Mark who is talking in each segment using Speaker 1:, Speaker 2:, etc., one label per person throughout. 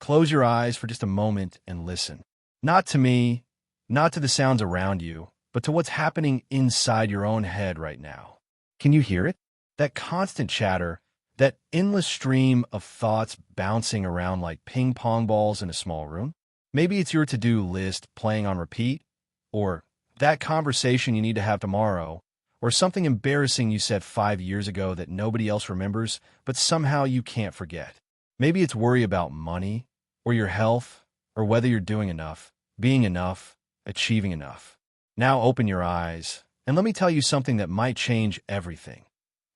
Speaker 1: close your eyes for just a moment and listen. Not to me, not to the sounds around you, but to what's happening inside your own head right now. Can you hear it? That constant chatter, that endless stream of thoughts bouncing around like ping pong balls in a small room? Maybe it's your to-do list playing on repeat, or that conversation you need to have tomorrow, or something embarrassing you said 5 years ago that nobody else remembers, but somehow you can't forget. Maybe it's worry about money, or your health, or whether you're doing enough, being enough, achieving enough. Now open your eyes, and let me tell you something that might change everything.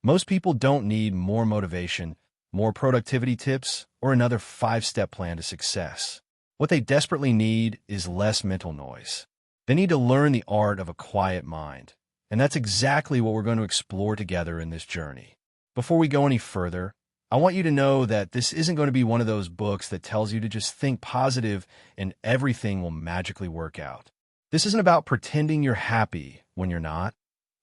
Speaker 1: Most people don't need more motivation, more productivity tips, or another 5-step plan to success. What they desperately need is less mental noise. They need to learn the art of a quiet mind. And that's exactly what we're going to explore together in this journey. Before we go any further, I want you to know that this isn't going to be one of those books that tells you to just think positive and everything will magically work out. This isn't about pretending you're happy when you're not,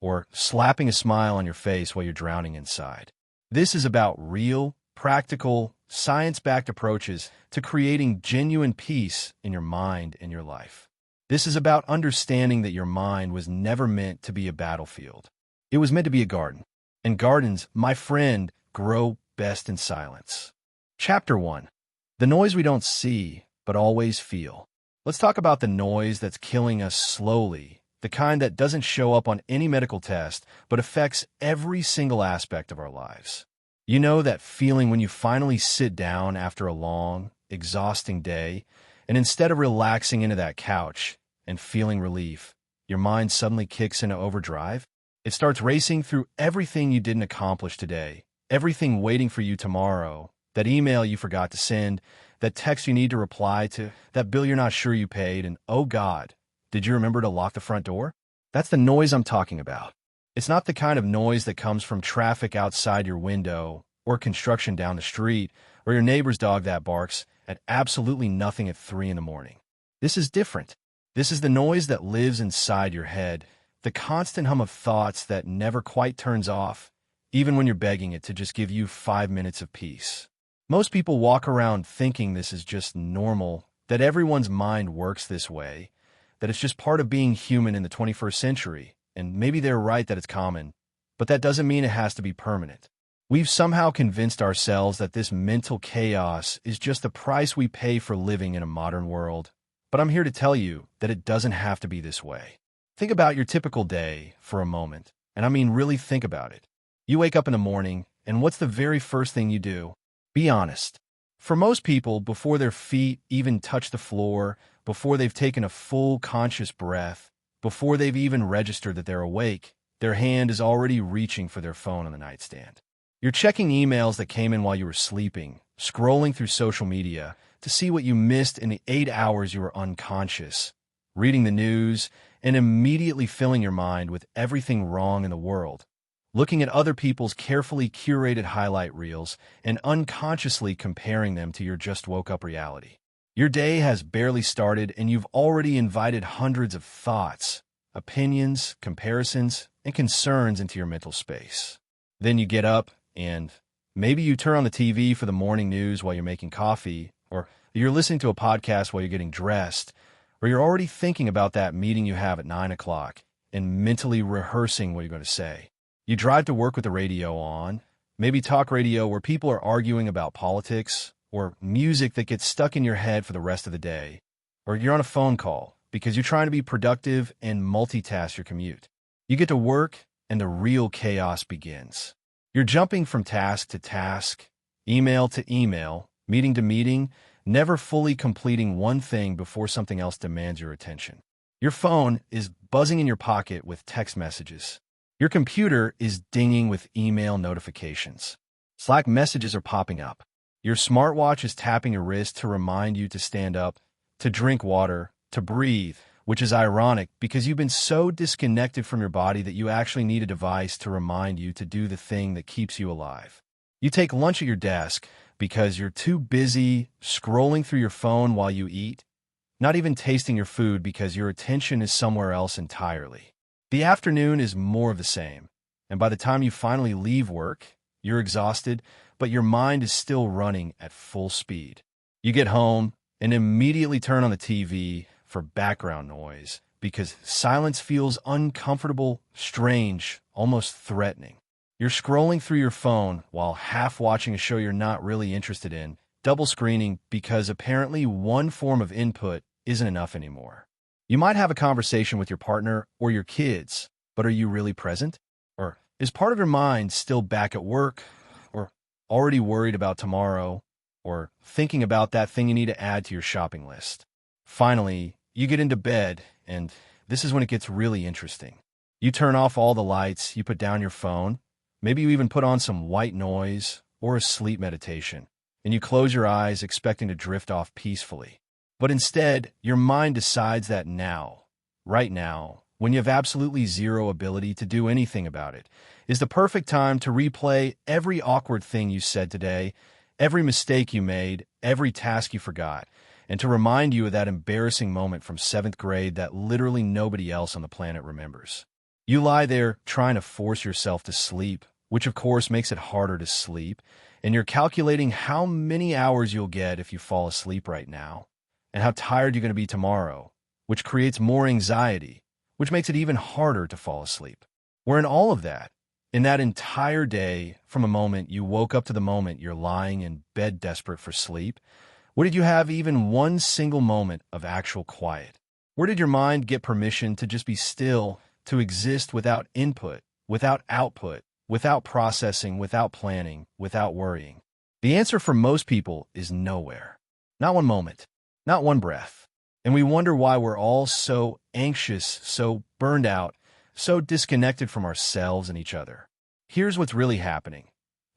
Speaker 1: or slapping a smile on your face while you're drowning inside. This is about real, practical, science-backed approaches to creating genuine peace in your mind and your life. This is about understanding that your mind was never meant to be a battlefield. It was meant to be a garden. And gardens, my friend, grow best in silence. Chapter 1. The noise we don't see, but always feel. Let's talk about the noise that's killing us slowly, the kind that doesn't show up on any medical test, but affects every single aspect of our lives. You know that feeling when you finally sit down after a long, exhausting day, and instead of relaxing into that couch and feeling relief, your mind suddenly kicks into overdrive? It starts racing through everything you didn't accomplish today, everything waiting for you tomorrow, that email you forgot to send, that text you need to reply to, that bill you're not sure you paid, and oh God, did you remember to lock the front door? That's the noise I'm talking about. It's not the kind of noise that comes from traffic outside your window, or construction down the street, or your neighbor's dog that barks at absolutely nothing at 3 in the morning. This is different. This is the noise that lives inside your head, the constant hum of thoughts that never quite turns off, even when you're begging it to just give you 5 minutes of peace. Most people walk around thinking this is just normal, that everyone's mind works this way, that it's just part of being human in the 21st century, and maybe they're right that it's common, but that doesn't mean it has to be permanent. We've somehow convinced ourselves that this mental chaos is just the price we pay for living in a modern world. But I'm here to tell you that it doesn't have to be this way. Think about your typical day for a moment, and I mean really think about it. You wake up in the morning, and what's the very first thing you do? Be honest. For most people, before their feet even touch the floor, before they've taken a full conscious breath, before they've even registered that they're awake, their hand is already reaching for their phone on the nightstand. You're checking emails that came in while you were sleeping, scrolling through social media to see what you missed in the 8 hours you were unconscious, reading the news, and immediately filling your mind with everything wrong in the world, looking at other people's carefully curated highlight reels and unconsciously comparing them to your just woke up reality. Your day has barely started and you've already invited hundreds of thoughts, opinions, comparisons, and concerns into your mental space. Then you get up and maybe you turn on the TV for the morning news while you're making coffee, or you're listening to a podcast while you're getting dressed, or you're already thinking about that meeting you have at 9 o'clock and mentally rehearsing what you're going to say. You drive to work with the radio on, maybe talk radio where people are arguing about politics, or music that gets stuck in your head for the rest of the day, or you're on a phone call because you're trying to be productive and multitask your commute. You get to work and the real chaos begins. You're jumping from task to task, email to email, meeting to meeting, never fully completing one thing before something else demands your attention. Your phone is buzzing in your pocket with text messages. Your computer is dinging with email notifications. Slack messages are popping up. Your smartwatch is tapping your wrist to remind you to stand up, to drink water, to breathe, which is ironic because you've been so disconnected from your body that you actually need a device to remind you to do the thing that keeps you alive. You take lunch at your desk because you're too busy scrolling through your phone while you eat, not even tasting your food because your attention is somewhere else entirely. The afternoon is more of the same, and by the time you finally leave work, you're exhausted, but your mind is still running at full speed. You get home and immediately turn on the TV for background noise because silence feels uncomfortable, strange, almost threatening. You're scrolling through your phone while half watching a show you're not really interested in, double screening because apparently one form of input isn't enough anymore. You might have a conversation with your partner or your kids, but are you really present? Or is part of your mind still back at work, or already worried about tomorrow, or thinking about that thing you need to add to your shopping list? Finally, you get into bed, and this is when it gets really interesting. You turn off all the lights, you put down your phone, maybe you even put on some white noise or a sleep meditation, and you close your eyes expecting to drift off peacefully. But instead, your mind decides that now, right now, when you have absolutely zero ability to do anything about it, is the perfect time to replay every awkward thing you said today, every mistake you made, every task you forgot, and to remind you of that embarrassing moment from 7th grade that literally nobody else on the planet remembers. You lie there trying to force yourself to sleep, which of course makes it harder to sleep, and you're calculating how many hours you'll get if you fall asleep right now, and how tired you're going to be tomorrow, which creates more anxiety, which makes it even harder to fall asleep. Where in all of that, in that entire day, from a moment you woke up to the moment you're lying in bed desperate for sleep, where did you have even one single moment of actual quiet? Where did your mind get permission to just be still, to exist without input, without output, without processing, without planning, without worrying? The answer for most people is nowhere. Not one moment, not one breath. And we wonder why we're all so anxious, so burned out, so disconnected from ourselves and each other. Here's what's really happening.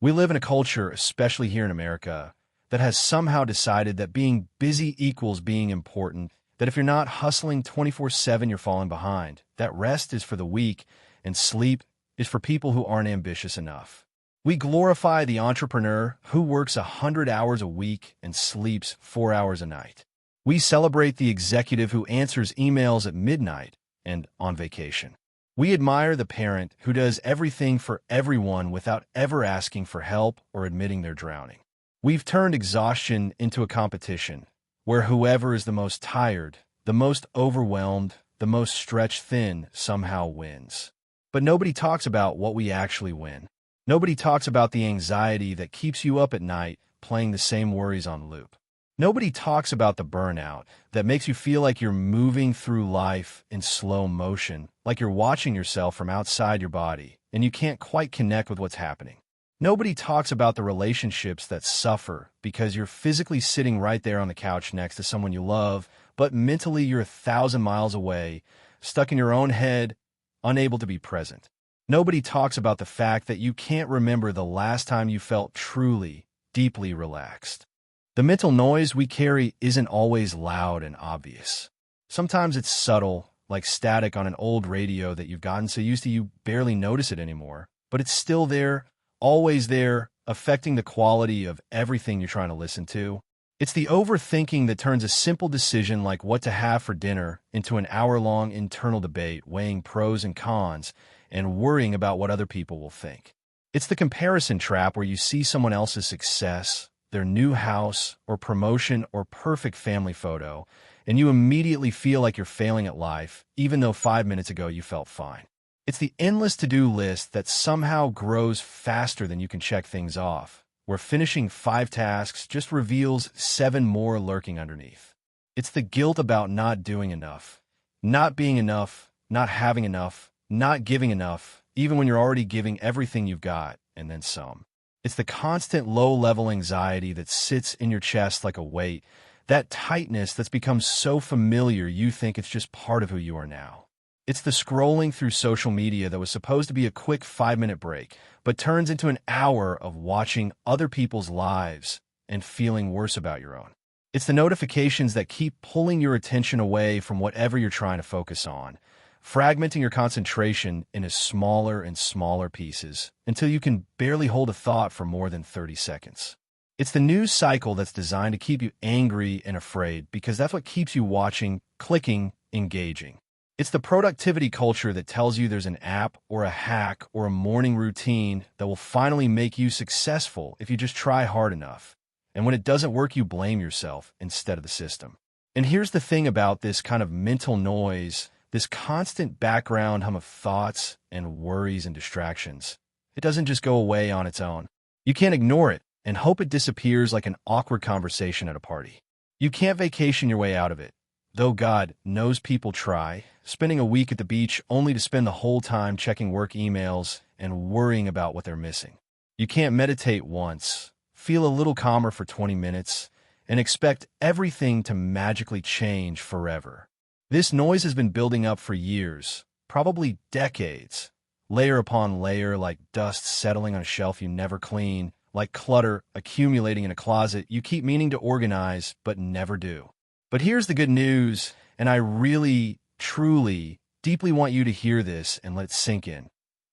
Speaker 1: We live in a culture, especially here in America, that has somehow decided that being busy equals being important, that if you're not hustling 24/7, you're falling behind, that rest is for the weak, and sleep is for people who aren't ambitious enough. We glorify the entrepreneur who works 100 hours a week and sleeps 4 hours a night. We celebrate the executive who answers emails at midnight and on vacation. We admire the parent who does everything for everyone without ever asking for help or admitting they're drowning. We've turned exhaustion into a competition, where whoever is the most tired, the most overwhelmed, the most stretched thin somehow wins. But nobody talks about what we actually win. Nobody talks about the anxiety that keeps you up at night playing the same worries on loop. Nobody talks about the burnout that makes you feel like you're moving through life in slow motion, like you're watching yourself from outside your body, and you can't quite connect with what's happening. Nobody talks about the relationships that suffer because you're physically sitting right there on the couch next to someone you love, but mentally you're 1,000 miles away, stuck in your own head, unable to be present. Nobody talks about the fact that you can't remember the last time you felt truly, deeply relaxed. The mental noise we carry isn't always loud and obvious. Sometimes it's subtle, like static on an old radio that you've gotten so used to you barely notice it anymore, but it's still there, always there, affecting the quality of everything you're trying to listen to. It's the overthinking that turns a simple decision like what to have for dinner into an hour-long internal debate, weighing pros and cons and worrying about what other people will think. It's the comparison trap where you see someone else's success, their new house or promotion or perfect family photo, and you immediately feel like you're failing at life, even though 5 minutes ago you felt fine. It's the endless to-do list that somehow grows faster than you can check things off, where finishing 5 tasks just reveals 7 more lurking underneath. It's the guilt about not doing enough, not being enough, not having enough, not giving enough, even when you're already giving everything you've got, and then some. It's the constant low-level anxiety that sits in your chest like a weight, that tightness that's become so familiar you think it's just part of who you are now. It's the scrolling through social media that was supposed to be a quick 5-minute break, but turns into an hour of watching other people's lives and feeling worse about your own. It's the notifications that keep pulling your attention away from whatever you're trying to focus on, fragmenting your concentration into smaller and smaller pieces until you can barely hold a thought for more than 30 seconds. It's the news cycle that's designed to keep you angry and afraid because that's what keeps you watching, clicking, engaging. It's the productivity culture that tells you there's an app or a hack or a morning routine that will finally make you successful if you just try hard enough. And when it doesn't work, you blame yourself instead of the system. And here's the thing about this kind of mental noise, this constant background hum of thoughts and worries and distractions. It doesn't just go away on its own. You can't ignore it and hope it disappears like an awkward conversation at a party. You can't vacation your way out of it, though God knows people try, spending a week at the beach only to spend the whole time checking work emails and worrying about what they're missing. You can't meditate once, feel a little calmer for 20 minutes, and expect everything to magically change forever. This noise has been building up for years, probably decades, layer upon layer, like dust settling on a shelf you never clean, like clutter accumulating in a closet you keep meaning to organize but never do. But here's the good news, and I really, truly, deeply want you to hear this and let it sink in.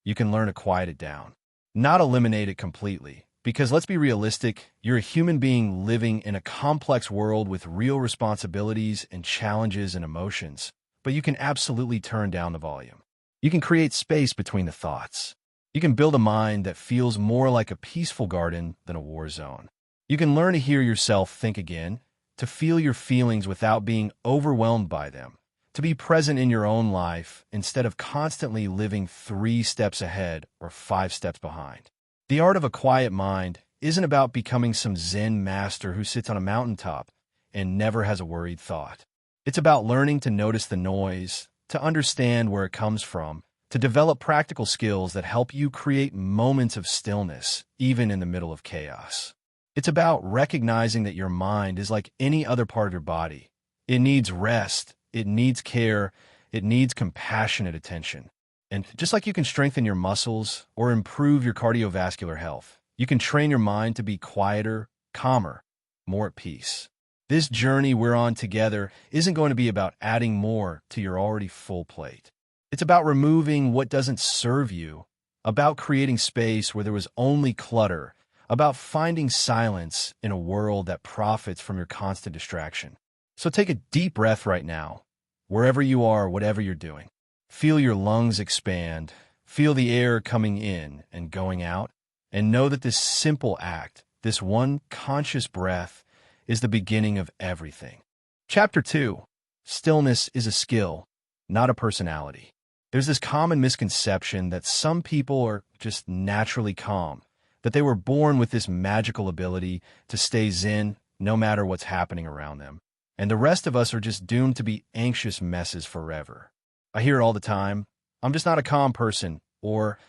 Speaker 1: You can learn to quiet it down, not eliminate it completely. Because let's be realistic, you're a human being living in a complex world with real responsibilities and challenges and emotions, but you can absolutely turn down the volume. You can create space between the thoughts. You can build a mind that feels more like a peaceful garden than a war zone. You can learn to hear yourself think again, to feel your feelings without being overwhelmed by them, to be present in your own life instead of constantly living 3 steps ahead or 5 steps behind. The art of a quiet mind isn't about becoming some Zen master who sits on a mountaintop and never has a worried thought. It's about learning to notice the noise, to understand where it comes from, to develop practical skills that help you create moments of stillness, even in the middle of chaos. It's about recognizing that your mind is like any other part of your body. It needs rest, it needs care, it needs compassionate attention. And just like you can strengthen your muscles or improve your cardiovascular health, you can train your mind to be quieter, calmer, more at peace. This journey we're on together isn't going to be about adding more to your already full plate. It's about removing what doesn't serve you, about creating space where there was only clutter, about finding silence in a world that profits from your constant distraction. So take a deep breath right now, wherever you are, whatever you're doing. Feel your lungs expand, feel the air coming in and going out, and know that this simple act, this one conscious breath, is the beginning of everything. Chapter 2. Stillness is a skill, not a personality. There's this common misconception that some people are just naturally calm, that they were born with this magical ability to stay zen no matter what's happening around them, and the rest of us are just doomed to be anxious messes forever. I hear it all the time, I'm just not a calm person, or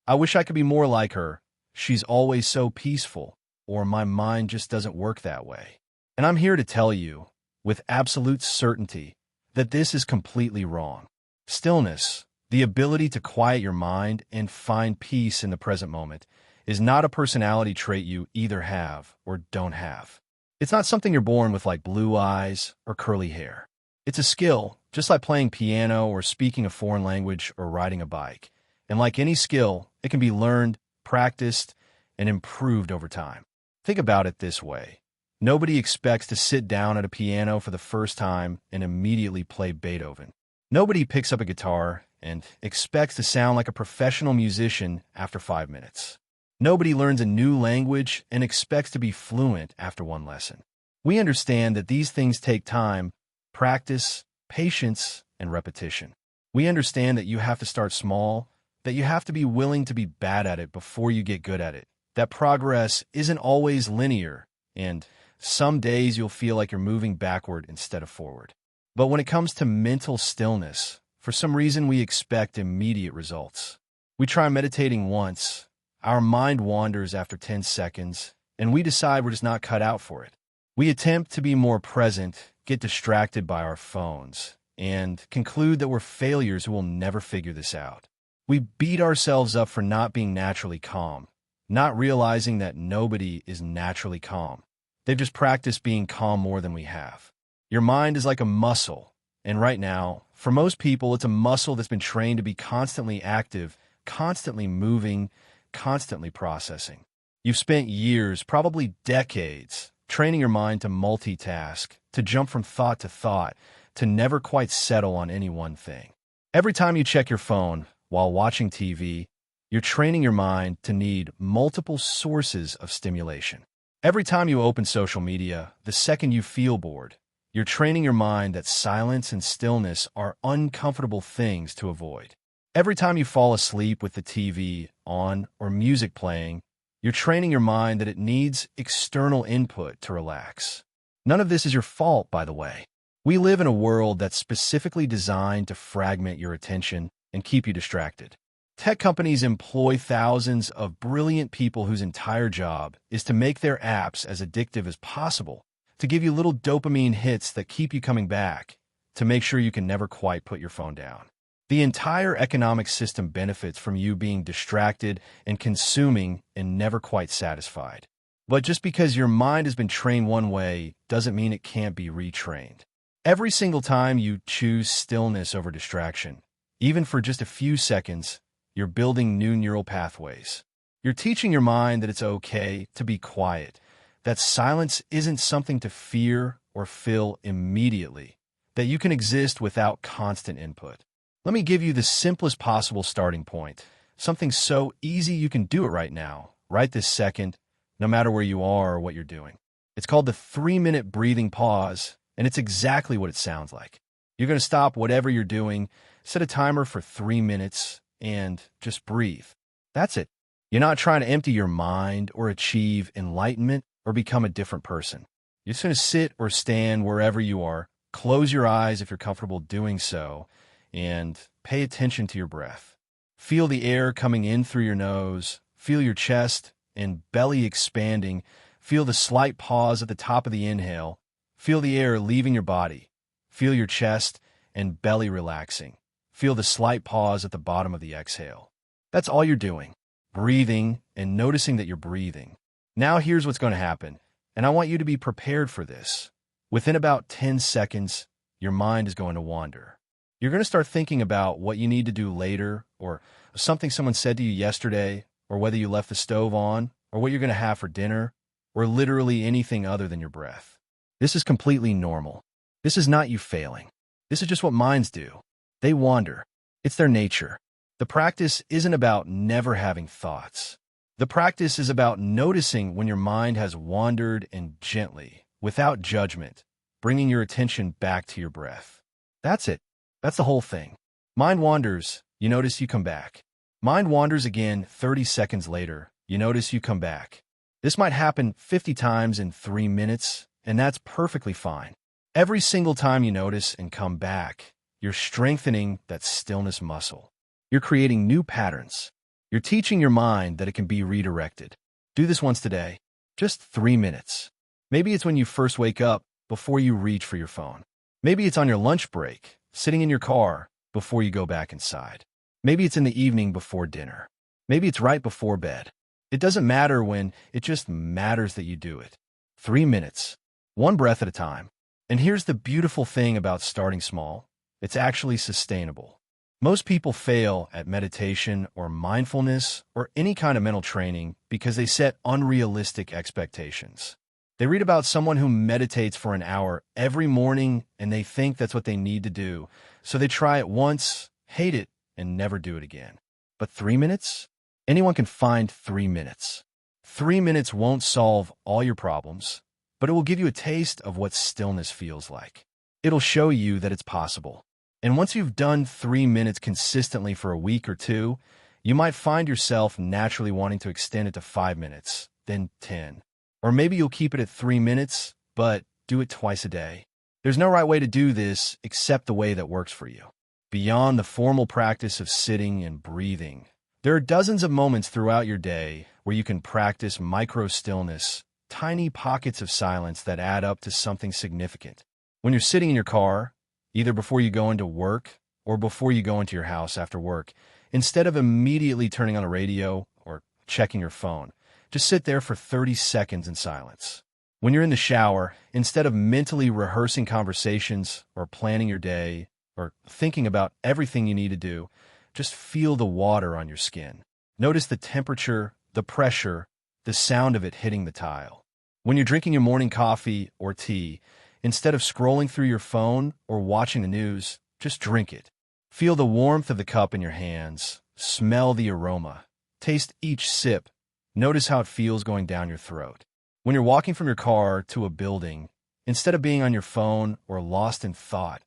Speaker 1: I wish I could be more like her, she's always so peaceful, or my mind just doesn't work that way. And I'm here to tell you, with absolute certainty, that this is completely wrong. Stillness, the ability to quiet your mind and find peace in the present moment, is not a personality trait you either have or don't have. It's not something you're born with like blue eyes or curly hair. It's a skill, just like playing piano or speaking a foreign language or riding a bike. And like any skill, it can be learned, practiced, and improved over time. Think about it this way. Nobody expects to sit down at a piano for the first time and immediately play Beethoven. Nobody picks up a guitar and expects to sound like a professional musician after 5 minutes. Nobody learns a new language and expects to be fluent after one lesson. We understand that these things take time, practice, patience, and repetition. We understand that you have to start small, that you have to be willing to be bad at it before you get good at it, that progress isn't always linear, and some days you'll feel like you're moving backward instead of forward. But when it comes to mental stillness, for some reason we expect immediate results. We try meditating once, our mind wanders after 10 seconds, and we decide we're just not cut out for it. We attempt to be more present, get distracted by our phones, and conclude that we're failures who will never figure this out. We beat ourselves up for not being naturally calm, not realizing that nobody is naturally calm. They've just practiced being calm more than we have. Your mind is like a muscle, and right now, for most people, it's a muscle that's been trained to be constantly active, constantly moving, constantly processing. You've spent years, probably decades, training your mind to multitask, to jump from thought to thought, to never quite settle on any one thing. Every time you check your phone while watching TV, you're training your mind to need multiple sources of stimulation. Every time you open social media, the second you feel bored, you're training your mind that silence and stillness are uncomfortable things to avoid. Every time you fall asleep with the TV on or music playing, you're training your mind that it needs external input to relax. None of this is your fault, by the way. We live in a world that's specifically designed to fragment your attention and keep you distracted. Tech companies employ thousands of brilliant people whose entire job is to make their apps as addictive as possible, to give you little dopamine hits that keep you coming back, to make sure you can never quite put your phone down. The entire economic system benefits from you being distracted and consuming and never quite satisfied. But just because your mind has been trained one way doesn't mean it can't be retrained. Every single time you choose stillness over distraction, even for just a few seconds, you're building new neural pathways. You're teaching your mind that it's okay to be quiet, that silence isn't something to fear or fill immediately, that you can exist without constant input. Let me give you the simplest possible starting point, something so easy you can do it right now, right this second, no matter where you are or what you're doing. It's called the 3-minute breathing pause, and it's exactly what it sounds like. You're going to stop whatever you're doing, set a timer for 3 minutes, and just breathe. That's it. You're not trying to empty your mind or achieve enlightenment or become a different person. You're just going to sit or stand wherever you are, close your eyes if you're comfortable doing so, and pay attention to your breath. Feel the air coming in through your nose, feel your chest and belly expanding, feel the slight pause at the top of the inhale, feel the air leaving your body, feel your chest and belly relaxing, feel the slight pause at the bottom of the exhale. That's all you're doing, breathing and noticing that you're breathing. Now here's what's going to happen, and I want you to be prepared for this. Within about 10 seconds, your mind is going to wander. You're going to start thinking about what you need to do later, or something someone said to you yesterday, or whether you left the stove on, or what you're going to have for dinner, or literally anything other than your breath. This is completely normal. This is not you failing. This is just what minds do. They wander. It's their nature. The practice isn't about never having thoughts. The practice is about noticing when your mind has wandered and gently, without judgment, bringing your attention back to your breath. That's it. That's the whole thing. Mind wanders, you notice you come back. Mind wanders again 30 seconds later, you notice you come back. This might happen 50 times in 3 minutes, and that's perfectly fine. Every single time you notice and come back, you're strengthening that stillness muscle. You're creating new patterns. You're teaching your mind that it can be redirected. Do this once today, just 3 minutes. Maybe it's when you first wake up before you reach for your phone. Maybe it's on your lunch break, sitting in your car before you go back inside. Maybe it's in the evening before dinner. Maybe it's right before bed. It doesn't matter when, it just matters that you do it. 3 minutes, one breath at a time. And here's the beautiful thing about starting small. It's actually sustainable. Most people fail at meditation or mindfulness or any kind of mental training because they set unrealistic expectations. They read about someone who meditates for an hour every morning and they think that's what they need to do. So they try it once, hate it, and never do it again. But 3 minutes? Anyone can find 3 minutes. 3 minutes won't solve all your problems, but it will give you a taste of what stillness feels like. It'll show you that it's possible. And once you've done 3 minutes consistently for a week or two, you might find yourself naturally wanting to extend it to 5 minutes, then 10. Or maybe you'll keep it at 3 minutes, but do it twice a day. There's no right way to do this except the way that works for you. Beyond the formal practice of sitting and breathing, there are dozens of moments throughout your day where you can practice micro-stillness, tiny pockets of silence that add up to something significant. When you're sitting in your car, either before you go into work or before you go into your house after work, instead of immediately turning on a radio or checking your phone, just sit there for 30 seconds in silence. When you're in the shower, instead of mentally rehearsing conversations or planning your day or thinking about everything you need to do, just feel the water on your skin. Notice the temperature, the pressure, the sound of it hitting the tile. When you're drinking your morning coffee or tea, instead of scrolling through your phone or watching the news, just drink it. Feel the warmth of the cup in your hands. Smell the aroma. Taste each sip. Notice how it feels going down your throat. When you're walking from your car to a building, instead of being on your phone or lost in thought,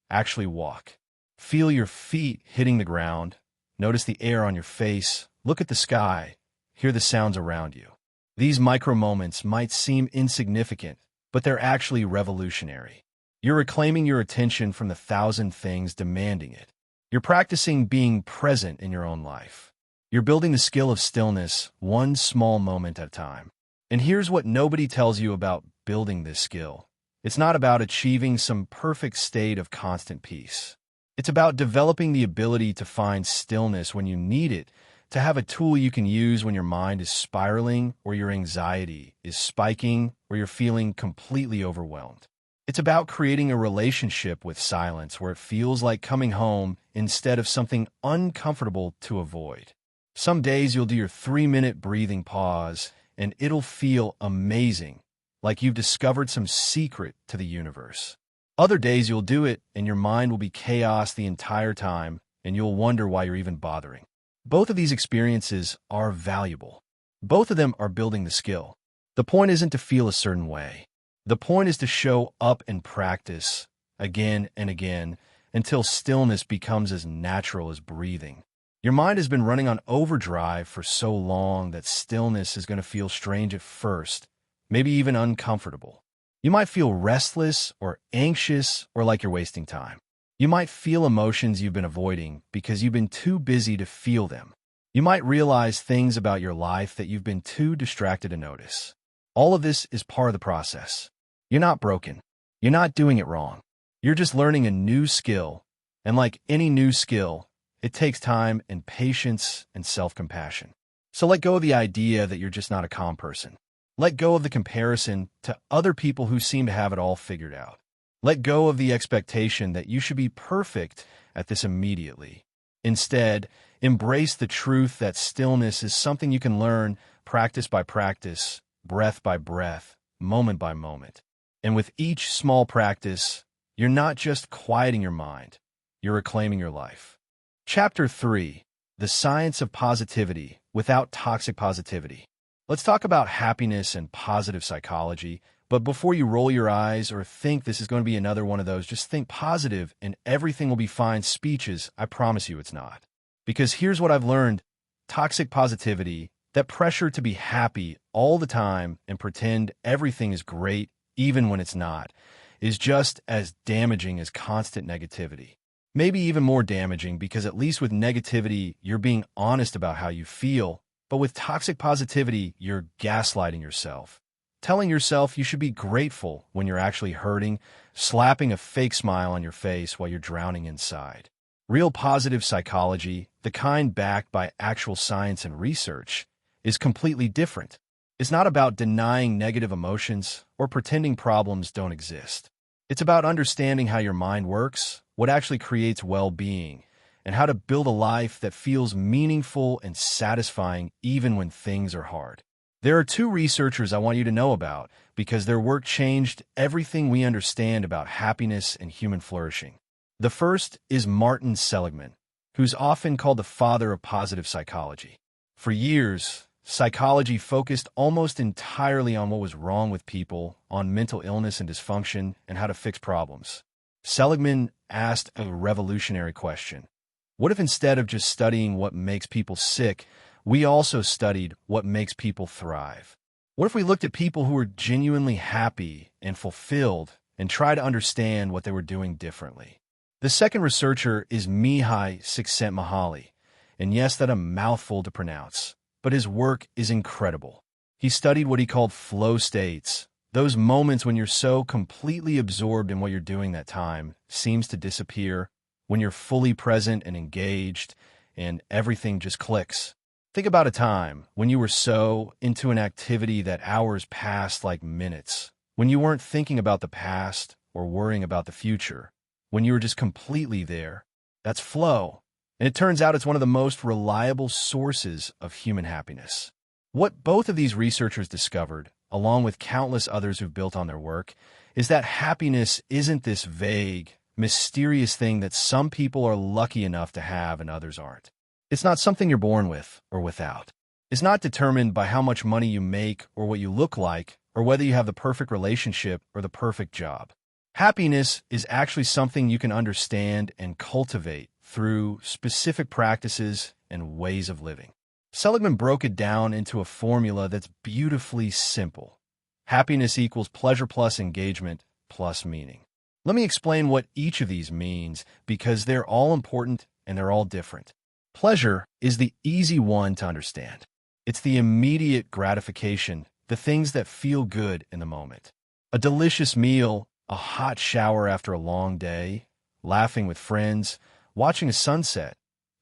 Speaker 1: actually walk. Feel your feet hitting the ground. Notice the air on your face. Look at the sky. Hear the sounds around you. These micro moments might seem insignificant, but they're actually revolutionary. You're reclaiming your attention from the thousand things demanding it. You're practicing being present in your own life. You're building the skill of stillness one small moment at a time. And here's what nobody tells you about building this skill. It's not about achieving some perfect state of constant peace. It's about developing the ability to find stillness when you need it, to have a tool you can use when your mind is spiraling or your anxiety is spiking or you're feeling completely overwhelmed. It's about creating a relationship with silence where it feels like coming home instead of something uncomfortable to avoid. Some days you'll do your 3-minute breathing pause and it'll feel amazing, like you've discovered some secret to the universe. Other days you'll do it and your mind will be chaos the entire time and you'll wonder why you're even bothering. Both of these experiences are valuable. Both of them are building the skill. The point isn't to feel a certain way. The point is to show up and practice again and again until stillness becomes as natural as breathing. Your mind has been running on overdrive for so long that stillness is going to feel strange at first, maybe even uncomfortable. You might feel restless or anxious or like you're wasting time. You might feel emotions you've been avoiding because you've been too busy to feel them. You might realize things about your life that you've been too distracted to notice. All of this is part of the process. You're not broken. You're not doing it wrong. You're just learning a new skill. And like any new skill, it takes time and patience and self-compassion. So let go of the idea that you're just not a calm person. Let go of the comparison to other people who seem to have it all figured out. Let go of the expectation that you should be perfect at this immediately. Instead, embrace the truth that stillness is something you can learn practice by practice, breath by breath, moment by moment. And with each small practice, you're not just quieting your mind, you're reclaiming your life. Chapter 3, The Science of Positivity Without Toxic Positivity. Let's talk about happiness and positive psychology. But before you roll your eyes or think this is going to be another one of those, just think positive and everything will be fine speeches, I promise you it's not. Because here's what I've learned. Toxic positivity, that pressure to be happy all the time and pretend everything is great even when it's not, is just as damaging as constant negativity. Maybe even more damaging because at least with negativity, you're being honest about how you feel. But with toxic positivity, you're gaslighting yourself. Telling yourself you should be grateful when you're actually hurting, slapping a fake smile on your face while you're drowning inside. Real positive psychology, the kind backed by actual science and research, is completely different. It's not about denying negative emotions or pretending problems don't exist. It's about understanding how your mind works, what actually creates well-being, and how to build a life that feels meaningful and satisfying even when things are hard. There are two researchers I want you to know about because their work changed everything we understand about happiness and human flourishing. The first is Martin Seligman, who's often called the father of positive psychology. For years, psychology focused almost entirely on what was wrong with people, on mental illness and dysfunction, and how to fix problems. Seligman asked a revolutionary question. What if instead of just studying what makes people sick, we also studied what makes people thrive? What if we looked at people who were genuinely happy and fulfilled and tried to understand what they were doing differently? The second researcher is Mihaly Csikszentmihalyi, and yes, that's a mouthful to pronounce, but his work is incredible. He studied what he called flow states, those moments when you're so completely absorbed in what you're doing that time seems to disappear, when you're fully present and engaged, and everything just clicks. Think about a time when you were so into an activity that hours passed like minutes, when you weren't thinking about the past or worrying about the future, when you were just completely there. That's flow. And it turns out it's one of the most reliable sources of human happiness. What both of these researchers discovered, along with countless others who've built on their work, is that happiness isn't this vague, mysterious thing that some people are lucky enough to have and others aren't. It's not something you're born with or without. It's not determined by how much money you make or what you look like or whether you have the perfect relationship or the perfect job. Happiness is actually something you can understand and cultivate through specific practices and ways of living. Seligman broke it down into a formula that's beautifully simple. Happiness equals pleasure plus engagement plus meaning. Let me explain what each of these means because they're all important and they're all different. Pleasure is the easy one to understand. It's the immediate gratification, the things that feel good in the moment. A delicious meal, a hot shower after a long day, laughing with friends, watching a sunset,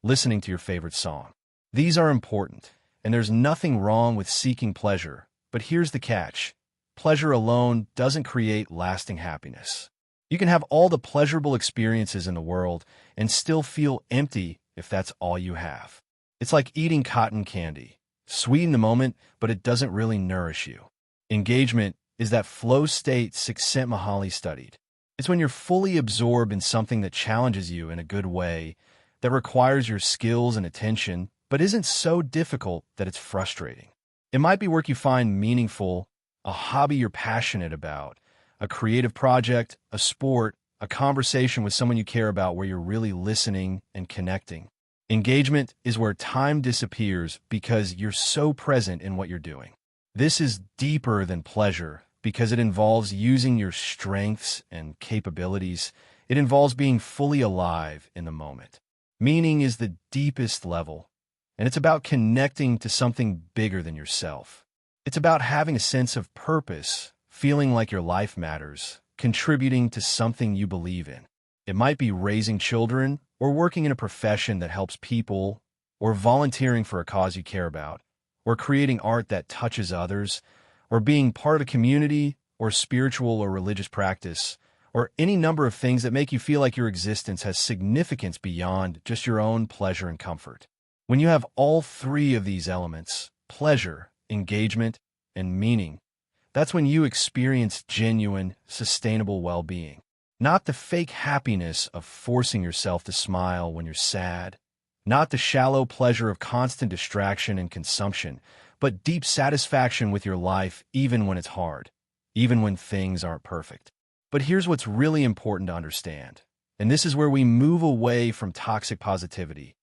Speaker 1: listening to your favorite song. These are important, and there's nothing wrong with seeking pleasure, but here's the catch. Pleasure alone doesn't create lasting happiness. You can have all the pleasurable experiences in the world and still feel empty if that's all you have. It's like eating cotton candy. Sweet in the moment, but it doesn't really nourish you. Engagement is that flow state Csikszentmihalyi studied. It's when you're fully absorbed in something that challenges you in a good way, that requires your skills and attention, but isn't so difficult that it's frustrating. It might be work you find meaningful, a hobby you're passionate about, a creative project, a sport, a conversation with someone you care about where you're really listening and connecting. Engagement is where time disappears because you're so present in what you're doing. This is deeper than pleasure because it involves using your strengths and capabilities. It involves being fully alive in the moment. Meaning is the deepest level, and it's about connecting to something bigger than yourself. It's about having a sense of purpose, feeling like your life matters, contributing to something you believe in. It might be raising children, or working in a profession that helps people, or volunteering for a cause you care about, or creating art that touches others, or being part of a community, or spiritual or religious practice, or any number of things that make you feel like your existence has significance beyond just your own pleasure and comfort. When you have all three of these elements, pleasure, engagement, and meaning, that's when you experience genuine, sustainable well-being. Not the fake happiness of forcing yourself to smile when you're sad, not the shallow pleasure of constant distraction and consumption, but deep satisfaction with your life even when it's hard, even when things aren't perfect. But here's what's really important to understand, and this is where we move away from toxic positivity.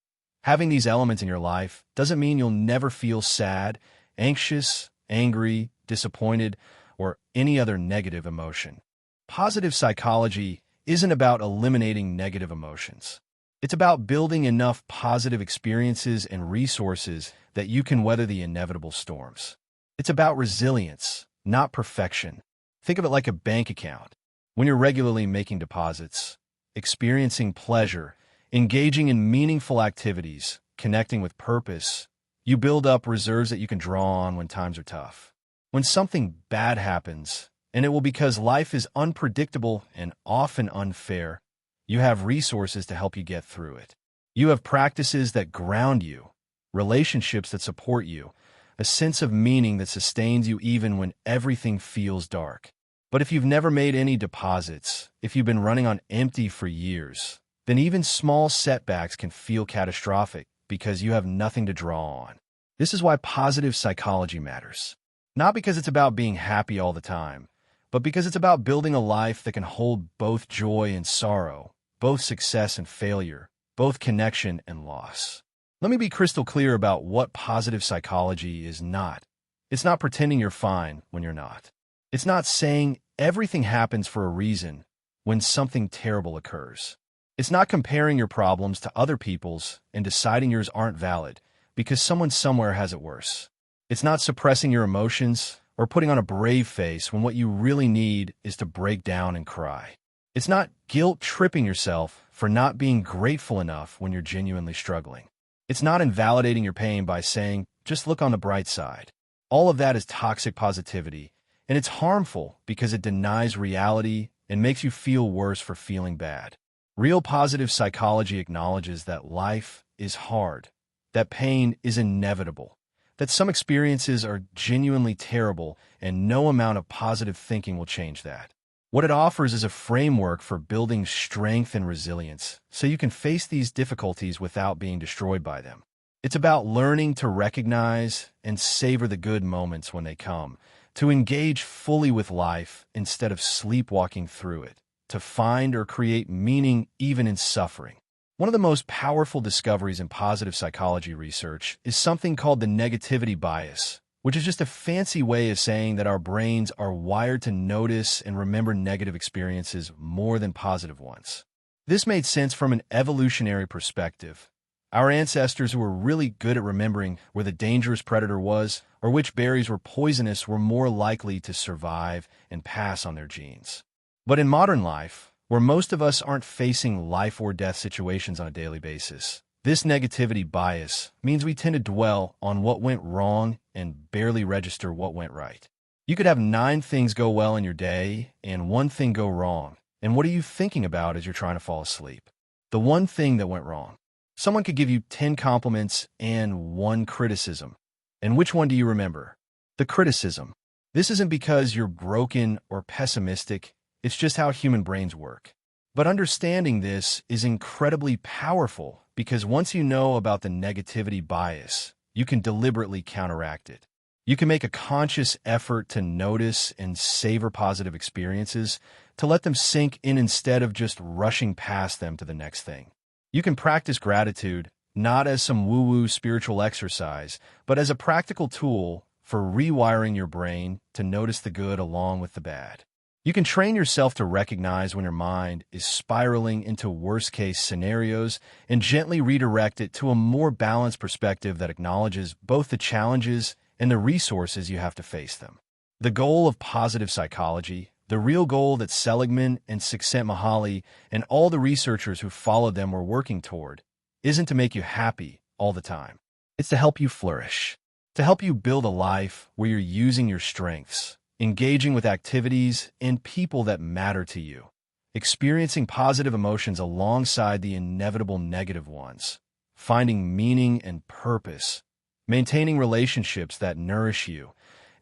Speaker 1: Having these elements in your life doesn't mean you'll never feel sad, anxious, angry, disappointed, or any other negative emotion. Positive psychology isn't about eliminating negative emotions. It's about building enough positive experiences and resources that you can weather the inevitable storms. It's about resilience, not perfection. Think of it like a bank account. When you're regularly making deposits, experiencing pleasure, engaging in meaningful activities, connecting with purpose, you build up reserves that you can draw on when times are tough. When something bad happens, and it will because life is unpredictable and often unfair, you have resources to help you get through it. You have practices that ground you, relationships that support you, a sense of meaning that sustains you even when everything feels dark. But if you've never made any deposits, if you've been running on empty for years, then even small setbacks can feel catastrophic because you have nothing to draw on. This is why positive psychology matters. Not because it's about being happy all the time, but because it's about building a life that can hold both joy and sorrow, both success and failure, both connection and loss. Let me be crystal clear about what positive psychology is not. It's not pretending you're fine when you're not. It's not saying everything happens for a reason when something terrible occurs. It's not comparing your problems to other people's and deciding yours aren't valid because someone somewhere has it worse. It's not suppressing your emotions or putting on a brave face when what you really need is to break down and cry. It's not guilt-tripping yourself for not being grateful enough when you're genuinely struggling. It's not invalidating your pain by saying, just look on the bright side. All of that is toxic positivity, and it's harmful because it denies reality and makes you feel worse for feeling bad. Real positive psychology acknowledges that life is hard, that pain is inevitable, that some experiences are genuinely terrible, and no amount of positive thinking will change that. What it offers is a framework for building strength and resilience so you can face these difficulties without being destroyed by them. It's about learning to recognize and savor the good moments when they come, to engage fully with life instead of sleepwalking through it, to find or create meaning even in suffering. One of the most powerful discoveries in positive psychology research is something called the negativity bias, which is just a fancy way of saying that our brains are wired to notice and remember negative experiences more than positive ones. This made sense from an evolutionary perspective. Our ancestors who were really good at remembering where the dangerous predator was or which berries were poisonous were more likely to survive and pass on their genes. But in modern life, where most of us aren't facing life or death situations on a daily basis, this negativity bias means we tend to dwell on what went wrong and barely register what went right. You could have 9 things go well in your day and 1 thing go wrong. And what are you thinking about as you're trying to fall asleep? The one thing that went wrong. Someone could give you 10 compliments and 1 criticism. And which one do you remember? The criticism. This isn't because you're broken or pessimistic. It's just how human brains work. But understanding this is incredibly powerful because once you know about the negativity bias, you can deliberately counteract it. You can make a conscious effort to notice and savor positive experiences, to let them sink in instead of just rushing past them to the next thing. You can practice gratitude, not as some woo-woo spiritual exercise, but as a practical tool for rewiring your brain to notice the good along with the bad. You can train yourself to recognize when your mind is spiraling into worst-case scenarios and gently redirect it to a more balanced perspective that acknowledges both the challenges and the resources you have to face them. The goal of positive psychology, the real goal that Seligman and Csikszentmihalyi and all the researchers who followed them were working toward, isn't to make you happy all the time. It's to help you flourish, to help you build a life where you're using your strengths, engaging with activities and people that matter to you, experiencing positive emotions alongside the inevitable negative ones, finding meaning and purpose, maintaining relationships that nourish you,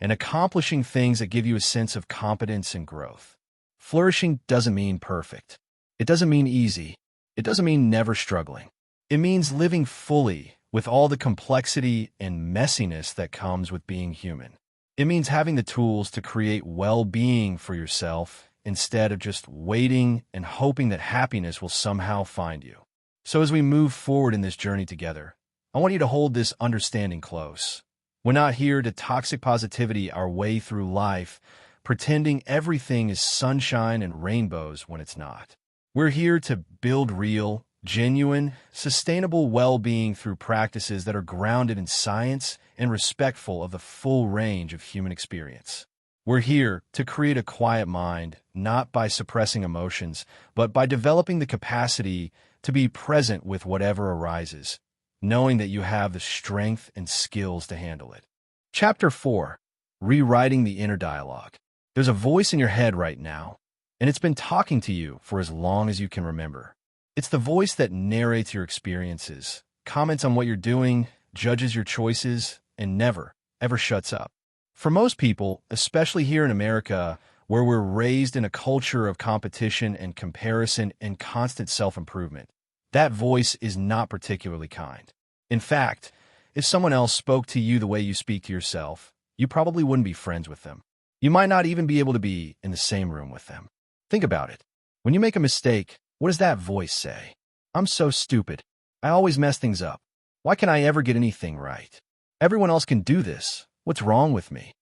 Speaker 1: and accomplishing things that give you a sense of competence and growth. Flourishing doesn't mean perfect. It doesn't mean easy. It doesn't mean never struggling. It means living fully with all the complexity and messiness that comes with being human. It means having the tools to create well-being for yourself instead of just waiting and hoping that happiness will somehow find you. So as we move forward in this journey together, I want you to hold this understanding close. We're not here to toxic positivity our way through life, pretending everything is sunshine and rainbows when it's not. We're here to build real, genuine, sustainable well-being through practices that are grounded in science and respectful of the full range of human experience. We're here to create a quiet mind, not by suppressing emotions, but by developing the capacity to be present with whatever arises, knowing that you have the strength and skills to handle it. Chapter 4. Rewriting the Inner Dialogue. There's a voice in your head right now, and it's been talking to you for as long as you can remember. It's the voice that narrates your experiences, comments on what you're doing, judges your choices, and never, ever shuts up. For most people, especially here in America, where we're raised in a culture of competition and comparison and constant self-improvement, that voice is not particularly kind. In fact, if someone else spoke to you the way you speak to yourself, you probably wouldn't be friends with them. You might not even be able to be in the same room with them. Think about it. When you make a mistake, what does that voice say? I'm so stupid. I always mess things up. Why can't I ever get anything right? Everyone else can do this. What's wrong with me?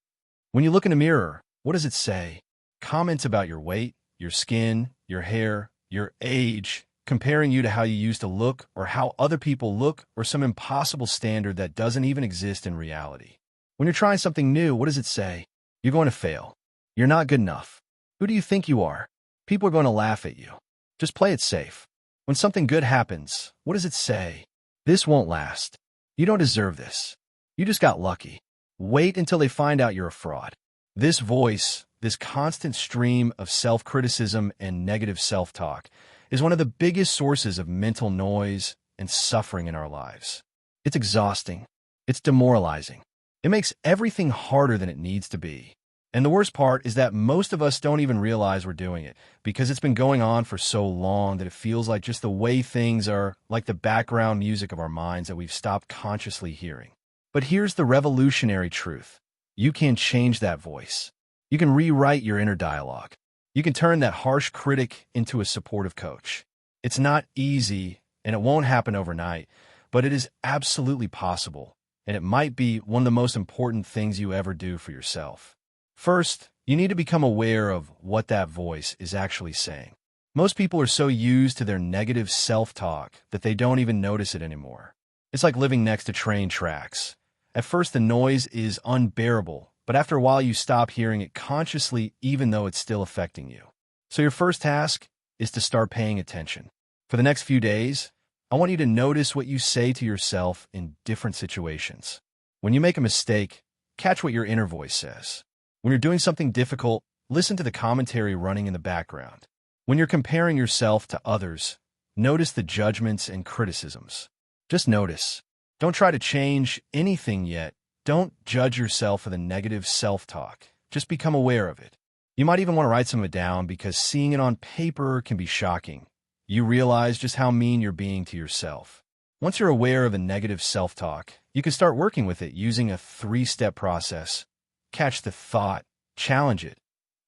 Speaker 1: When you look in a mirror, what does it say? Comments about your weight, your skin, your hair, your age, comparing you to how you used to look or how other people look or some impossible standard that doesn't even exist in reality. When you're trying something new, what does it say? You're going to fail. You're not good enough. Who do you think you are? People are going to laugh at you. Just play it safe. When something good happens, what does it say? This won't last. You don't deserve this. You just got lucky. Wait until they find out you're a fraud. This voice, this constant stream of self-criticism and negative self-talk, is one of the biggest sources of mental noise and suffering in our lives. It's exhausting. It's demoralizing. It makes everything harder than it needs to be. And the worst part is that most of us don't even realize we're doing it because it's been going on for so long that it feels like just the way things are, like the background music of our minds that we've stopped consciously hearing. But here's the revolutionary truth. You can change that voice. You can rewrite your inner dialogue. You can turn that harsh critic into a supportive coach. It's not easy, and it won't happen overnight, but it is absolutely possible, and it might be one of the most important things you ever do for yourself. First, you need to become aware of what that voice is actually saying. Most people are so used to their negative self-talk that they don't even notice it anymore. It's like living next to train tracks. At first, the noise is unbearable, but after a while, you stop hearing it consciously, even though it's still affecting you. So your first task is to start paying attention. For the next few days, I want you to notice what you say to yourself in different situations. When you make a mistake, catch what your inner voice says. When you're doing something difficult, listen to the commentary running in the background. When you're comparing yourself to others, notice the judgments and criticisms. Just notice. Don't try to change anything yet. Don't judge yourself for the negative self-talk. Just become aware of it. You might even want to write some of it down because seeing it on paper can be shocking. You realize just how mean you're being to yourself. Once you're aware of a negative self-talk, you can start working with it using a 3-step process. Catch the thought, challenge it,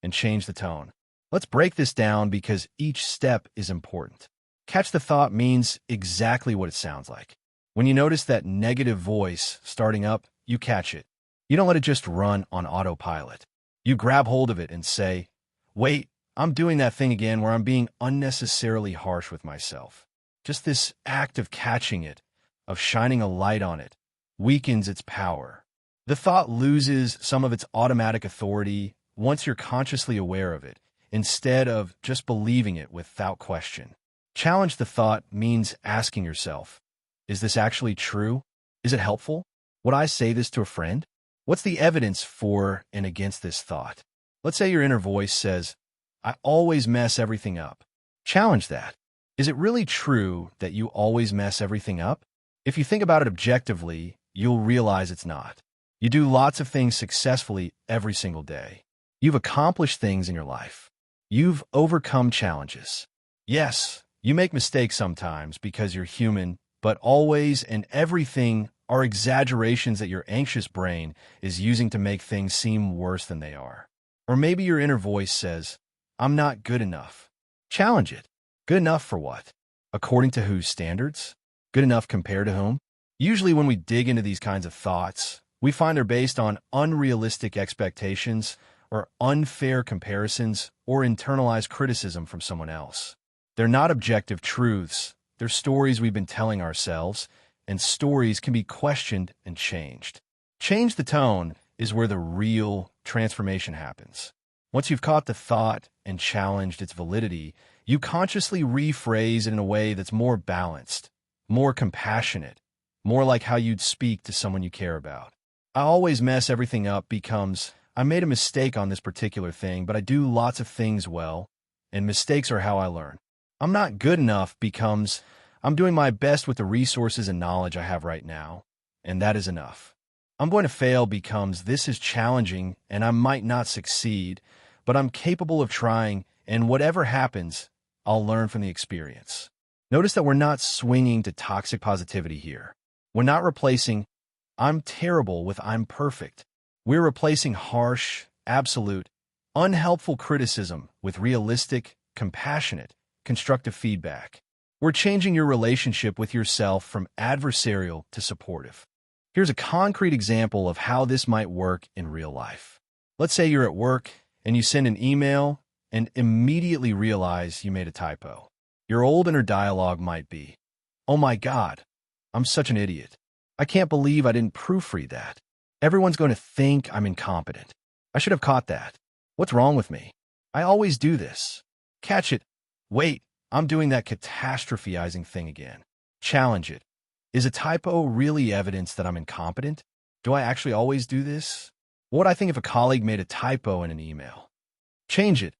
Speaker 1: and change the tone. Let's break this down because each step is important. Catch the thought means exactly what it sounds like. When you notice that negative voice starting up, you catch it. You don't let it just run on autopilot. You grab hold of it and say, wait, I'm doing that thing again where I'm being unnecessarily harsh with myself. Just this act of catching it, of shining a light on it, weakens its power. The thought loses some of its automatic authority once you're consciously aware of it, instead of just believing it without question. Challenge the thought means asking yourself, is this actually true? Is it helpful? Would I say this to a friend? What's the evidence for and against this thought? Let's say your inner voice says, I always mess everything up. Challenge that. Is it really true that you always mess everything up? If you think about it objectively, you'll realize it's not. You do lots of things successfully every single day. You've accomplished things in your life. You've overcome challenges. Yes, you make mistakes sometimes because you're human, but always and everything are exaggerations that your anxious brain is using to make things seem worse than they are. Or maybe your inner voice says, I'm not good enough. Challenge it. Good enough for what? According to whose standards? Good enough compared to whom? Usually when we dig into these kinds of thoughts, we find they're based on unrealistic expectations or unfair comparisons or internalized criticism from someone else. They're not objective truths. They're stories we've been telling ourselves, and stories can be questioned and changed. Change the tone is where the real transformation happens. Once you've caught the thought and challenged its validity, you consciously rephrase it in a way that's more balanced, more compassionate, more like how you'd speak to someone you care about. I always mess everything up becomes, I made a mistake on this particular thing, but I do lots of things well, and mistakes are how I learn. I'm not good enough becomes, I'm doing my best with the resources and knowledge I have right now, and that is enough. I'm going to fail becomes, this is challenging and I might not succeed, but I'm capable of trying, and whatever happens, I'll learn from the experience. Notice that we're not swinging to toxic positivity here. We're not replacing I'm terrible with I'm perfect. We're replacing harsh, absolute, unhelpful criticism with realistic, compassionate, constructive feedback. We're changing your relationship with yourself from adversarial to supportive. Here's a concrete example of how this might work in real life. Let's say you're at work and you send an email and immediately realize you made a typo. Your old inner dialogue might be, oh my God, I'm such an idiot. I can't believe I didn't proofread that. Everyone's going to think I'm incompetent. I should have caught that. What's wrong with me? I always do this. Catch it. Wait, I'm doing that catastrophizing thing again. Challenge it. Is a typo really evidence that I'm incompetent? Do I actually always do this? What would I think if a colleague made a typo in an email? Change it.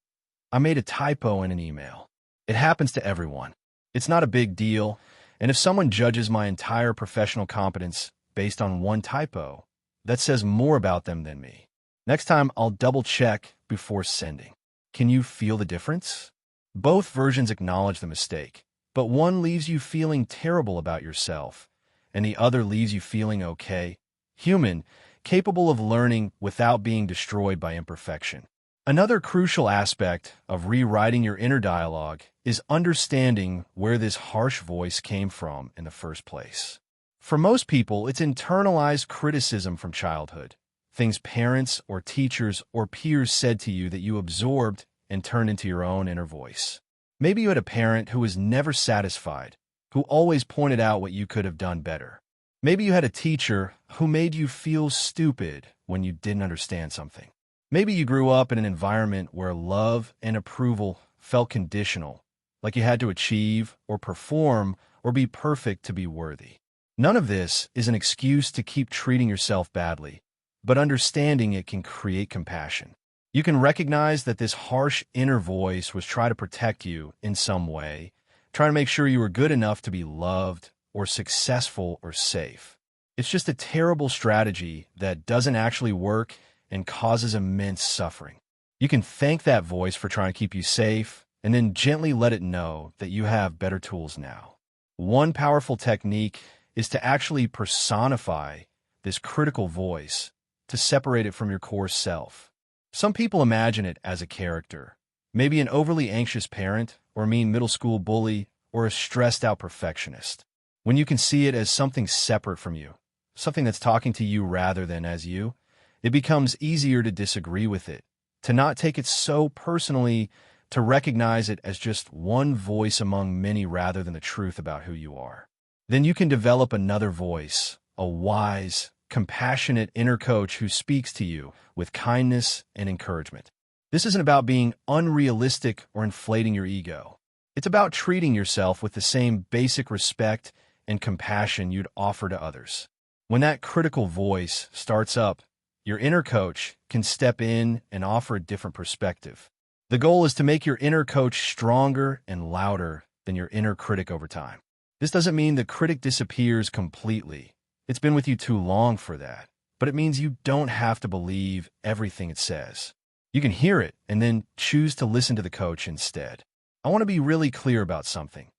Speaker 1: I made a typo in an email. It happens to everyone. It's not a big deal. And if someone judges my entire professional competence based on one typo, that says more about them than me. Next time, I'll double check before sending. Can you feel the difference? Both versions acknowledge the mistake, but one leaves you feeling terrible about yourself, and the other leaves you feeling okay. Human, capable of learning without being destroyed by imperfection. Another crucial aspect of rewriting your inner dialogue is understanding where this harsh voice came from in the first place. For most people, it's internalized criticism from childhood, things parents or teachers or peers said to you that you absorbed and turned into your own inner voice. Maybe you had a parent who was never satisfied, who always pointed out what you could have done better. Maybe you had a teacher who made you feel stupid when you didn't understand something. Maybe you grew up in an environment where love and approval felt conditional, like you had to achieve or perform or be perfect to be worthy. None of this is an excuse to keep treating yourself badly, but understanding it can create compassion. You can recognize that this harsh inner voice was trying to protect you in some way, trying to make sure you were good enough to be loved or successful or safe. It's just a terrible strategy that doesn't actually work and causes immense suffering. You can thank that voice for trying to keep you safe and then gently let it know that you have better tools now. One powerful technique is to actually personify this critical voice to separate it from your core self. Some people imagine it as a character, maybe an overly anxious parent or a mean middle school bully or a stressed-out perfectionist. When you can see it as something separate from you, something that's talking to you rather than as you, it becomes easier to disagree with it, to not take it so personally, to recognize it as just one voice among many rather than the truth about who you are. Then you can develop another voice, a wise, compassionate inner coach who speaks to you with kindness and encouragement. This isn't about being unrealistic or inflating your ego. It's about treating yourself with the same basic respect and compassion you'd offer to others. When that critical voice starts up, your inner coach can step in and offer a different perspective. The goal is to make your inner coach stronger and louder than your inner critic over time. This doesn't mean the critic disappears completely. It's been with you too long for that. But it means you don't have to believe everything it says. You can hear it and then choose to listen to the coach instead. I want to be really clear about something.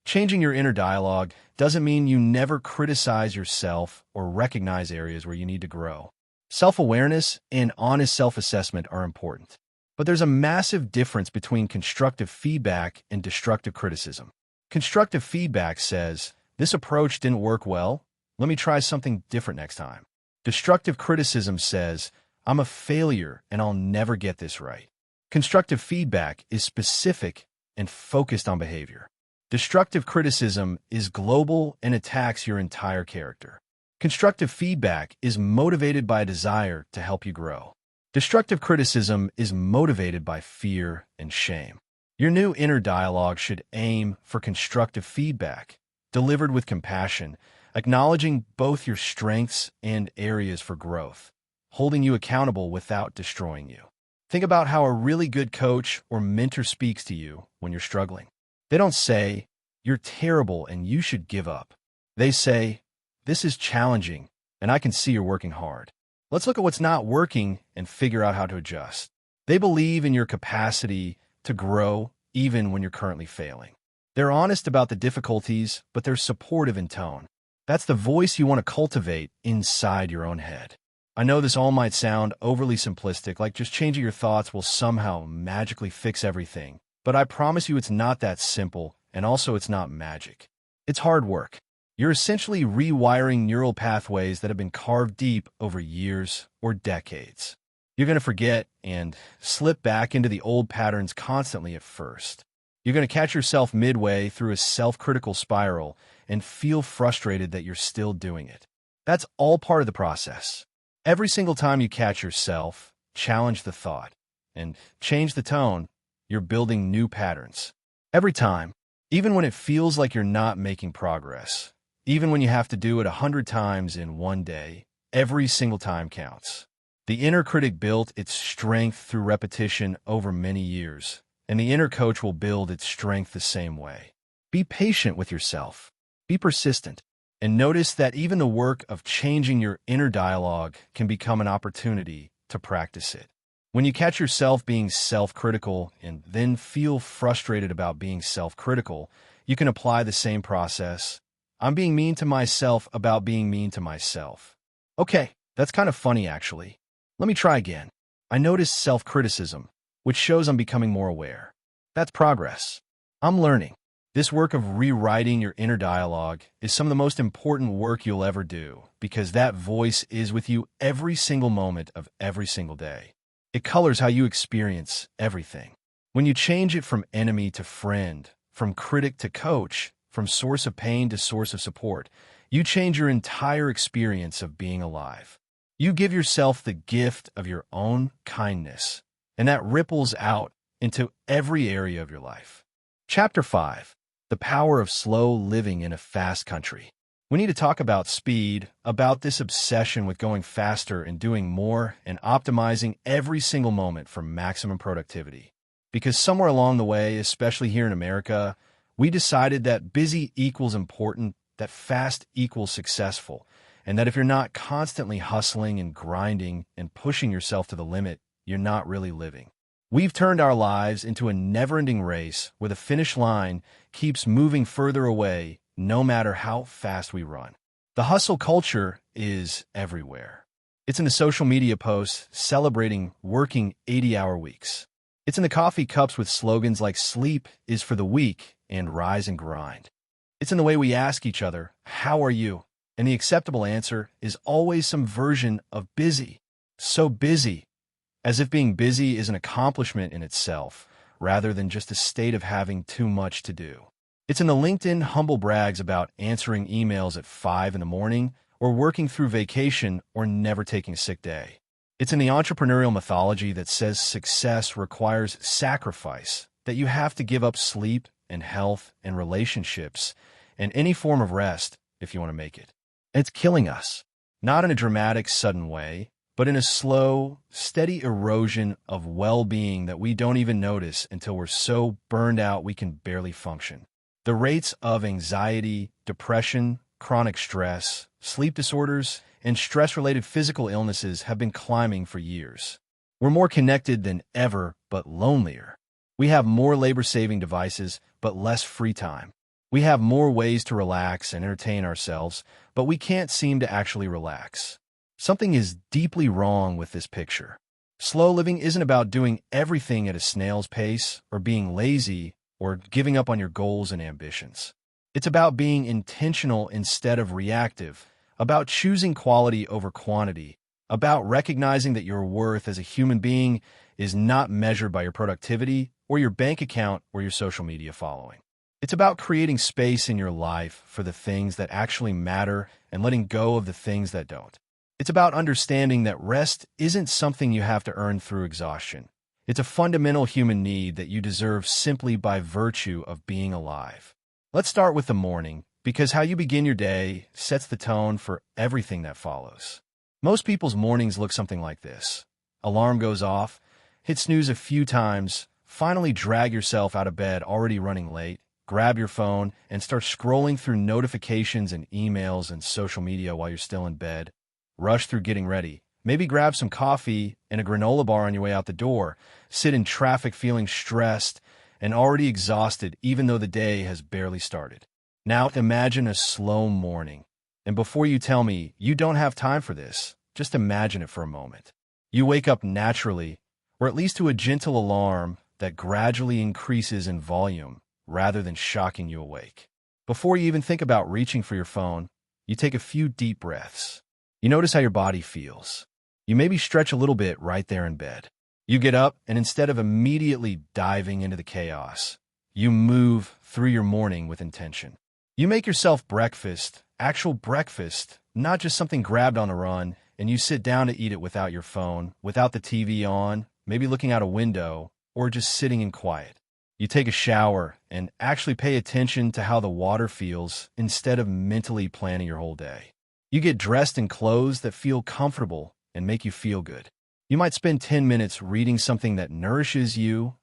Speaker 1: Changing your inner dialogue doesn't mean you never criticize yourself or recognize areas where you need to grow. Self-awareness and honest self-assessment are important. But there's a massive difference between constructive feedback and destructive criticism. Constructive feedback says, "This approach didn't work well. Let me try something different next time." Destructive criticism says, "I'm a failure and I'll never get this right." Constructive feedback is specific and focused on behavior. Destructive criticism is global and attacks your entire character. Constructive feedback is motivated by a desire to help you grow. Destructive criticism is motivated by fear and shame. Your new inner dialogue should aim for constructive feedback, delivered with compassion, acknowledging both your strengths and areas for growth, holding you accountable without destroying you. Think about how a really good coach or mentor speaks to you when you're struggling. They don't say, "You're terrible and you should give up." They say, "This is challenging, and I can see you're working hard. Let's look at what's not working and figure out how to adjust." They believe in your capacity to grow even when you're currently failing. They're honest about the difficulties, but they're supportive in tone. That's the voice you want to cultivate inside your own head. I know this all might sound overly simplistic, like just changing your thoughts will somehow magically fix everything, but I promise you it's not that simple, and also it's not magic. It's hard work. You're essentially rewiring neural pathways that have been carved deep over years or decades. You're going to forget and slip back into the old patterns constantly at first. You're going to catch yourself midway through a self-critical spiral and feel frustrated that you're still doing it. That's all part of the process. Every single time you catch yourself, challenge the thought, and change the tone, you're building new patterns. Every time, even when it feels like you're not making progress, even when you have to do it 100 times in one day, every single time counts. The inner critic built its strength through repetition over many years, and the inner coach will build its strength the same way. Be patient with yourself. Be persistent. And notice that even the work of changing your inner dialogue can become an opportunity to practice it. When you catch yourself being self-critical and then feel frustrated about being self-critical, you can apply the same process. I'm being mean to myself about being mean to myself. Okay, that's That's kind of funny, actually. Let me try again. I notice self-criticism, which shows I'm becoming more aware. That's progress. I'm learning. This work of rewriting your inner dialogue is some of the most important work you'll ever do because that voice is with you every single moment of every single day. It colors how you experience everything. When you change it from enemy to friend, from critic to coach, from source of pain to source of support, you change your entire experience of being alive. You give yourself the gift of your own kindness, and that ripples out into every area of your life. Chapter 5. The Power of Slow Living in a Fast Country. We need to talk about speed, about this obsession with going faster and doing more and optimizing every single moment for maximum productivity. Because somewhere along the way, especially here in America, we decided that busy equals important, that fast equals successful, and that if you're not constantly hustling and grinding and pushing yourself to the limit, you're not really living. We've turned our lives into a never-ending race where the finish line keeps moving further away no matter how fast we run. The hustle culture is everywhere. It's in the social media posts celebrating working 80-hour weeks. It's in the coffee cups with slogans like "Sleep is for the weak" and "Rise and grind." It's in the way we ask each other, "How are you?" And the acceptable answer is always some version of busy. So busy, as if being busy is an accomplishment in itself, rather than just a state of having too much to do. It's in the LinkedIn humble brags about answering emails at 5 in the morning, or working through vacation, or never taking a sick day. It's in the entrepreneurial mythology that says success requires sacrifice, that you have to give up sleep and health and relationships and any form of rest if you want to make it. And it's killing us, not in a dramatic, sudden way, but in a slow, steady erosion of well-being that we don't even notice until we're so burned out we can barely function. The rates of anxiety, depression, chronic stress, sleep disorders, and stress-related physical illnesses have been climbing for years. We're more connected than ever, but lonelier. We have more labor-saving devices, but less free time. We have more ways to relax and entertain ourselves, but we can't seem to actually relax. Something is deeply wrong with this picture. Slow living isn't about doing everything at a snail's pace, or being lazy, or giving up on your goals and ambitions. It's about being intentional instead of reactive, about choosing quality over quantity, about recognizing that your worth as a human being is not measured by your productivity or your bank account or your social media following. It's about creating space in your life for the things that actually matter and letting go of the things that don't. It's about understanding that rest isn't something you have to earn through exhaustion. It's a fundamental human need that you deserve simply by virtue of being alive. Let's start with the morning, because how you begin your day sets the tone for everything that follows. Most people's mornings look something like this. Alarm goes off, hit snooze a few times, finally drag yourself out of bed already running late, grab your phone, and start scrolling through notifications and emails and social media while you're still in bed. Rush through getting ready. Maybe grab some coffee and a granola bar on your way out the door. Sit in traffic feeling stressed and already exhausted even though the day has barely started. Now imagine a slow morning. And before you tell me you don't have time for this, just imagine it for a moment. You wake up naturally, or at least to a gentle alarm that gradually increases in volume rather than shocking you awake. Before you even think about reaching for your phone, you take a few deep breaths. You notice how your body feels. You maybe stretch a little bit right there in bed. You get up, and instead of immediately diving into the chaos, you move through your morning with intention. You make yourself breakfast, actual breakfast, not just something grabbed on a run, and you sit down to eat it without your phone, without the TV on, maybe looking out a window, or just sitting in quiet. You take a shower and actually pay attention to how the water feels instead of mentally planning your whole day. You get dressed in clothes that feel comfortable and make you feel good. You might spend 10 minutes reading something that nourishes you,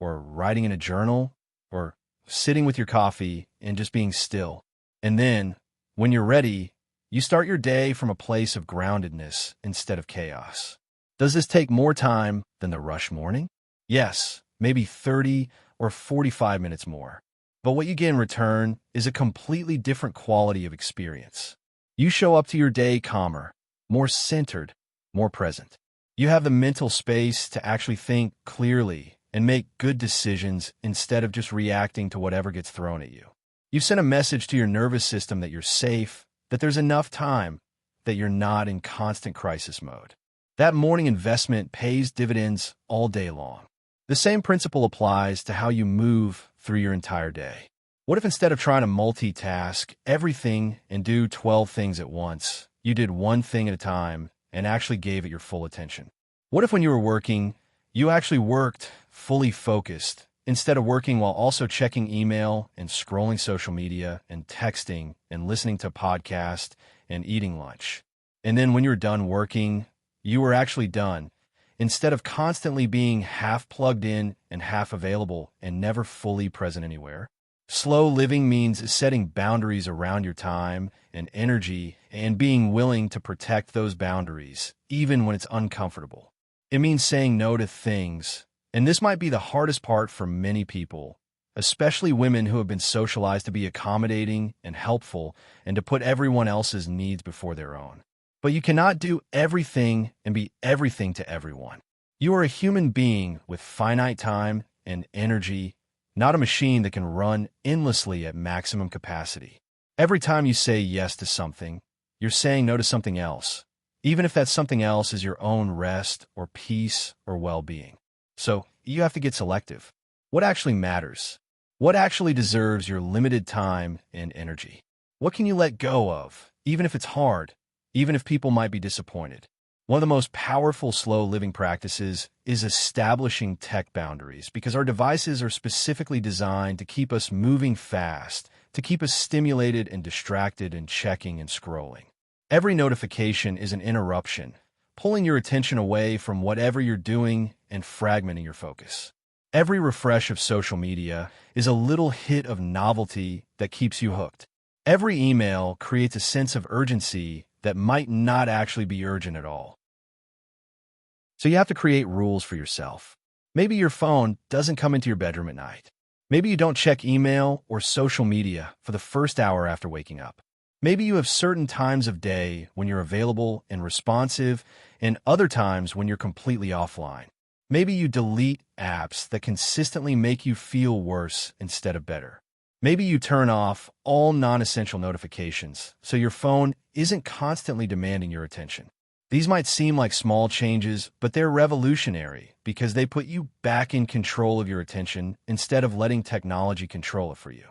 Speaker 1: or writing in a journal, or sitting with your coffee and just being still. And then, when you're ready, you start your day from a place of groundedness instead of chaos. Does this take more time than the rush morning? Yes, maybe 30 or 45 minutes more. But what you get in return is a completely different quality of experience. You show up to your day calmer, more centered, more present. You have the mental space to actually think clearly and make good decisions instead of just reacting to whatever gets thrown at you. You send a message to your nervous system that you're safe, that there's enough time, that you're not in constant crisis mode. That morning investment pays dividends all day long. The same principle applies to how you move through your entire day. What if instead of trying to multitask everything and do 12 things at once, you did one thing at a time and actually gave it your full attention? What if when you were working, you actually worked fully focused instead of working while also checking email and scrolling social media and texting and listening to podcasts and eating lunch? And then when you're done working, you were actually done, instead of constantly being half plugged in and half available and never fully present anywhere. Slow living means setting boundaries around your time and energy and being willing to protect those boundaries, even when it's uncomfortable. It means saying no to things, and this might be the hardest part for many people, especially women who have been socialized to be accommodating and helpful and to put everyone else's needs before their own. But you cannot do everything and be everything to everyone. You are a human being with finite time and energy, not a machine that can run endlessly at maximum capacity. Every time you say yes to something, you're saying no to something else, even if that something else is your own rest or peace or well-being. So you have to get selective. What actually matters? What actually deserves your limited time and energy? What can you let go of, even if it's hard, even if people might be disappointed? One of the most powerful slow living practices is establishing tech boundaries, because our devices are specifically designed to keep us moving fast, to keep us stimulated and distracted and checking and scrolling. Every notification is an interruption, pulling your attention away from whatever you're doing and fragmenting your focus. Every refresh of social media is a little hit of novelty that keeps you hooked. Every email creates a sense of urgency that might not actually be urgent at all. So you have to create rules for yourself. Maybe your phone doesn't come into your bedroom at night. Maybe you don't check email or social media for the first hour after waking up. Maybe you have certain times of day when you're available and responsive, and other times when you're completely offline. Maybe you delete apps that consistently make you feel worse instead of better. Maybe you turn off all non-essential notifications so your phone isn't constantly demanding your attention. These might seem like small changes, but they're revolutionary because they put you back in control of your attention instead of letting technology control it for you.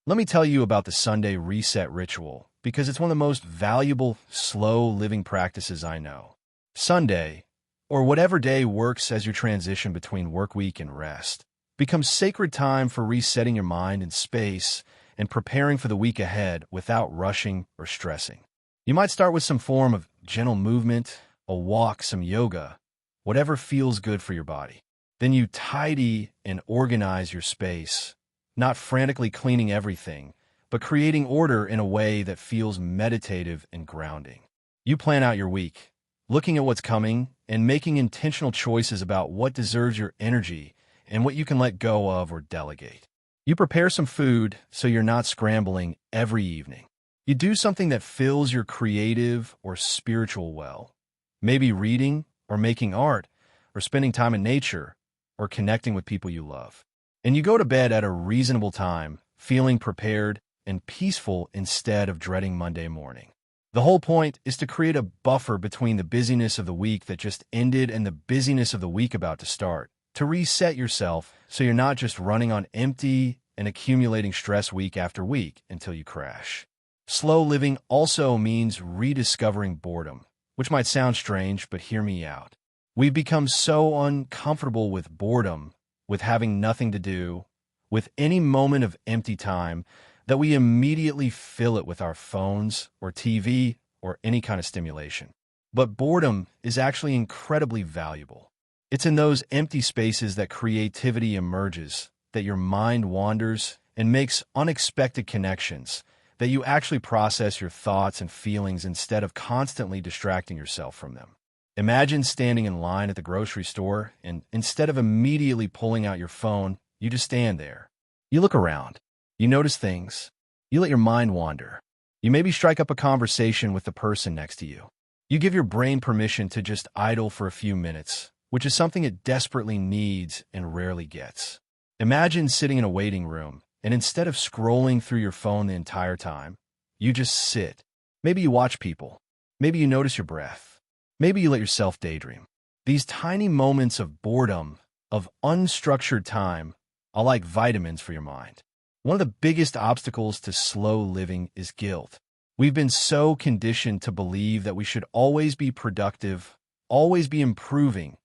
Speaker 1: Let me tell you about the Sunday reset ritual, because it's one of the most valuable, slow living practices I know. Sunday, or whatever day works as your transition between work week and rest, becomes sacred time for resetting your mind and space and preparing for the week ahead without rushing or stressing. You might start with some form of gentle movement, a walk, some yoga, whatever feels good for your body. Then you tidy and organize your space, not frantically cleaning everything, but creating order in a way that feels meditative and grounding. You plan out your week, looking at what's coming and making intentional choices about what deserves your energy and what you can let go of or delegate. You prepare some food so you're not scrambling every evening. You do something that fills your creative or spiritual well, maybe reading or making art or spending time in nature or connecting with people you love. And you go to bed at a reasonable time, feeling prepared and peaceful instead of dreading Monday morning. The whole point is to create a buffer between the busyness of the week that just ended and the busyness of the week about to start, to reset yourself so you're not just running on empty and accumulating stress week after week until you crash. Slow living also means rediscovering boredom, which might sound strange, but hear me out. We've become so uncomfortable with boredom, with having nothing to do, with any moment of empty time, that we immediately fill it with our phones or TV or any kind of stimulation. But boredom is actually incredibly valuable. It's in those empty spaces that creativity emerges, that your mind wanders and makes unexpected connections, that you actually process your thoughts and feelings instead of constantly distracting yourself from them. Imagine standing in line at the grocery store, and instead of immediately pulling out your phone, you just stand there. You look around. You notice things. You let your mind wander. You maybe strike up a conversation with the person next to you. You give your brain permission to just idle for a few minutes, which is something it desperately needs and rarely gets. Imagine sitting in a waiting room, and instead of scrolling through your phone the entire time, you just sit. Maybe you watch people. Maybe you notice your breath. Maybe you let yourself daydream. These tiny moments of boredom, of unstructured time, are like vitamins for your mind. One of the biggest obstacles to slow living is guilt. We've been so conditioned to believe that we should always be productive, always be improving,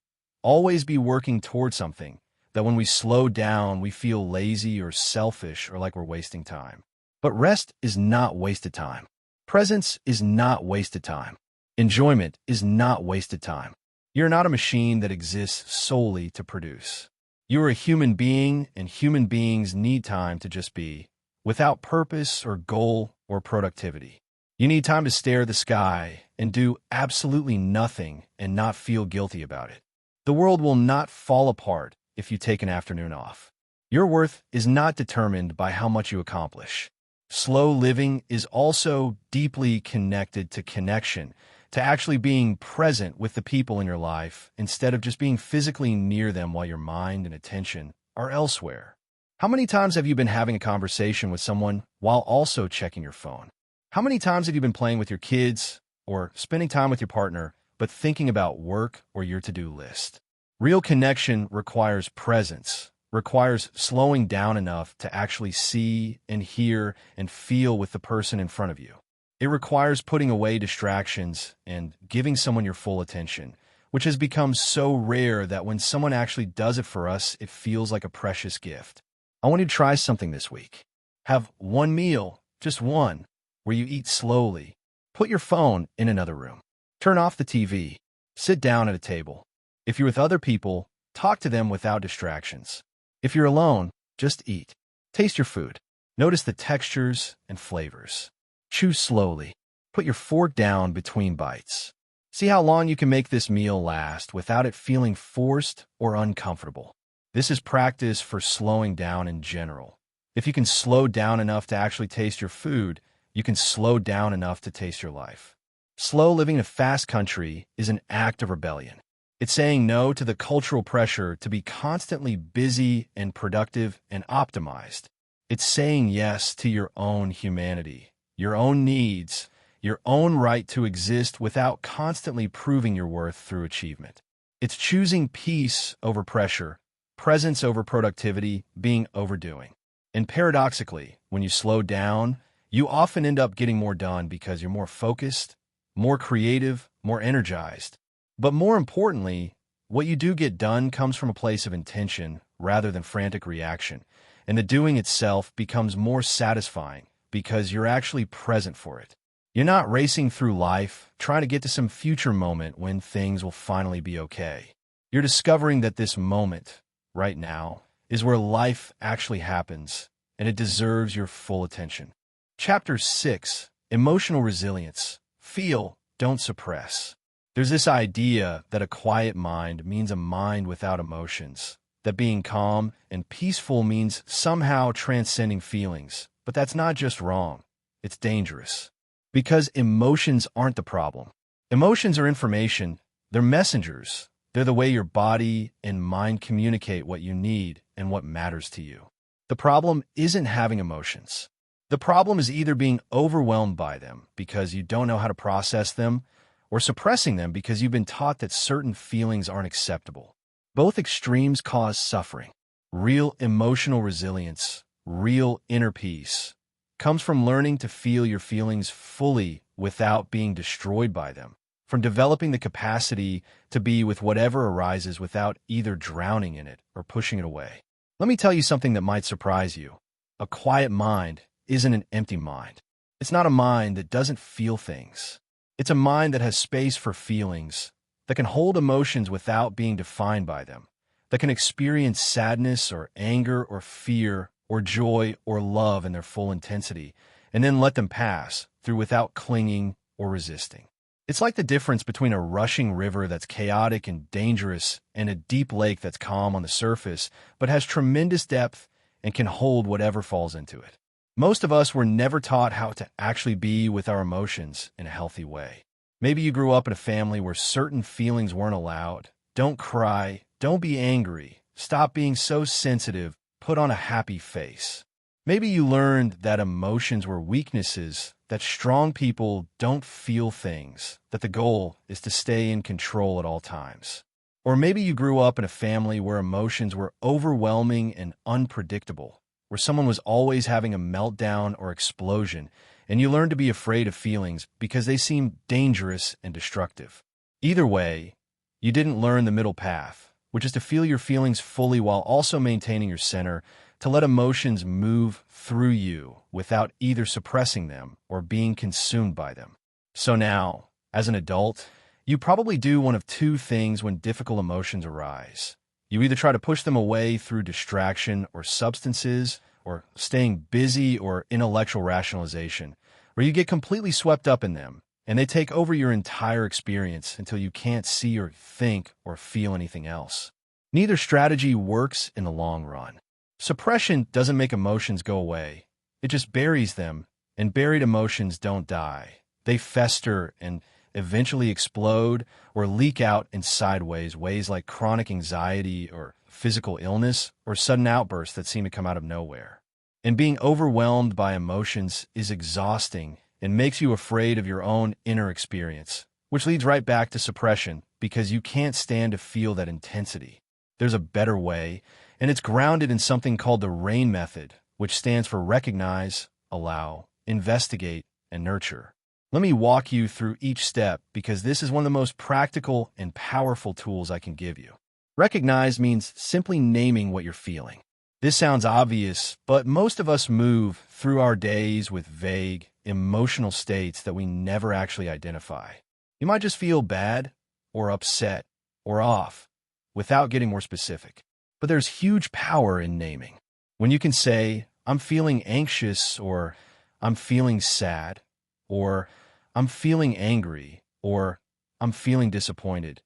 Speaker 1: always be working toward something, that when we slow down, we feel lazy or selfish or like we're wasting time. But rest is not wasted time. Presence is not wasted time. Enjoyment is not wasted time. You're not a machine that exists solely to produce. You're a human being, and human beings need time to just be, without purpose or goal or productivity. You need time to stare at the sky and do absolutely nothing and not feel guilty about it. The world will not fall apart if you take an afternoon off. Your worth is not determined by how much you accomplish. Slow living is also deeply connected to connection, to actually being present with the people in your life instead of just being physically near them while your mind and attention are elsewhere. How many times have you been having a conversation with someone while also checking your phone? How many times have you been playing with your kids or spending time with your partner, but thinking about work or your to-do list? Real connection requires presence, requires slowing down enough to actually see and hear and feel with the person in front of you. It requires putting away distractions and giving someone your full attention, which has become so rare that when someone actually does it for us, it feels like a precious gift. I want you to try something this week. Have one meal, just one, where you eat slowly. Put your phone in another room. Turn off the TV. Sit down at a table. If you're with other people, talk to them without distractions. If you're alone, just eat. Taste your food. Notice the textures and flavors. Chew slowly. Put your fork down between bites. See how long you can make this meal last without it feeling forced or uncomfortable. This is practice for slowing down in general. If you can slow down enough to actually taste your food, you can slow down enough to taste your life. Slow living in a fast country is an act of rebellion. It's saying no to the cultural pressure to be constantly busy and productive and optimized. It's saying yes to your own humanity, your own needs, your own right to exist without constantly proving your worth through achievement. It's choosing peace over pressure, presence over productivity, being overdoing. And paradoxically, when you slow down, you often end up getting more done because you're more focused, more creative, more energized. But more importantly, what you do get done comes from a place of intention rather than frantic reaction, and the doing itself becomes more satisfying because you're actually present for it. You're not racing through life, trying to get to some future moment when things will finally be okay. You're discovering that this moment, right now, is where life actually happens, and it deserves your full attention. Chapter 6, Emotional Resilience. Feel, don't suppress. There's this idea that a quiet mind means a mind without emotions, that being calm and peaceful means somehow transcending feelings. But that's not just wrong, it's dangerous. Because emotions aren't the problem. Emotions are information, they're messengers. They're the way your body and mind communicate what you need and what matters to you. The problem isn't having emotions. The problem is either being overwhelmed by them because you don't know how to process them, or suppressing them because you've been taught that certain feelings aren't acceptable. Both extremes cause suffering. Real emotional resilience, real inner peace, comes from learning to feel your feelings fully without being destroyed by them, from developing the capacity to be with whatever arises without either drowning in it or pushing it away. Let me tell you something that might surprise you. A quiet mind isn't an empty mind. It's not a mind that doesn't feel things. It's a mind that has space for feelings, that can hold emotions without being defined by them, that can experience sadness or anger or fear or joy or love in their full intensity, and then let them pass through without clinging or resisting. It's like the difference between a rushing river that's chaotic and dangerous and a deep lake that's calm on the surface, but has tremendous depth and can hold whatever falls into it. Most of us were never taught how to actually be with our emotions in a healthy way. Maybe you grew up in a family where certain feelings weren't allowed. Don't cry, don't be angry, stop being so sensitive, put on a happy face. Maybe you learned that emotions were weaknesses, that strong people don't feel things, that the goal is to stay in control at all times. Or maybe you grew up in a family where emotions were overwhelming and unpredictable, where someone was always having a meltdown or explosion, and you learned to be afraid of feelings because they seemed dangerous and destructive. Either way, you didn't learn the middle path, which is to feel your feelings fully while also maintaining your center, to let emotions move through you without either suppressing them or being consumed by them. So now, as an adult, you probably do one of two things when difficult emotions arise. You either try to push them away through distraction or substances, or staying busy or intellectual rationalization, or you get completely swept up in them, and they take over your entire experience until you can't see or think or feel anything else. Neither strategy works in the long run. Suppression doesn't make emotions go away. It just buries them, and buried emotions don't die. They fester and eventually explode or leak out in sideways ways like chronic anxiety or physical illness or sudden outbursts that seem to come out of nowhere. And being overwhelmed by emotions is exhausting and makes you afraid of your own inner experience, which leads right back to suppression because you can't stand to feel that intensity. There's a better way, and it's grounded in something called the RAIN method, which stands for recognize, allow, investigate, and nurture. Let me walk you through each step because this is one of the most practical and powerful tools I can give you. Recognize means simply naming what you're feeling. This sounds obvious, but most of us move through our days with vague, emotional states that we never actually identify. You might just feel bad, or upset, or off, without getting more specific. But there's huge power in naming. When you can say, I'm feeling anxious, or I'm feeling sad, or I'm feeling angry, or I'm feeling disappointed,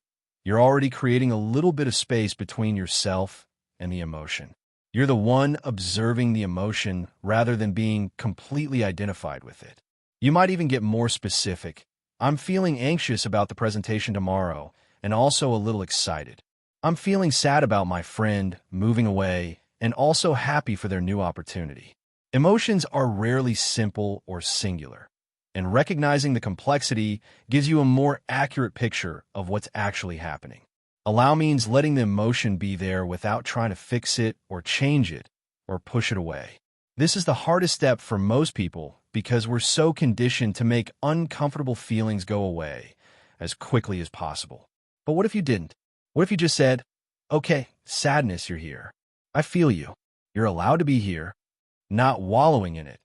Speaker 1: you're already creating a little bit of space between yourself and the emotion. You're the one observing the emotion rather than being completely identified with it. You might even get more specific. I'm feeling anxious about the presentation tomorrow and also a little excited. I'm feeling sad about my friend moving away and also happy for their new opportunity. Emotions are rarely simple or singular, and recognizing the complexity gives you a more accurate picture of what's actually happening. Allow means letting the emotion be there without trying to fix it or change it or push it away. This is the hardest step for most people because we're so conditioned to make uncomfortable feelings go away as quickly as possible. But what if you didn't? What if you just said, okay, sadness, you're here. I feel you. You're allowed to be here, not wallowing in it,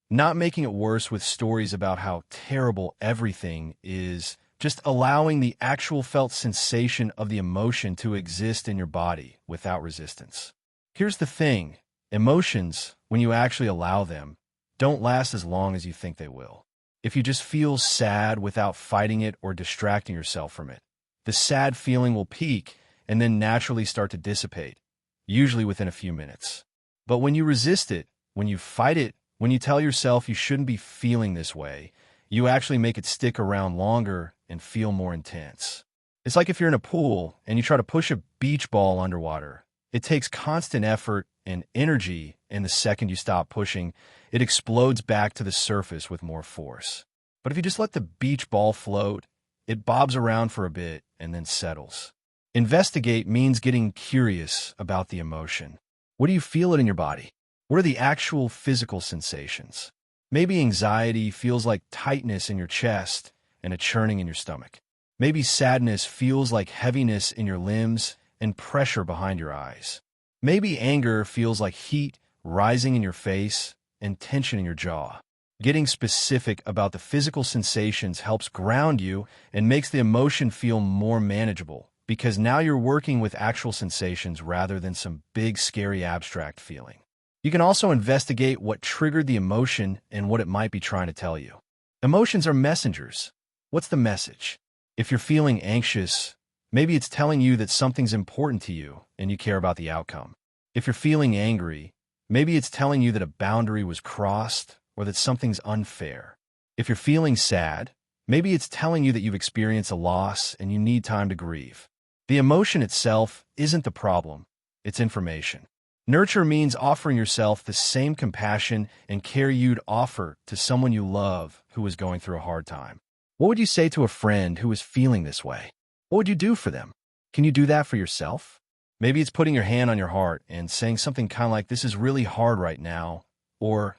Speaker 1: not making it worse with stories about how terrible everything is, just allowing the actual felt sensation of the emotion to exist in your body without resistance. Here's the thing. Emotions, when you actually allow them, don't last as long as you think they will. If you just feel sad without fighting it or distracting yourself from it, the sad feeling will peak and then naturally start to dissipate, usually within a few minutes. But when you resist it, when you fight it, when you tell yourself you shouldn't be feeling this way, you actually make it stick around longer and feel more intense. It's like if you're in a pool and you try to push a beach ball underwater. It takes constant effort and energy, and the second you stop pushing, it explodes back to the surface with more force. But if you just let the beach ball float, it bobs around for a bit and then settles. Investigate means getting curious about the emotion. What do you feel it in your body? What are the actual physical sensations? Maybe anxiety feels like tightness in your chest and a churning in your stomach. Maybe sadness feels like heaviness in your limbs and pressure behind your eyes. Maybe anger feels like heat rising in your face and tension in your jaw. Getting specific about the physical sensations helps ground you and makes the emotion feel more manageable because now you're working with actual sensations rather than some big, scary, abstract feeling. You can also investigate what triggered the emotion and what it might be trying to tell you. Emotions are messengers. What's the message? If you're feeling anxious, maybe it's telling you that something's important to you and you care about the outcome. If you're feeling angry, maybe it's telling you that a boundary was crossed or that something's unfair. If you're feeling sad, Maybe it's telling you that you've experienced a loss and you need time to grieve. The emotion itself isn't the problem, it's information. Nurture means offering yourself the same compassion and care you'd offer to someone you love who is going through a hard time. What would you say to a friend who is feeling this way? What would you do for them? Can you do that for yourself? Maybe it's putting your hand on your heart and saying something kind of like, "This is really hard right now," or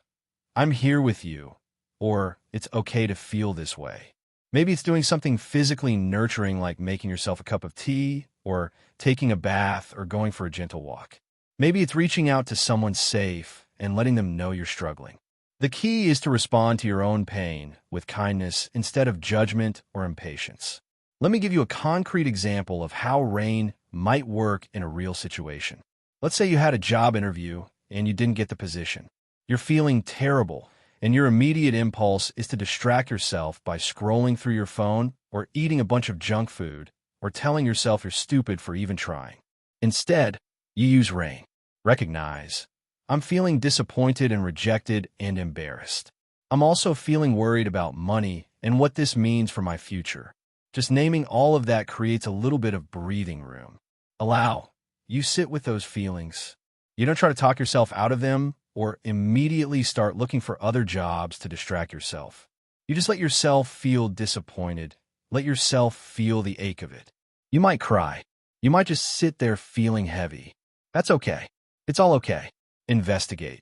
Speaker 1: "I'm here with you," or "It's okay to feel this way." Maybe it's doing something physically nurturing like making yourself a cup of tea, or taking a bath, or going for a gentle walk. Maybe it's reaching out to someone safe and letting them know you're struggling. The key is to respond to your own pain with kindness instead of judgment or impatience. Let me give you a concrete example of how rain might work in a real situation. Let's say you had a job interview and you didn't get the position. You're feeling terrible, and your immediate impulse is to distract yourself by scrolling through your phone or eating a bunch of junk food or telling yourself you're stupid for even trying. Instead, you use rain. Recognize, "I'm feeling disappointed and rejected and embarrassed. I'm also feeling worried about money and what this means for my future." Just naming all of that creates a little bit of breathing room. Allow. You sit with those feelings. You don't try to talk yourself out of them or immediately start looking for other jobs to distract yourself. You just let yourself feel disappointed. Let yourself feel the ache of it. You might cry. You might just sit there feeling heavy. That's okay. It's all okay. Investigate.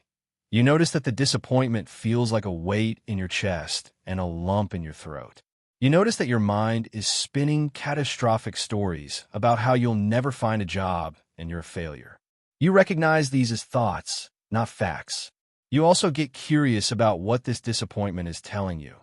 Speaker 1: You notice that the disappointment feels like a weight in your chest and a lump in your throat. You notice that your mind is spinning catastrophic stories about how you'll never find a job and you're a failure. You recognize these as thoughts, not facts. You also get curious about what this disappointment is telling you.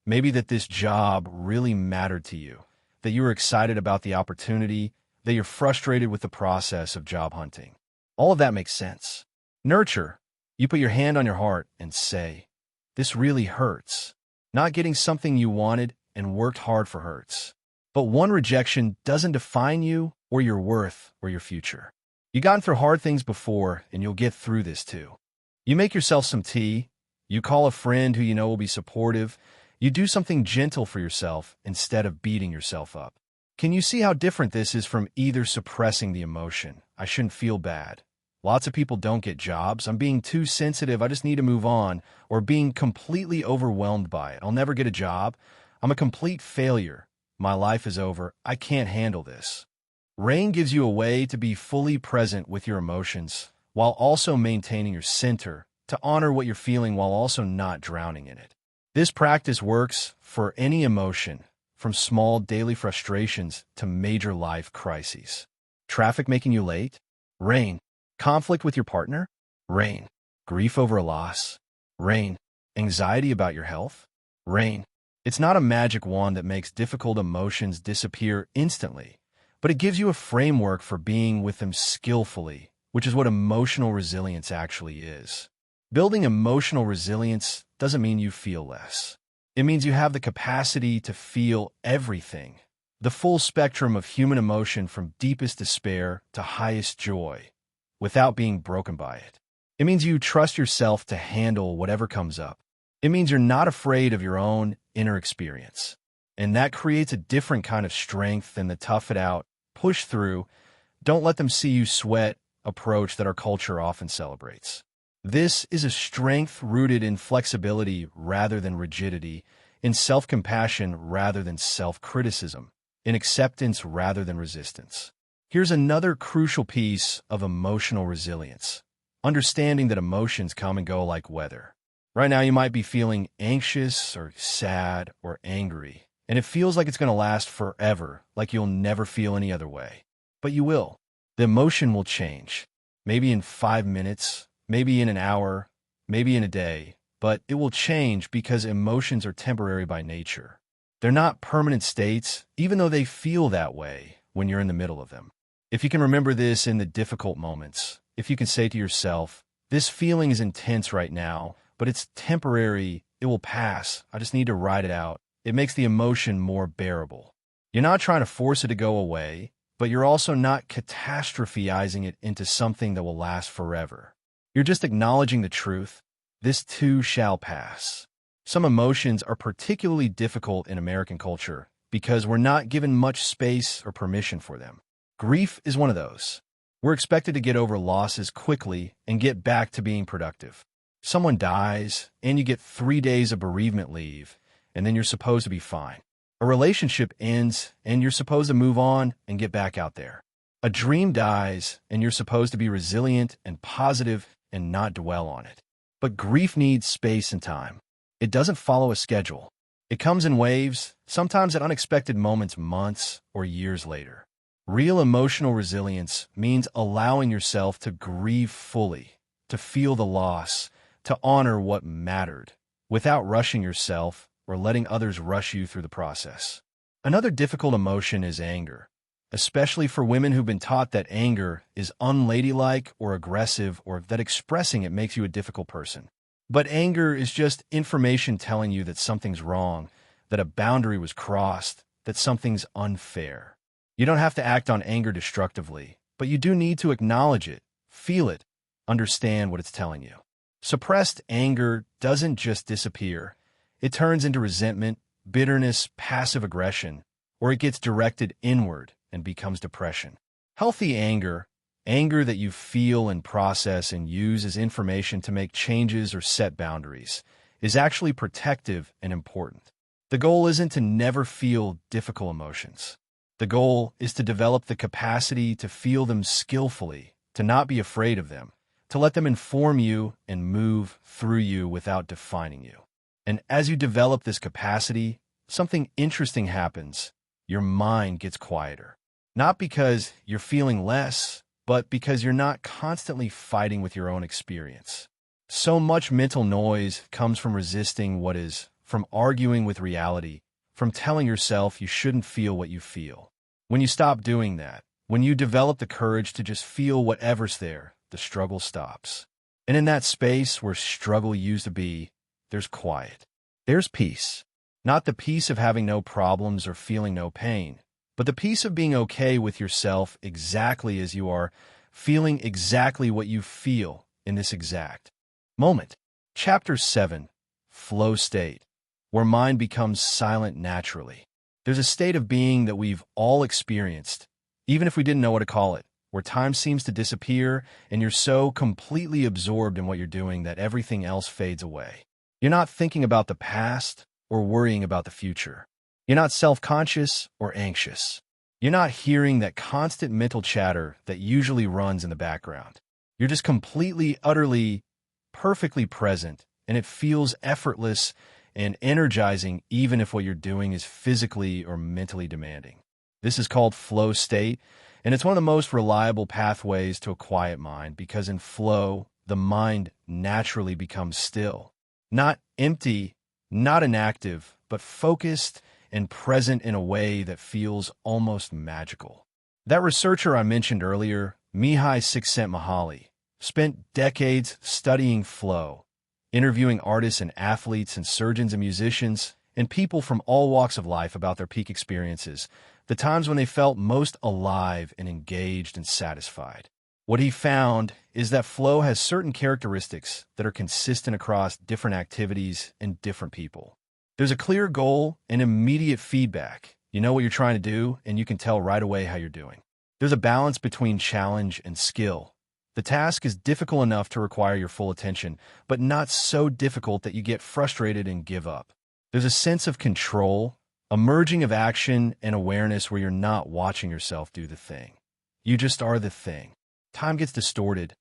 Speaker 1: Maybe that this job really mattered to you, that you were excited about the opportunity, that you're frustrated with the process of job hunting. All of that makes sense. Nurture. You put your hand on your heart and say, "This really hurts." Not getting something you wanted and worked hard for hurts. But one rejection doesn't define you or your worth or your future. You've gotten through hard things before, and you'll get through this too. You make yourself some tea. You call a friend who you know will be supportive. You do something gentle for yourself instead of beating yourself up. Can you see how different this is from either suppressing the emotion, "I shouldn't feel bad. Lots of people don't get jobs. I'm being too sensitive. I just need to move on," or being completely overwhelmed by it. "I'll never get a job. I'm a complete failure. My life is over. I can't handle this." Rain gives you a way to be fully present with your emotions while also maintaining your center, to honor what you're feeling while also not drowning in it. This practice works for any emotion, from small daily frustrations to major life crises. Traffic making you late? Rain. Conflict with your partner? Rain. Grief over a loss? Rain. Anxiety about your health? Rain. It's not a magic wand that makes difficult emotions disappear instantly, but it gives you a framework for being with them skillfully, which is what emotional resilience actually is. Building emotional resilience doesn't mean you feel less. It means you have the capacity to feel everything, the full spectrum of human emotion from deepest despair to highest joy, without being broken by it. It means you trust yourself to handle whatever comes up. It means you're not afraid of your own inner experience. And that creates a different kind of strength than the tough it out, push through, don't let them see you sweat approach that our culture often celebrates. This is a strength rooted in flexibility rather than rigidity, in self-compassion rather than self-criticism, in acceptance rather than resistance. Here's another crucial piece of emotional resilience: understanding that emotions come and go like weather. Right now, you might be feeling anxious or sad or angry, and it feels like it's going to last forever, like you'll never feel any other way. But you will. The emotion will change. Maybe in 5 minutes, maybe in an hour, maybe in a day, but it will change because emotions are temporary by nature. They're not permanent states, even though they feel that way when you're in the middle of them. If you can remember this in the difficult moments, if you can say to yourself, "This feeling is intense right now, but it's temporary, it will pass, I just need to ride it out," it makes the emotion more bearable. You're not trying to force it to go away, but you're also not catastrophizing it into something that will last forever. You're just acknowledging the truth: this too shall pass. Some emotions are particularly difficult in American culture because we're not given much space or permission for them. Grief is one of those. We're expected to get over losses quickly and get back to being productive. Someone dies, and you get 3 days of bereavement leave, and then you're supposed to be fine. A relationship ends, and you're supposed to move on and get back out there. A dream dies, and you're supposed to be resilient and positive and not dwell on it. But grief needs space and time. It doesn't follow a schedule. It comes in waves, sometimes at unexpected moments months or years later. Real emotional resilience means allowing yourself to grieve fully, to feel the loss, to honor what mattered, without rushing yourself or letting others rush you through the process. Another difficult emotion is anger, especially for women who've been taught that anger is unladylike or aggressive, or that expressing it makes you a difficult person. But anger is just information telling you that something's wrong, that a boundary was crossed, that something's unfair. You don't have to act on anger destructively, but you do need to acknowledge it, feel it, understand what it's telling you. Suppressed anger doesn't just disappear. It turns into resentment, bitterness, passive aggression, or it gets directed inward and becomes depression. Healthy anger, anger that you feel and process and use as information to make changes or set boundaries, is actually protective and important. The goal isn't to never feel difficult emotions. The goal is to develop the capacity to feel them skillfully, to not be afraid of them, to let them inform you and move through you without defining you. And as you develop this capacity, something interesting happens. Your mind gets quieter. Not because you're feeling less, but because you're not constantly fighting with your own experience. So much mental noise comes from resisting what is, from arguing with reality, from telling yourself you shouldn't feel what you feel. When you stop doing that, when you develop the courage to just feel whatever's there, the struggle stops. And in that space where struggle used to be, there's quiet. There's peace. Not the peace of having no problems or feeling no pain, but the peace of being okay with yourself exactly as you are, feeling exactly what you feel in this exact moment. Chapter 7, Flow State, where mind becomes silent naturally. There's a state of being that we've all experienced, even if we didn't know what to call it, where time seems to disappear and you're so completely absorbed in what you're doing that everything else fades away. You're not thinking about the past or worrying about the future. You're not self-conscious or anxious. You're not hearing that constant mental chatter that usually runs in the background. You're just completely, utterly, perfectly present, and it feels effortless and energizing even if what you're doing is physically or mentally demanding. This is called flow state, and it's one of the most reliable pathways to a quiet mind because in flow, the mind naturally becomes still. Not empty, not inactive, but focused and present in a way that feels almost magical. That researcher I mentioned earlier, Mihaly Csikszentmihalyi, spent decades studying flow, interviewing artists and athletes and surgeons and musicians and people from all walks of life about their peak experiences, the times when they felt most alive and engaged and satisfied. What he found is that flow has certain characteristics that are consistent across different activities and different people. There's a clear goal and immediate feedback. You know what you're trying to do, and you can tell right away how you're doing. There's a balance between challenge and skill. The task is difficult enough to require your full attention, but not so difficult that you get frustrated and give up. There's a sense of control, a merging of action and awareness where you're not watching yourself do the thing. You just are the thing. Time gets distorted.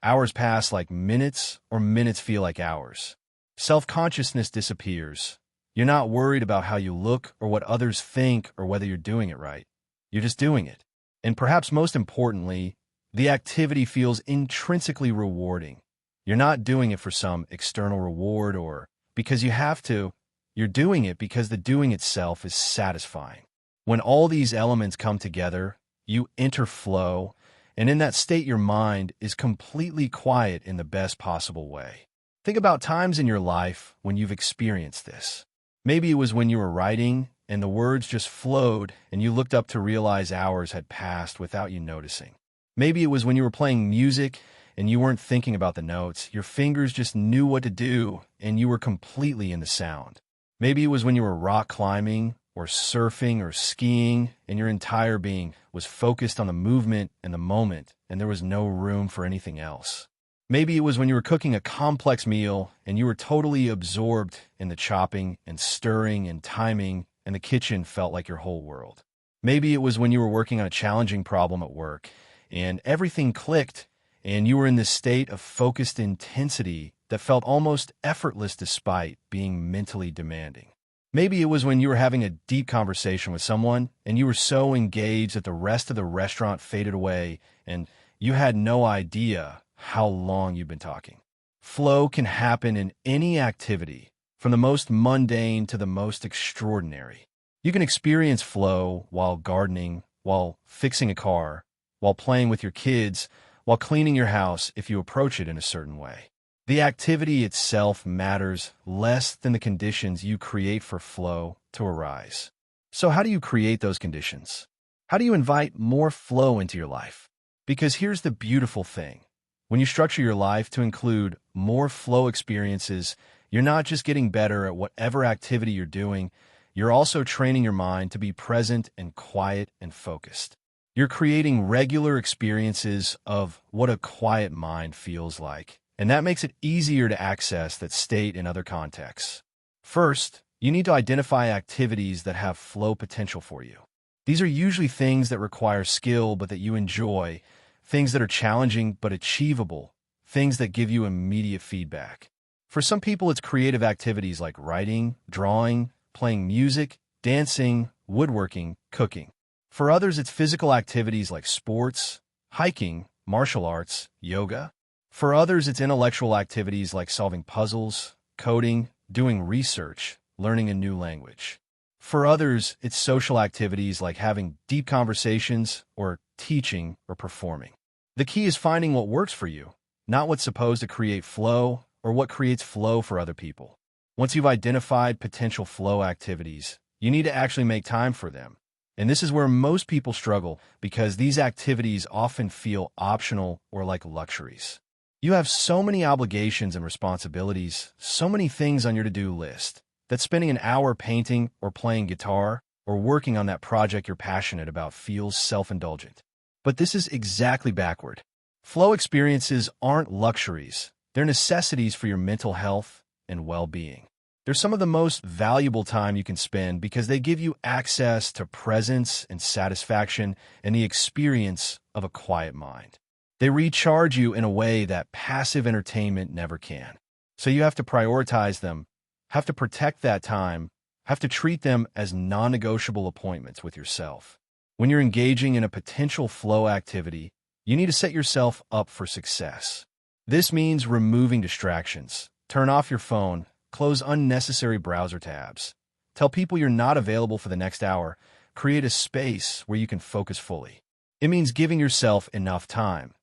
Speaker 1: Hours pass like minutes, or minutes feel like hours. Self-consciousness disappears. You're not worried about how you look or what others think or whether you're doing it right. You're just doing it. And perhaps most importantly, the activity feels intrinsically rewarding. You're not doing it for some external reward or because you have to. You're doing it because the doing itself is satisfying. When all these elements come together, you enter flow, and in that state your mind is completely quiet in the best possible way. Think about times in your life when you've experienced this. Maybe it was when you were writing and the words just flowed and you looked up to realize hours had passed without you noticing. Maybe it was when you were playing music and you weren't thinking about the notes. Your fingers just knew what to do, and you were completely in the sound. Maybe it was when you were rock climbing or surfing or skiing, and your entire being was focused on the movement and the moment, and there was no room for anything else. Maybe it was when you were cooking a complex meal, and you were totally absorbed in the chopping and stirring and timing, and the kitchen felt like your whole world. Maybe it was when you were working on a challenging problem at work, and everything clicked, and you were in this state of focused intensity that felt almost effortless despite being mentally demanding. Maybe it was when you were having a deep conversation with someone, and you were so engaged that the rest of the restaurant faded away, and you had no idea how long you've been talking. Flow can happen in any activity, from the most mundane to the most extraordinary. You can experience flow while gardening, while fixing a car, while playing with your kids, while cleaning your house if you approach it in a certain way. The activity itself matters less than the conditions you create for flow to arise. So how do you create those conditions? How do you invite more flow into your life? Because here's the beautiful thing. When you structure your life to include more flow experiences, you're not just getting better at whatever activity you're doing, you're also training your mind to be present and quiet and focused. You're creating regular experiences of what a quiet mind feels like, and that makes it easier to access that state in other contexts. First, you need to identify activities that have flow potential for you. These are usually things that require skill but that you enjoy, things that are challenging but achievable, things that give you immediate feedback. For some people, it's creative activities like writing, drawing, playing music, dancing, woodworking, cooking. For others, it's physical activities like sports, hiking, martial arts, yoga. For others, it's intellectual activities like solving puzzles, coding, doing research, learning a new language. For others, it's social activities like having deep conversations or teaching or performing. The key is finding what works for you, not what's supposed to create flow or what creates flow for other people. Once you've identified potential flow activities, you need to actually make time for them. And this is where most people struggle because these activities often feel optional or like luxuries. You have so many obligations and responsibilities, so many things on your to-do list, that spending an hour painting or playing guitar or working on that project you're passionate about feels self-indulgent. But this is exactly backward. Flow experiences aren't luxuries. They're necessities for your mental health and well-being. They're some of the most valuable time you can spend because they give you access to presence and satisfaction and the experience of a quiet mind. They recharge you in a way that passive entertainment never can. So you have to prioritize them, have to protect that time, have to treat them as non-negotiable appointments with yourself. When you're engaging in a potential flow activity, you need to set yourself up for success. This means removing distractions. Turn off your phone, close unnecessary browser tabs. Tell people you're not available for the next hour. Create a space where you can focus fully. It means giving yourself enough time.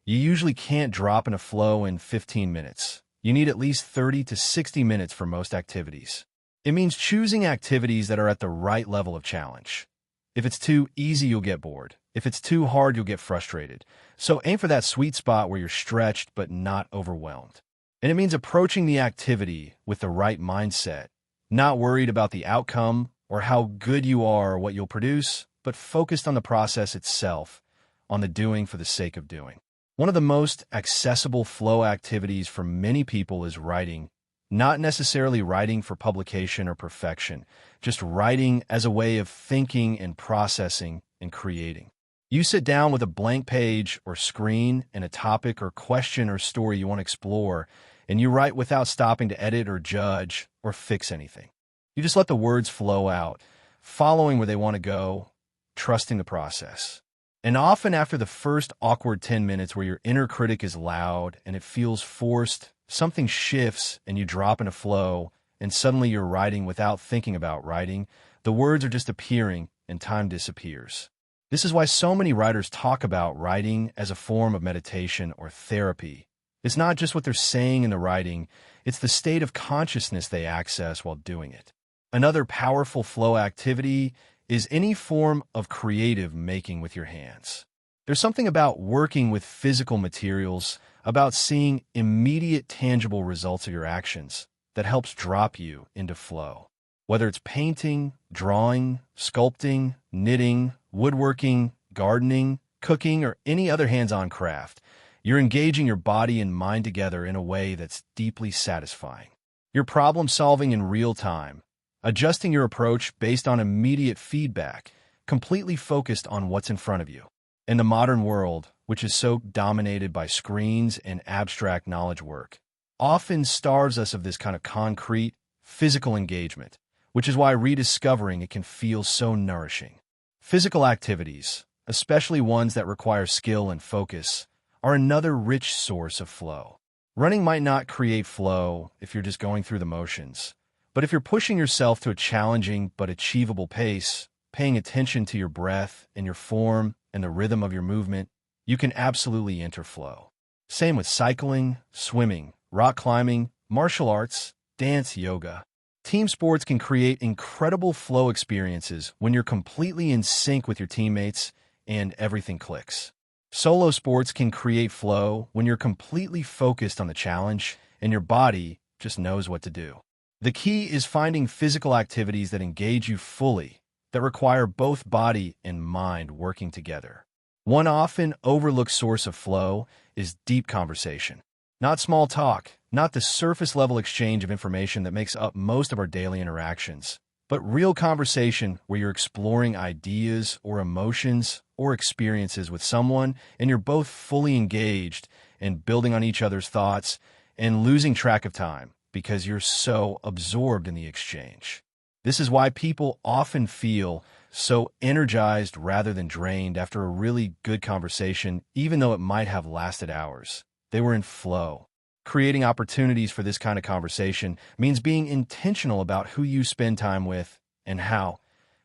Speaker 1: You usually can't drop in a flow in 15 minutes. You need at least 30 to 60 minutes for most activities. It means choosing activities that are at the right level of challenge. If it's too easy, you'll get bored. If it's too hard, you'll get frustrated. So aim for that sweet spot where you're stretched but not overwhelmed. And it means approaching the activity with the right mindset, not worried about the outcome or how good you are or what you'll produce, but focused on the process itself, on the doing for the sake of doing. One of the most accessible flow activities for many people is writing, not necessarily writing for publication or perfection, just writing as a way of thinking and processing and creating. You sit down with a blank page or screen and a topic or question or story you want to explore, and you write without stopping to edit or judge or fix anything. You just let the words flow out, following where they want to go, trusting the process. And often after the first awkward 10 minutes where your inner critic is loud and it feels forced, something shifts and you drop in a flow, and suddenly you're writing without thinking about writing. The words are just appearing and time disappears. This is why so many writers talk about writing as a form of meditation or therapy. It's not just what they're saying in the writing, it's the state of consciousness they access while doing it. Another powerful flow activity is any form of creative making with your hands. There's something about working with physical materials, about seeing immediate tangible results of your actions that helps drop you into flow. Whether it's painting, drawing, sculpting, knitting, woodworking, gardening, cooking, or any other hands-on craft, you're engaging your body and mind together in a way that's deeply satisfying. You're problem-solving in real time, adjusting your approach based on immediate feedback, completely focused on what's in front of you. In the modern world, which is so dominated by screens and abstract knowledge work, often starves us of this kind of concrete, physical engagement, which is why rediscovering it can feel so nourishing. Physical activities, especially ones that require skill and focus, are another rich source of flow. Running might not create flow if you're just going through the motions, but if you're pushing yourself to a challenging but achievable pace, paying attention to your breath and your form and the rhythm of your movement, you can absolutely enter flow. Same with cycling, swimming, rock climbing, martial arts, dance, yoga. Team sports can create incredible flow experiences when you're completely in sync with your teammates and everything clicks. Solo sports can create flow when you're completely focused on the challenge and your body just knows what to do. The key is finding physical activities that engage you fully, that require both body and mind working together. One often overlooked source of flow is deep conversation. Not small talk, not the surface-level exchange of information that makes up most of our daily interactions, but real conversation where you're exploring ideas or emotions or experiences with someone and you're both fully engaged and building on each other's thoughts and losing track of time because you're so absorbed in the exchange. This is why people often feel so energized rather than drained after a really good conversation, even though it might have lasted hours. They were in flow. Creating opportunities for this kind of conversation means being intentional about who you spend time with and how,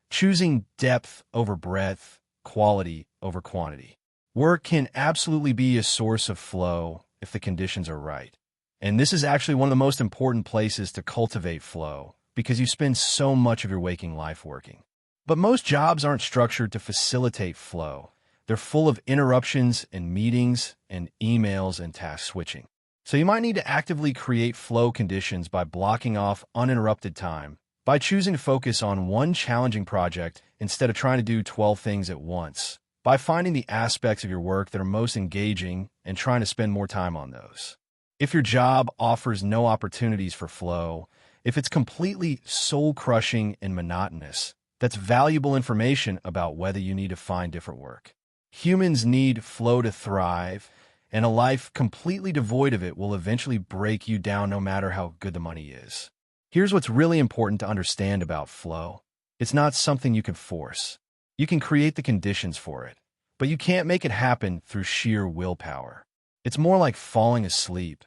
Speaker 1: choosing depth over breadth, quality over quantity. Work can absolutely be a source of flow if the conditions are right. And this is actually one of the most important places to cultivate flow because you spend so much of your waking life working. But most jobs aren't structured to facilitate flow. They're full of interruptions and meetings and emails and task switching. So you might need to actively create flow conditions by blocking off uninterrupted time, by choosing to focus on one challenging project instead of trying to do 12 things at once, by finding the aspects of your work that are most engaging and trying to spend more time on those. If your job offers no opportunities for flow, if it's completely soul-crushing and monotonous, that's valuable information about whether you need to find different work. Humans need flow to thrive, and a life completely devoid of it will eventually break you down no matter how good the money is. Here's what's really important to understand about flow. It's not something you can force. You can create the conditions for it, but you can't make it happen through sheer willpower. It's more like falling asleep.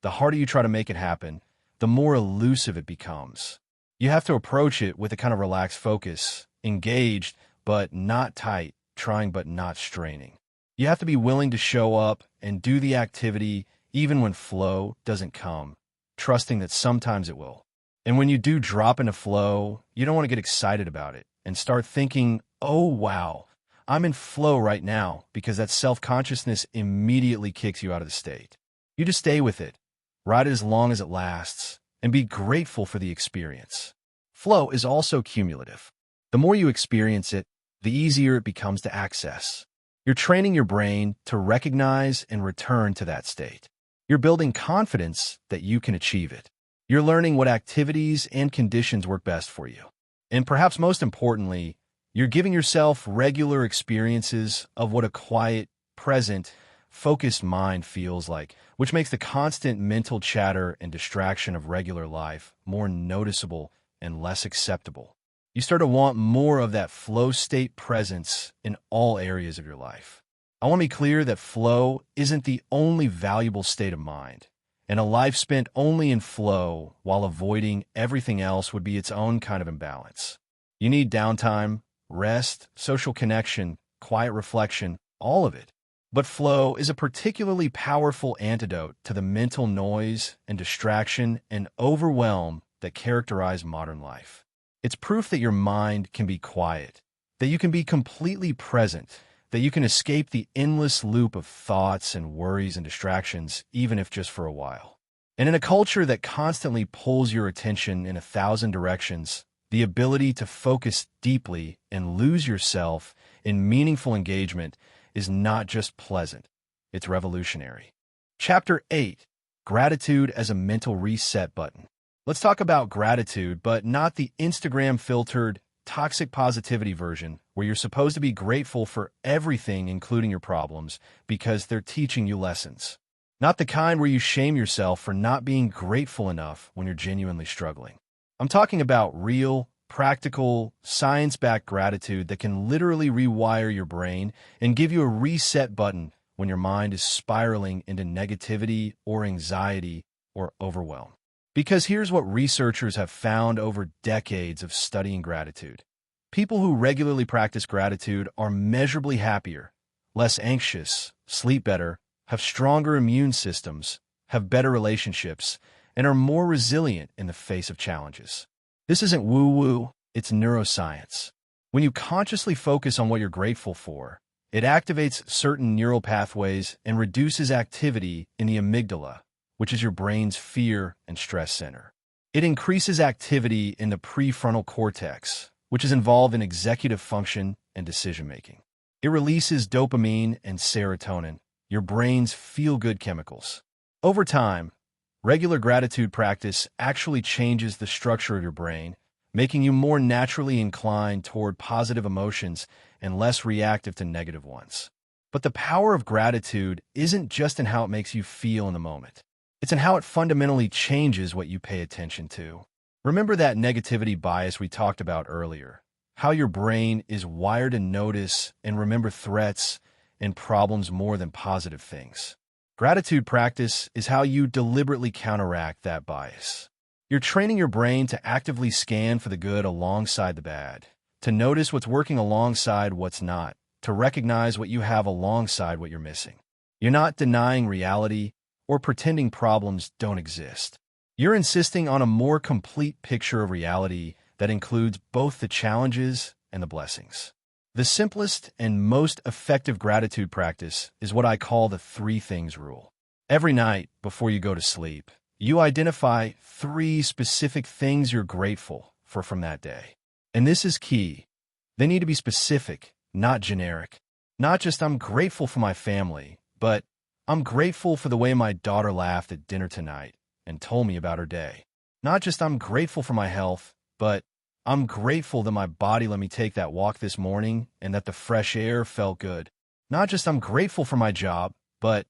Speaker 1: The harder you try to make it happen, the more elusive it becomes. You have to approach it with a kind of relaxed focus, engaged but not tight, trying but not straining. You have to be willing to show up and do the activity even when flow doesn't come, trusting that sometimes it will. And when you do drop into flow, you don't want to get excited about it and start thinking, oh wow, I'm in flow right now, because that self-consciousness immediately kicks you out of the state. You just stay with it, ride it as long as it lasts, and be grateful for the experience. Flow is also cumulative. The more you experience it, the easier it becomes to access. You're training your brain to recognize and return to that state. You're building confidence that you can achieve it. You're learning what activities and conditions work best for you. And perhaps most importantly, you're giving yourself regular experiences of what a quiet, present, focused mind feels like, which makes the constant mental chatter and distraction of regular life more noticeable and less acceptable. You start to want more of that flow state presence in all areas of your life. I want to be clear that flow isn't the only valuable state of mind, and a life spent only in flow while avoiding everything else would be its own kind of imbalance. You need downtime, rest, social connection, quiet reflection, all of it. But flow is a particularly powerful antidote to the mental noise and distraction and overwhelm that characterize modern life. It's proof that your mind can be quiet, that you can be completely present, that you can escape the endless loop of thoughts and worries and distractions, even if just for a while. And in a culture that constantly pulls your attention in 1,000 directions, the ability to focus deeply and lose yourself in meaningful engagement is not just pleasant, it's revolutionary. Chapter 8: Gratitude as a Mental Reset Button. Let's talk about gratitude, but not the Instagram-filtered, toxic positivity version where you're supposed to be grateful for everything, including your problems, because they're teaching you lessons. Not the kind where you shame yourself for not being grateful enough when you're genuinely struggling. I'm talking about real, practical, science-backed gratitude that can literally rewire your brain and give you a reset button when your mind is spiraling into negativity or anxiety or overwhelm. Because here's what researchers have found over decades of studying gratitude. People who regularly practice gratitude are measurably happier, less anxious, sleep better, have stronger immune systems, have better relationships, and are more resilient in the face of challenges. This isn't woo-woo, it's neuroscience. When you consciously focus on what you're grateful for, it activates certain neural pathways and reduces activity in the amygdala, which is your brain's fear and stress center. It increases activity in the prefrontal cortex, which is involved in executive function and decision-making. It releases dopamine and serotonin, your brain's feel-good chemicals. Over time, regular gratitude practice actually changes the structure of your brain, making you more naturally inclined toward positive emotions and less reactive to negative ones. But the power of gratitude isn't just in how it makes you feel in the moment. It's in how it fundamentally changes what you pay attention to. Remember that negativity bias we talked about earlier, how your brain is wired to notice and remember threats and problems more than positive things. Gratitude practice is how you deliberately counteract that bias. You're training your brain to actively scan for the good alongside the bad, to notice what's working alongside what's not, to recognize what you have alongside what you're missing. You're not denying reality or pretending problems don't exist. You're insisting on a more complete picture of reality that includes both the challenges and the blessings. The simplest and most effective gratitude practice is what I call the 3 things rule. Every night before you go to sleep, you identify 3 specific things you're grateful for from that day. And this is key. They need to be specific, not generic. Not just I'm grateful for my family, but I'm grateful for the way my daughter laughed at dinner tonight and told me about her day. Not just I'm grateful for my health, but I'm grateful that my body let me take that walk this morning and that the fresh air felt good. Not just I'm grateful for my job, but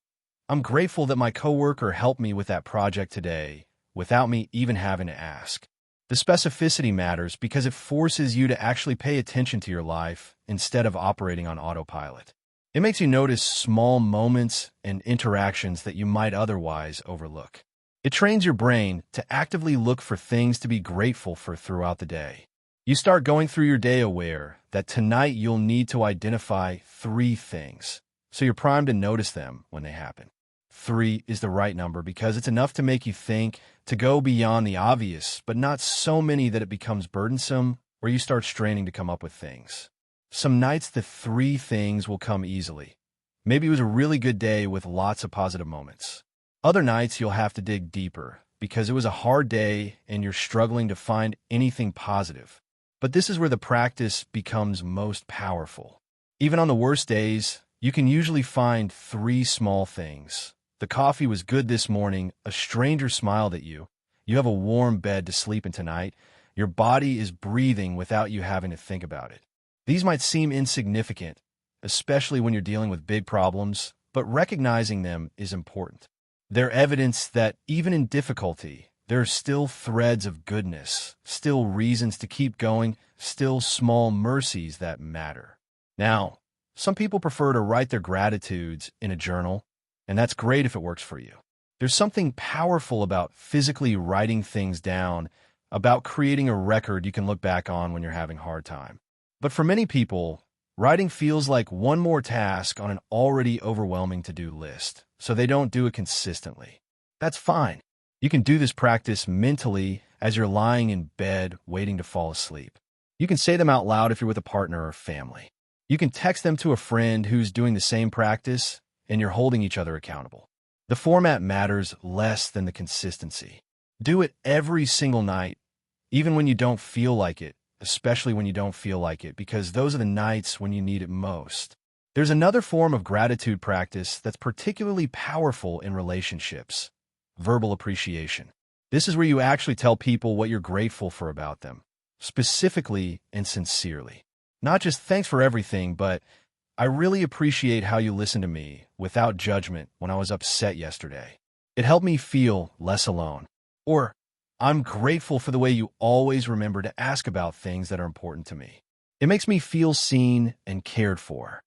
Speaker 1: I'm grateful that my coworker helped me with that project today without me even having to ask. The specificity matters because it forces you to actually pay attention to your life instead of operating on autopilot. It makes you notice small moments and interactions that you might otherwise overlook. It trains your brain to actively look for things to be grateful for throughout the day. You start going through your day aware that tonight you'll need to identify 3 things, so you're primed to notice them when they happen. 3 is the right number because it's enough to make you think, to go beyond the obvious, but not so many that it becomes burdensome or you start straining to come up with things. Some nights the 3 things will come easily. Maybe it was a really good day with lots of positive moments. Other nights you'll have to dig deeper because it was a hard day and you're struggling to find anything positive. But this is where the practice becomes most powerful. Even on the worst days, you can usually find 3 small things. The coffee was good this morning, a stranger smiled at you, you have a warm bed to sleep in tonight, your body is breathing without you having to think about it. These might seem insignificant, especially when you're dealing with big problems, but recognizing them is important. They're evidence that even in difficulty, there are still threads of goodness, still reasons to keep going, still small mercies that matter. Now, some people prefer to write their gratitudes in a journal, and that's great if it works for you. There's something powerful about physically writing things down, about creating a record you can look back on when you're having a hard time. But for many people, writing feels like one more task on an already overwhelming to-do list, so they don't do it consistently. That's fine. You can do this practice mentally as you're lying in bed waiting to fall asleep. You can say them out loud if you're with a partner or family. You can text them to a friend who's doing the same practice, and you're holding each other accountable. The format matters less than the consistency. Do it every single night, even when you don't feel like it, especially when you don't feel like it, because those are the nights when you need it most. There's another form of gratitude practice that's particularly powerful in relationships: verbal appreciation. This is where you actually tell people what you're grateful for about them, specifically and sincerely. Not just thanks for everything, but I really appreciate how you listened to me without judgment when I was upset yesterday. It helped me feel less alone. Or, I'm grateful for the way you always remember to ask about things that are important to me. It makes me feel seen and cared for.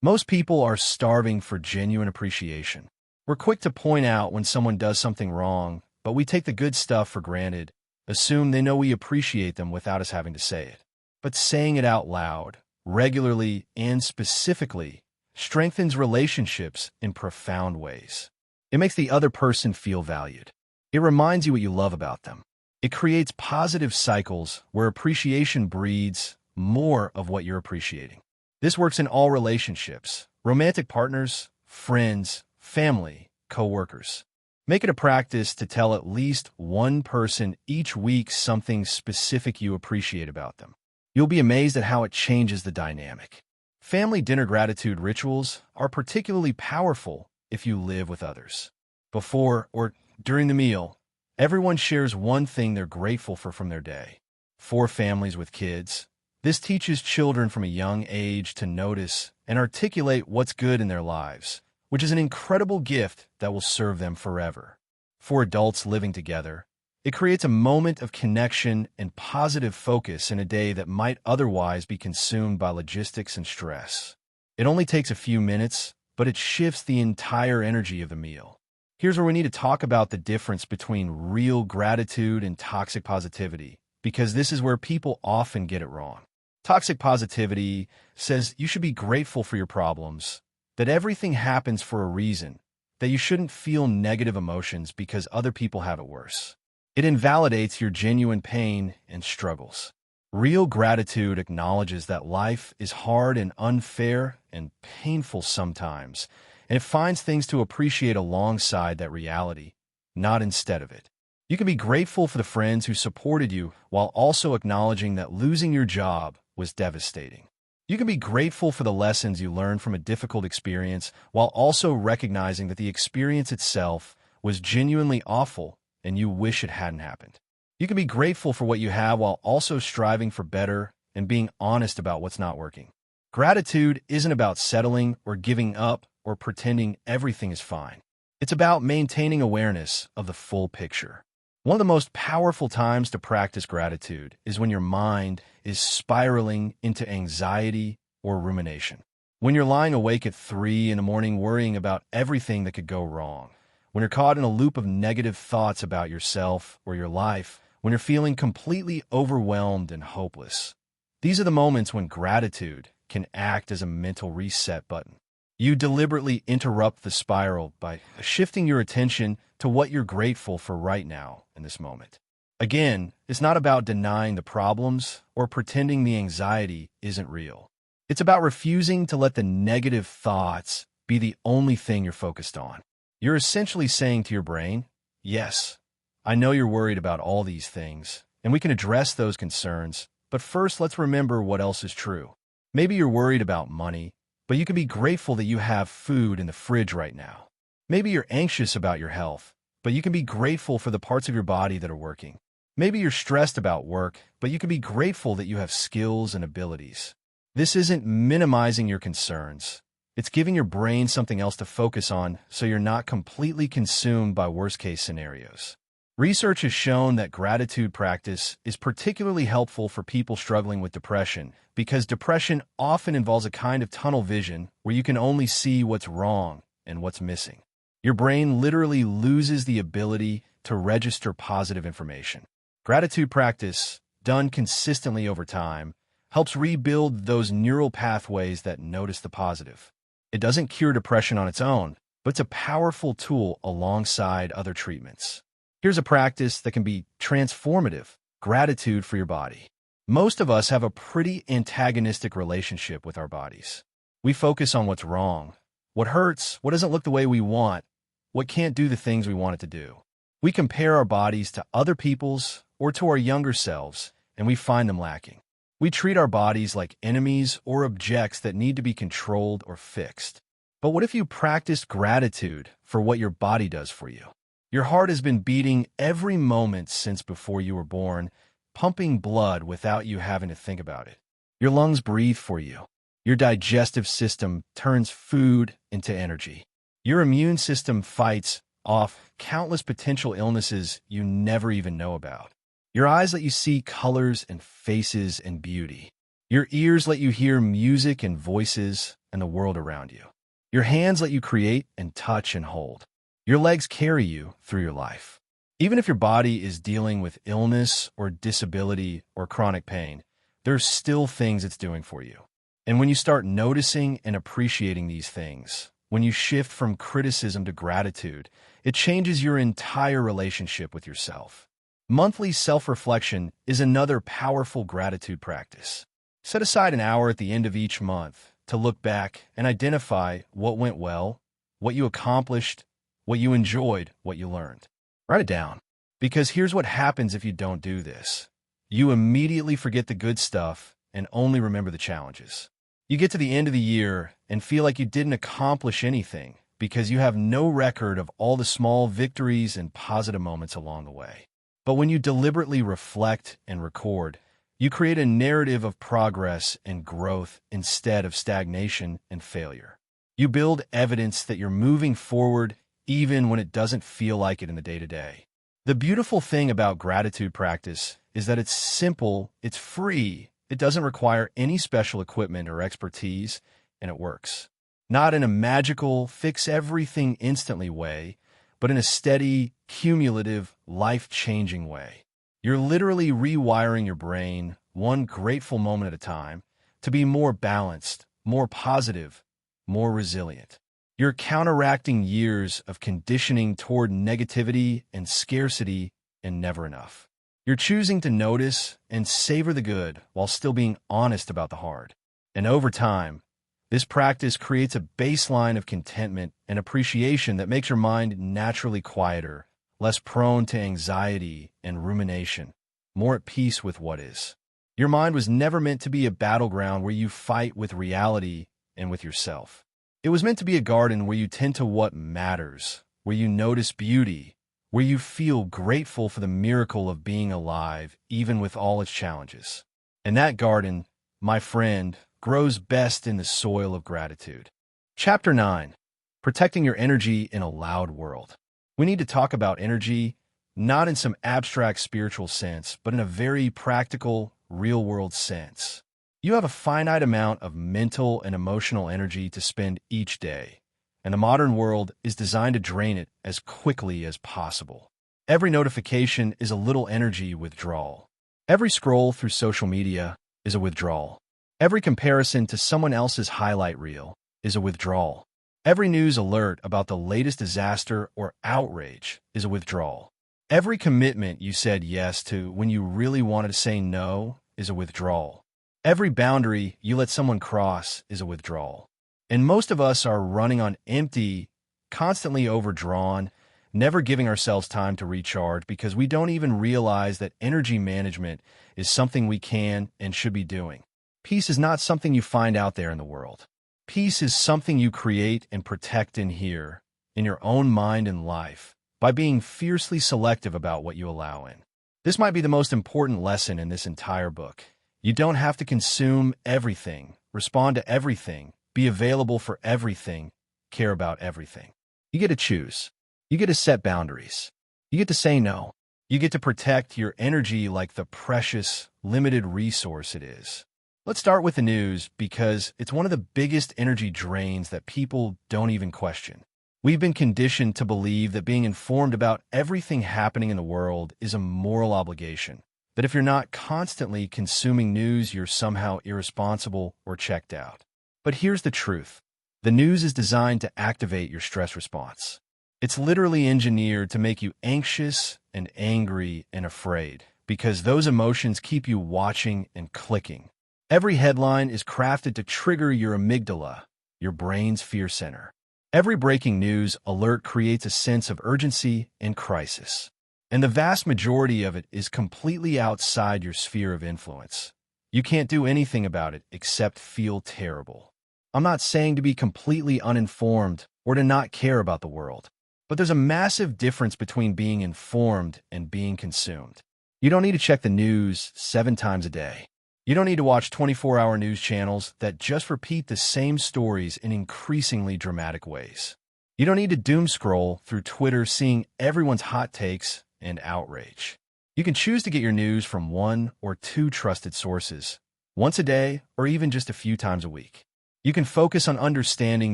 Speaker 1: Most people are starving for genuine appreciation. We're quick to point out when someone does something wrong, but we take the good stuff for granted, assume they know we appreciate them without us having to say it. But saying it out loud, regularly and specifically, strengthens relationships in profound ways. It makes the other person feel valued. It reminds you what you love about them. It creates positive cycles where appreciation breeds more of what you're appreciating. This works in all relationships: romantic partners, friends, family, co-workers. Make it a practice to tell at least one person each week something specific you appreciate about them. You'll be amazed at how it changes the dynamic. Family dinner gratitude rituals are particularly powerful if you live with others. Before or during the meal, everyone shares one thing they're grateful for from their day. For families with kids, this teaches children from a young age to notice and articulate what's good in their lives, which is an incredible gift that will serve them forever. For adults living together, it creates a moment of connection and positive focus in a day that might otherwise be consumed by logistics and stress. It only takes a few minutes, but it shifts the entire energy of the meal. Here's where we need to talk about the difference between real gratitude and toxic positivity, because this is where people often get it wrong. Toxic positivity says you should be grateful for your problems, that everything happens for a reason, that you shouldn't feel negative emotions because other people have it worse. It invalidates your genuine pain and struggles. Real gratitude acknowledges that life is hard and unfair and painful sometimes, and it finds things to appreciate alongside that reality, not instead of it. You can be grateful for the friends who supported you while also acknowledging that losing your job was devastating. You can be grateful for the lessons you learned from a difficult experience while also recognizing that the experience itself was genuinely awful and you wish it hadn't happened. You can be grateful for what you have while also striving for better and being honest about what's not working. Gratitude isn't about settling or giving up or pretending everything is fine. It's about maintaining awareness of the full picture. One of the most powerful times to practice gratitude is when your mind is spiraling into anxiety or rumination. When you're lying awake at 3 in the morning worrying about everything that could go wrong. When you're caught in a loop of negative thoughts about yourself or your life. When you're feeling completely overwhelmed and hopeless. These are the moments when gratitude can act as a mental reset button. You deliberately interrupt the spiral by shifting your attention to what you're grateful for right now in this moment. Again, it's not about denying the problems or pretending the anxiety isn't real. It's about refusing to let the negative thoughts be the only thing you're focused on. You're essentially saying to your brain, yes, I know you're worried about all these things, and we can address those concerns, but first let's remember what else is true. Maybe you're worried about money, but you can be grateful that you have food in the fridge right now. Maybe you're anxious about your health, but you can be grateful for the parts of your body that are working. Maybe you're stressed about work, but you can be grateful that you have skills and abilities. This isn't minimizing your concerns. It's giving your brain something else to focus on so you're not completely consumed by worst-case scenarios. Research has shown that gratitude practice is particularly helpful for people struggling with depression because depression often involves a kind of tunnel vision where you can only see what's wrong and what's missing. Your brain literally loses the ability to register positive information. Gratitude practice, done consistently over time, helps rebuild those neural pathways that notice the positive. It doesn't cure depression on its own, but it's a powerful tool alongside other treatments. Here's a practice that can be transformative: gratitude for your body. Most of us have a pretty antagonistic relationship with our bodies. We focus on what's wrong, what hurts, what doesn't look the way we want, what can't do the things we want it to do. We compare our bodies to other people's or to our younger selves, and we find them lacking. We treat our bodies like enemies or objects that need to be controlled or fixed. But what if you practiced gratitude for what your body does for you? Your heart has been beating every moment since before you were born, pumping blood without you having to think about it. Your lungs breathe for you. Your digestive system turns food into energy. Your immune system fights off countless potential illnesses you never even know about. Your eyes let you see colors and faces and beauty. Your ears let you hear music and voices and the world around you. Your hands let you create and touch and hold. Your legs carry you through your life. Even if your body is dealing with illness or disability or chronic pain, there's still things it's doing for you. And when you start noticing and appreciating these things, when you shift from criticism to gratitude, it changes your entire relationship with yourself. Monthly self-reflection is another powerful gratitude practice. Set aside an hour at the end of each month to look back and identify what went well, what you accomplished, what you enjoyed, what you learned. Write it down, because here's what happens if you don't do this. You immediately forget the good stuff and only remember the challenges. You get to the end of the year and feel like you didn't accomplish anything because you have no record of all the small victories and positive moments along the way. But when you deliberately reflect and record, you create a narrative of progress and growth instead of stagnation and failure. You build evidence that you're moving forward even when it doesn't feel like it in the day-to-day. The beautiful thing about gratitude practice is that it's simple, it's free, it doesn't require any special equipment or expertise, and it works. Not in a magical, fix-everything instantly way, but in a steady, cumulative, life-changing way. You're literally rewiring your brain, one grateful moment at a time, to be more balanced, more positive, more resilient. You're counteracting years of conditioning toward negativity and scarcity and never enough. You're choosing to notice and savor the good while still being honest about the hard. And over time, this practice creates a baseline of contentment and appreciation that makes your mind naturally quieter, less prone to anxiety and rumination, more at peace with what is. Your mind was never meant to be a battleground where you fight with reality and with yourself. It was meant to be a garden where you tend to what matters, where you notice beauty, where you feel grateful for the miracle of being alive, even with all its challenges. And that garden, my friend, grows best in the soil of gratitude. Chapter 9. Protecting your energy in a loud world. We need to talk about energy, not in some abstract spiritual sense, but in a very practical, real-world sense. You have a finite amount of mental and emotional energy to spend each day, and the modern world is designed to drain it as quickly as possible. Every notification is a little energy withdrawal. Every scroll through social media is a withdrawal. Every comparison to someone else's highlight reel is a withdrawal. Every news alert about the latest disaster or outrage is a withdrawal. Every commitment you said yes to when you really wanted to say no is a withdrawal. Every boundary you let someone cross is a withdrawal. And most of us are running on empty, constantly overdrawn, never giving ourselves time to recharge because we don't even realize that energy management is something we can and should be doing. Peace is not something you find out there in the world. Peace is something you create and protect in here, in your own mind and life, by being fiercely selective about what you allow in. This might be the most important lesson in this entire book. You don't have to consume everything, respond to everything, be available for everything, care about everything. You get to choose. You get to set boundaries. You get to say no. You get to protect your energy like the precious, limited resource it is. Let's start with the news because it's one of the biggest energy drains that people don't even question. We've been conditioned to believe that being informed about everything happening in the world is a moral obligation. That if you're not constantly consuming news, you're somehow irresponsible or checked out. But here's the truth. The news is designed to activate your stress response. It's literally engineered to make you anxious and angry and afraid, because those emotions keep you watching and clicking. Every headline is crafted to trigger your amygdala, your brain's fear center. Every breaking news alert creates a sense of urgency and crisis. And the vast majority of it is completely outside your sphere of influence. You can't do anything about it except feel terrible. I'm not saying to be completely uninformed or to not care about the world, but there's a massive difference between being informed and being consumed. You don't need to check the news 7 times a day. You don't need to watch 24-hour news channels that just repeat the same stories in increasingly dramatic ways. You don't need to doom scroll through Twitter seeing everyone's hot takes and outrage. You can choose to get your news from 1 or 2 trusted sources, once a day or even just a few times a week. You can focus on understanding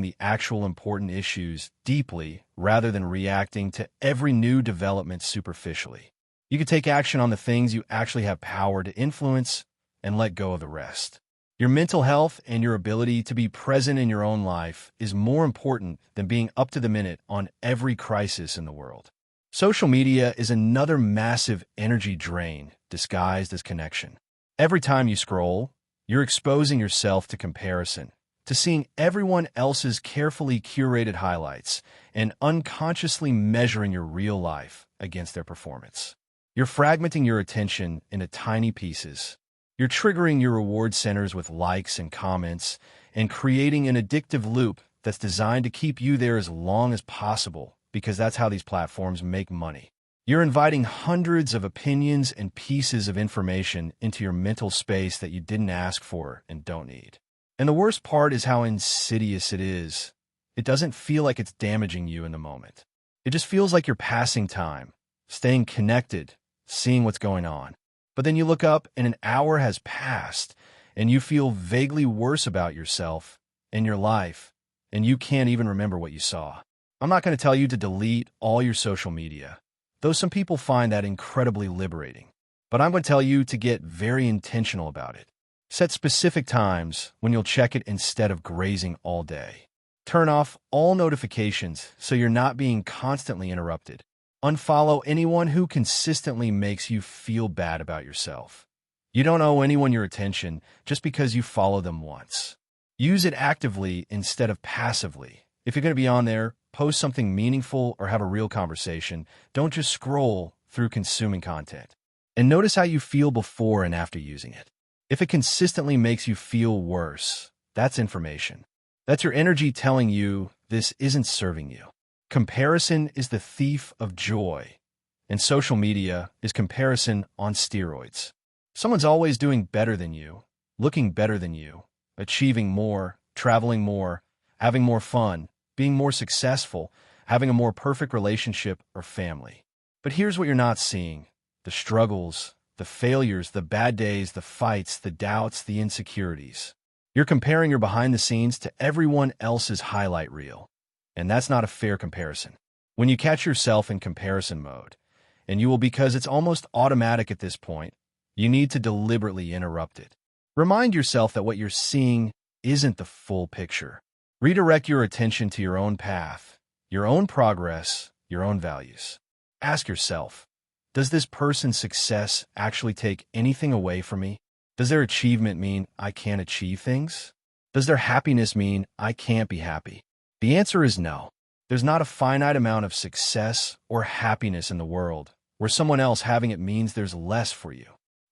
Speaker 1: the actual important issues deeply rather than reacting to every new development superficially. You can take action on the things you actually have power to influence and let go of the rest. Your mental health and your ability to be present in your own life is more important than being up to the minute on every crisis in the world. Social media is another massive energy drain disguised as connection. Every time you scroll, you're exposing yourself to comparison, to seeing everyone else's carefully curated highlights and unconsciously measuring your real life against their performance. You're fragmenting your attention into tiny pieces. You're triggering your reward centers with likes and comments and creating an addictive loop that's designed to keep you there as long as possible because that's how these platforms make money. You're inviting hundreds of opinions and pieces of information into your mental space that you didn't ask for and don't need. And the worst part is how insidious it is. It doesn't feel like it's damaging you in the moment. It just feels like you're passing time, staying connected, seeing what's going on. But then you look up and an hour has passed and you feel vaguely worse about yourself and your life, and you can't even remember what you saw. I'm not going to tell you to delete all your social media, though some people find that incredibly liberating. But I'm going to tell you to get very intentional about it. Set specific times when you'll check it instead of grazing all day. Turn off all notifications so you're not being constantly interrupted. Unfollow anyone who consistently makes you feel bad about yourself. You don't owe anyone your attention just because you follow them once. Use it actively instead of passively. If you're going to be on there, post something meaningful or have a real conversation. Don't just scroll through consuming content. And notice how you feel before and after using it. If it consistently makes you feel worse, that's information. That's your energy telling you this isn't serving you. Comparison is the thief of joy, and social media is comparison on steroids. Someone's always doing better than you, looking better than you, achieving more, traveling more, having more fun, being more successful, having a more perfect relationship or family. But here's what you're not seeing: the struggles, the failures, the bad days, the fights, the doubts, the insecurities. You're comparing your behind the scenes to everyone else's highlight reel. And that's not a fair comparison. When you catch yourself in comparison mode, and you will because it's almost automatic at this point, you need to deliberately interrupt it. Remind yourself that what you're seeing isn't the full picture. Redirect your attention to your own path, your own progress, your own values. Ask yourself, does this person's success actually take anything away from me? Does their achievement mean I can't achieve things? Does their happiness mean I can't be happy? The answer is no. There's not a finite amount of success or happiness in the world where someone else having it means there's less for you.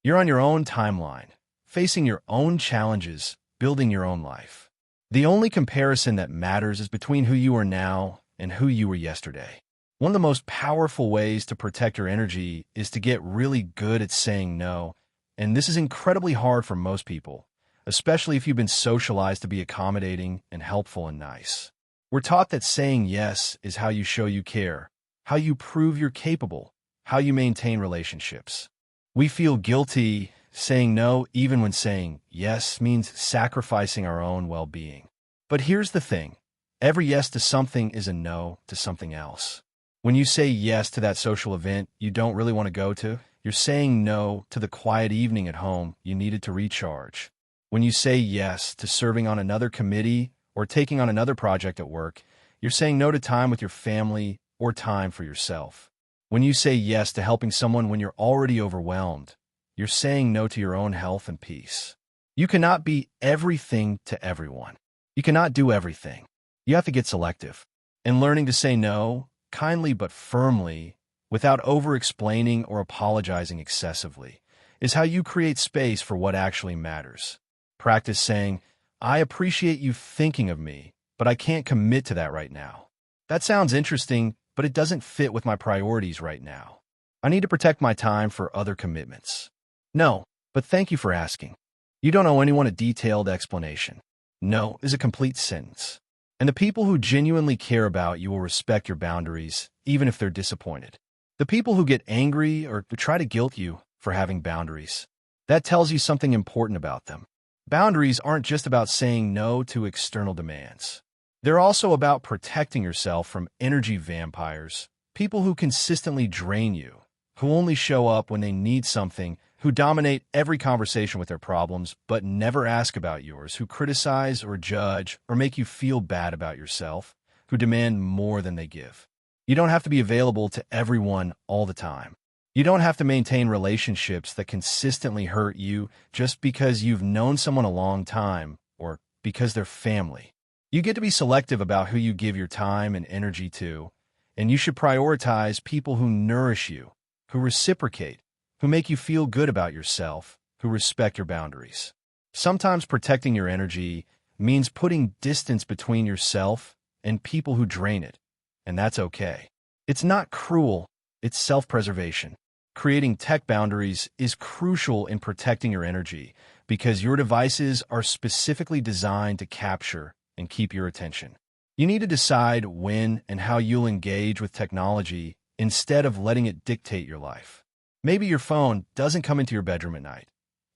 Speaker 1: You're on your own timeline, facing your own challenges, building your own life. The only comparison that matters is between who you are now and who you were yesterday. One of the most powerful ways to protect your energy is to get really good at saying no, and this is incredibly hard for most people, especially if you've been socialized to be accommodating and helpful and nice. We're taught that saying yes is how you show you care, how you prove you're capable, how you maintain relationships. We feel guilty saying no even when saying yes means sacrificing our own well-being. But here's the thing. Every yes to something is a no to something else. When you say yes to that social event you don't really want to go to, you're saying no to the quiet evening at home you needed to recharge. When you say yes to serving on another committee or taking on another project at work, you're saying no to time with your family or time for yourself. When you say yes to helping someone when you're already overwhelmed, you're saying no to your own health and peace. You cannot be everything to everyone. You cannot do everything. You have to get selective. And learning to say no, kindly but firmly, without over-explaining or apologizing excessively, is how you create space for what actually matters. Practice saying, "I appreciate you thinking of me, but I can't commit to that right now. That sounds interesting, but it doesn't fit with my priorities right now. I need to protect my time for other commitments. No, but thank you for asking." You don't owe anyone a detailed explanation. No is a complete sentence. And the people who genuinely care about you will respect your boundaries, even if they're disappointed. The people who get angry or who try to guilt you for having boundaries, that tells you something important about them. Boundaries aren't just about saying no to external demands. They're also about protecting yourself from energy vampires, people who consistently drain you, who only show up when they need something, who dominate every conversation with their problems but never ask about yours, who criticize or judge or make you feel bad about yourself, who demand more than they give. You don't have to be available to everyone all the time. You don't have to maintain relationships that consistently hurt you just because you've known someone a long time or because they're family. You get to be selective about who you give your time and energy to, and you should prioritize people who nourish you, who reciprocate, who make you feel good about yourself, who respect your boundaries. Sometimes protecting your energy means putting distance between yourself and people who drain it, and that's okay. It's not cruel, it's self-preservation. Creating tech boundaries is crucial in protecting your energy because your devices are specifically designed to capture and keep your attention. You need to decide when and how you'll engage with technology instead of letting it dictate your life. Maybe your phone doesn't come into your bedroom at night.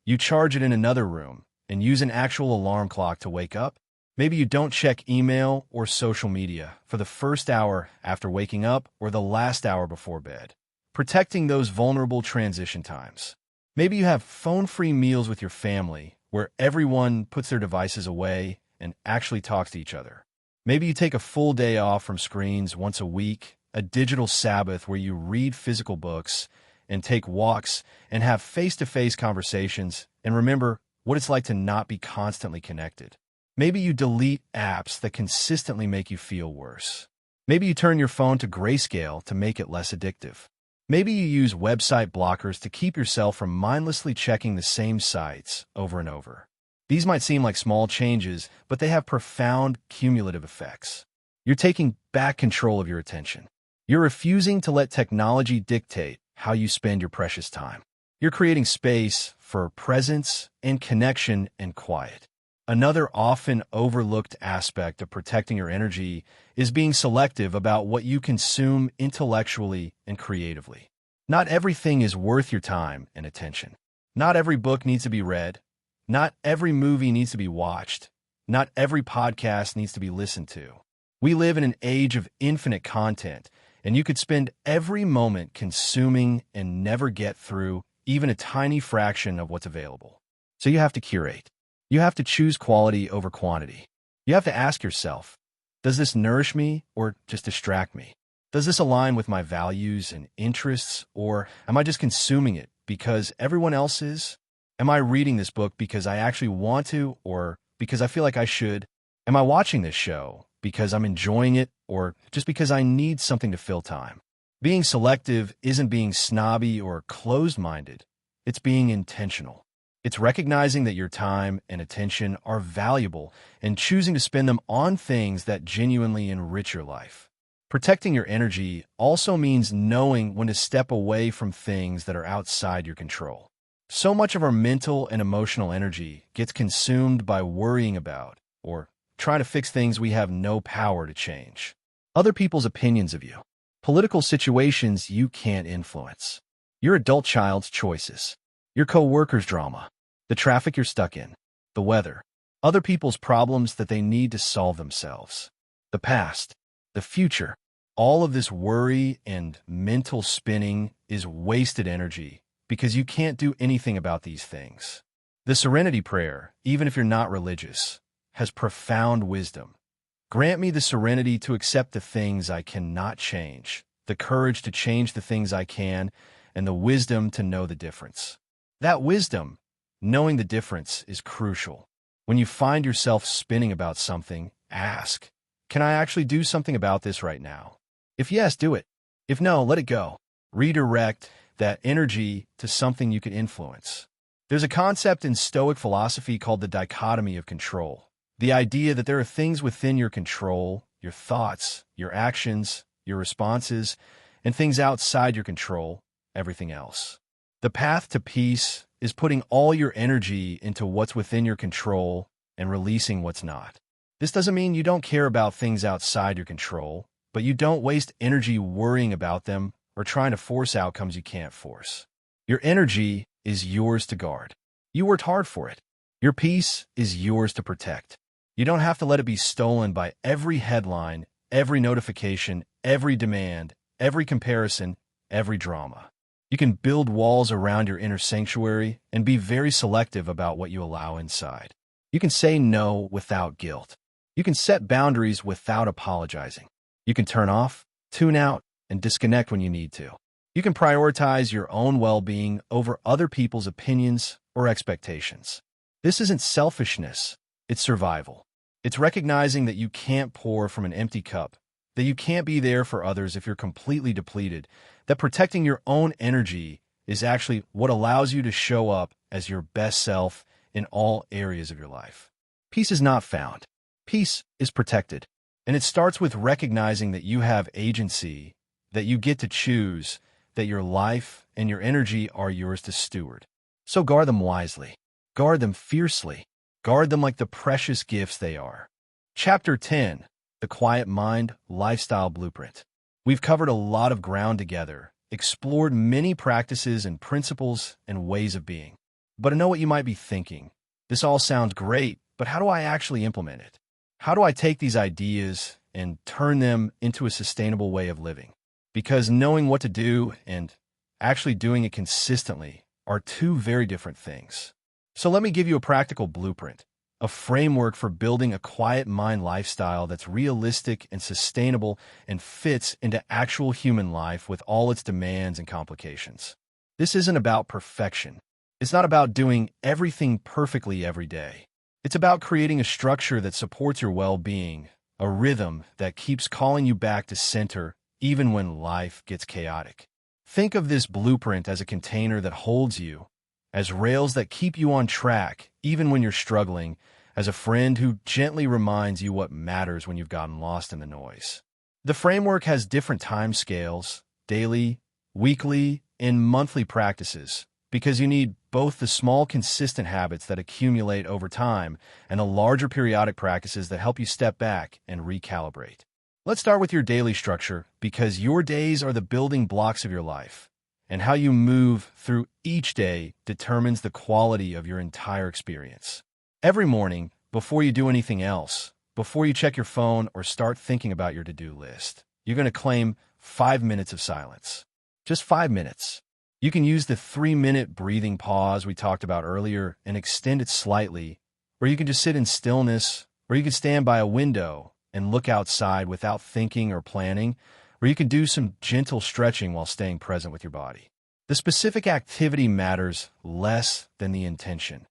Speaker 1: You charge it in another room and use an actual alarm clock to wake up. Maybe you don't check email or social media for the first hour after waking up or the last hour before bed. Protecting those vulnerable transition times. Maybe you have phone-free meals with your family where everyone puts their devices away and actually talks to each other. Maybe you take a full day off from screens once a week, a digital Sabbath where you read physical books and take walks and have face-to-face conversations and remember what it's like to not be constantly connected. Maybe you delete apps that consistently make you feel worse. Maybe you turn your phone to grayscale to make it less addictive. Maybe you use website blockers to keep yourself from mindlessly checking the same sites over and over. These might seem like small changes, but they have profound cumulative effects. You're taking back control of your attention. You're refusing to let technology dictate how you spend your precious time. You're creating space for presence and connection and quiet. Another often overlooked aspect of protecting your energy is being selective about what you consume intellectually and creatively. Not everything is worth your time and attention. Not every book needs to be read. Not every movie needs to be watched. Not every podcast needs to be listened to. We live in an age of infinite content, and you could spend every moment consuming and never get through even a tiny fraction of what's available. So you have to curate. You have to choose quality over quantity. You have to ask yourself, does this nourish me or just distract me? Does this align with my values and interests, or am I just consuming it because everyone else is? Am I reading this book because I actually want to or because I feel like I should? Am I watching this show because I'm enjoying it or just because I need something to fill time? Being selective isn't being snobby or closed-minded. It's being intentional. It's recognizing that your time and attention are valuable and choosing to spend them on things that genuinely enrich your life. Protecting your energy also means knowing when to step away from things that are outside your control. So much of our mental and emotional energy gets consumed by worrying about or trying to fix things we have no power to change. Other people's opinions of you. Political situations you can't influence. Your adult child's choices. Your co-worker's drama. The traffic you're stuck in. The weather. Other people's problems that they need to solve themselves. The past. The future. All of this worry and mental spinning is wasted energy because you can't do anything about these things. The Serenity Prayer, even if you're not religious, has profound wisdom. Grant me the serenity to accept the things I cannot change, the courage to change the things I can, and the wisdom to know the difference. That wisdom, knowing the difference, is crucial. When you find yourself spinning about something, ask, can I actually do something about this right now? If yes, do it. If no, let it go. Redirect that energy to something you can influence. There's a concept in Stoic philosophy called the dichotomy of control. The idea that there are things within your control, your thoughts, your actions, your responses, and things outside your control, everything else. The path to peace is putting all your energy into what's within your control and releasing what's not. This doesn't mean you don't care about things outside your control, but you don't waste energy worrying about them or trying to force outcomes you can't force. Your energy is yours to guard. You worked hard for it. Your peace is yours to protect. You don't have to let it be stolen by every headline, every notification, every demand, every comparison, every drama. You can build walls around your inner sanctuary and be very selective about what you allow inside. You can say no without guilt. You can set boundaries without apologizing. You can turn off, tune out, and disconnect when you need to. You can prioritize your own well-being over other people's opinions or expectations. This isn't selfishness, it's survival. It's recognizing that you can't pour from an empty cup, that you can't be there for others if you're completely depleted, that protecting your own energy is actually what allows you to show up as your best self in all areas of your life. Peace is not found. Peace is protected. And it starts with recognizing that you have agency, that you get to choose, that your life and your energy are yours to steward. So guard them wisely. Guard them fiercely. Guard them like the precious gifts they are. Chapter 10, The Quiet Mind Lifestyle Blueprint. We've covered a lot of ground together, explored many practices and principles and ways of being. But I know what you might be thinking. This all sounds great, but how do I actually implement it? How do I take these ideas and turn them into a sustainable way of living? Because knowing what to do and actually doing it consistently are two very different things. So let me give you a practical blueprint, a framework for building a quiet mind lifestyle that's realistic and sustainable and fits into actual human life with all its demands and complications. This isn't about perfection. It's not about doing everything perfectly every day. It's about creating a structure that supports your well-being, a rhythm that keeps calling you back to center even when life gets chaotic. Think of this blueprint as a container that holds you, as rails that keep you on track even when you're struggling, as a friend who gently reminds you what matters when you've gotten lost in the noise. The framework has different time scales, daily, weekly, and monthly practices, because you need both the small, consistent habits that accumulate over time and the larger periodic practices that help you step back and recalibrate. Let's start with your daily structure, because your days are the building blocks of your life, and how you move through each day determines the quality of your entire experience. Every morning, before you do anything else, before you check your phone or start thinking about your to-do list, you're going to claim 5 minutes of silence. Just 5 minutes. You can use the 3-minute breathing pause we talked about earlier and extend it slightly, or you can just sit in stillness, or you can stand by a window and look outside without thinking or planning, or you can do some gentle stretching while staying present with your body. The specific activity matters less than the intention.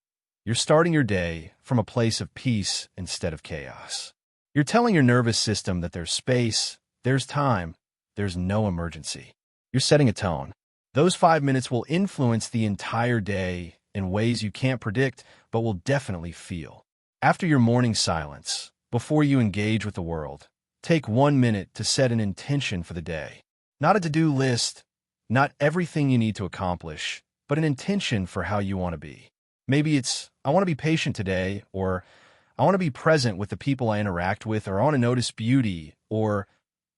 Speaker 1: You're starting your day from a place of peace instead of chaos. You're telling your nervous system that there's space, there's time, there's no emergency. You're setting a tone. Those 5 minutes will influence the entire day in ways you can't predict, but will definitely feel. After your morning silence, before you engage with the world, take 1 minute to set an intention for the day. Not a to-do list, not everything you need to accomplish, but an intention for how you want to be. Maybe it's, I want to be patient today, or I want to be present with the people I interact with, or I want to notice beauty, or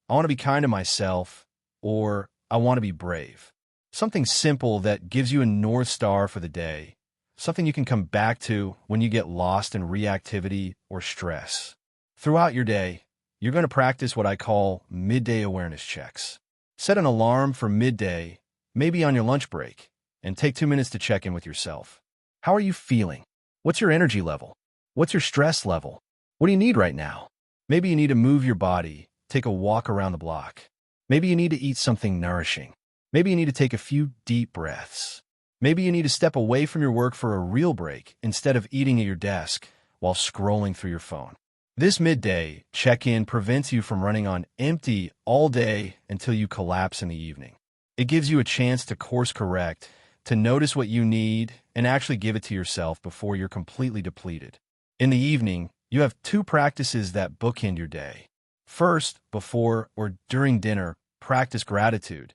Speaker 1: I want to be kind to myself, or I want to be brave. Something simple that gives you a North Star for the day, something you can come back to when you get lost in reactivity or stress. Throughout your day, you're going to practice what I call midday awareness checks. Set an alarm for midday, maybe on your lunch break, and take 2 minutes to check in with yourself. How are you feeling? What's your energy level? What's your stress level? What do you need right now? Maybe you need to move your body, take a walk around the block. Maybe you need to eat something nourishing. Maybe you need to take a few deep breaths. Maybe you need to step away from your work for a real break instead of eating at your desk while scrolling through your phone. This midday check-in prevents you from running on empty all day until you collapse in the evening. It gives you a chance to course correct, to notice what you need, and actually give it to yourself before you're completely depleted. In the evening, you have two practices that bookend your day. First, before or during dinner, practice gratitude.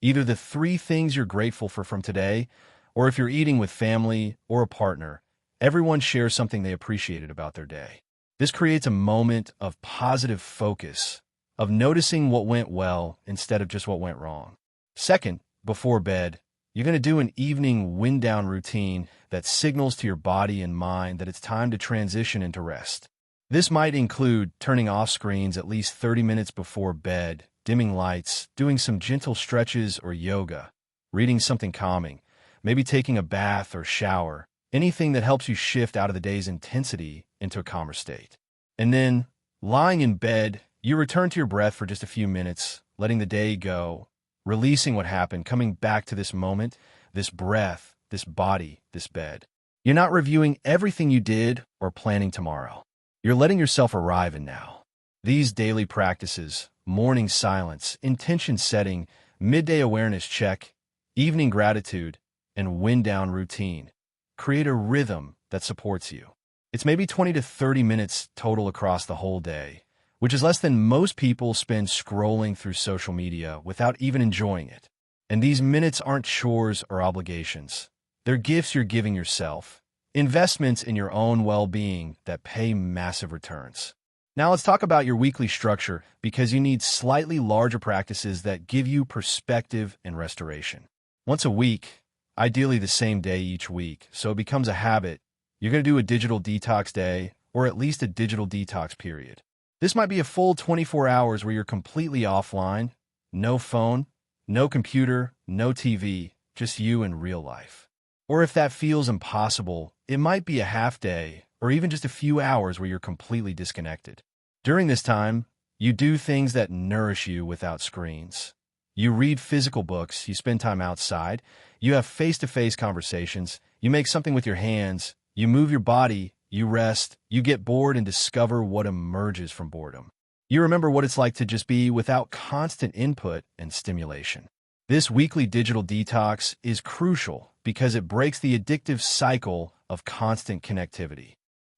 Speaker 1: Either the three things you're grateful for from today, or if you're eating with family or a partner, everyone shares something they appreciated about their day. This creates a moment of positive focus, of noticing what went well instead of just what went wrong. Second, before bed, you're going to do an evening wind-down routine that signals to your body and mind that it's time to transition into rest. This might include turning off screens at least 30 minutes before bed, dimming lights, doing some gentle stretches or yoga, reading something calming, maybe taking a bath or shower, anything that helps you shift out of the day's intensity into a calmer state. And then, lying in bed, you return to your breath for just a few minutes, letting the day go, releasing what happened, coming back to this moment, this breath, this body, this bed. You're not reviewing everything you did or planning tomorrow. You're letting yourself arrive in now. These daily practices, morning silence, intention setting, midday awareness check, evening gratitude, and wind-down routine, create a rhythm that supports you. It's maybe 20 to 30 minutes total across the whole day, which is less than most people spend scrolling through social media without even enjoying it. And these minutes aren't chores or obligations. They're gifts you're giving yourself, investments in your own well-being that pay massive returns. Now let's talk about your weekly structure, because you need slightly larger practices that give you perspective and restoration. Once a week, ideally the same day each week, so it becomes a habit, you're going to do a digital detox day, or at least a digital detox period. This might be a full 24 hours where you're completely offline, no phone, no computer, no TV, just you in real life. Or if that feels impossible, it might be a half day, or even just a few hours where you're completely disconnected. During this time, you do things that nourish you without screens. You read physical books, you spend time outside, you have face-to-face conversations, you make something with your hands, you move your body, you rest, you get bored and discover what emerges from boredom. You remember what it's like to just be without constant input and stimulation. This weekly digital detox is crucial because it breaks the addictive cycle of constant connectivity.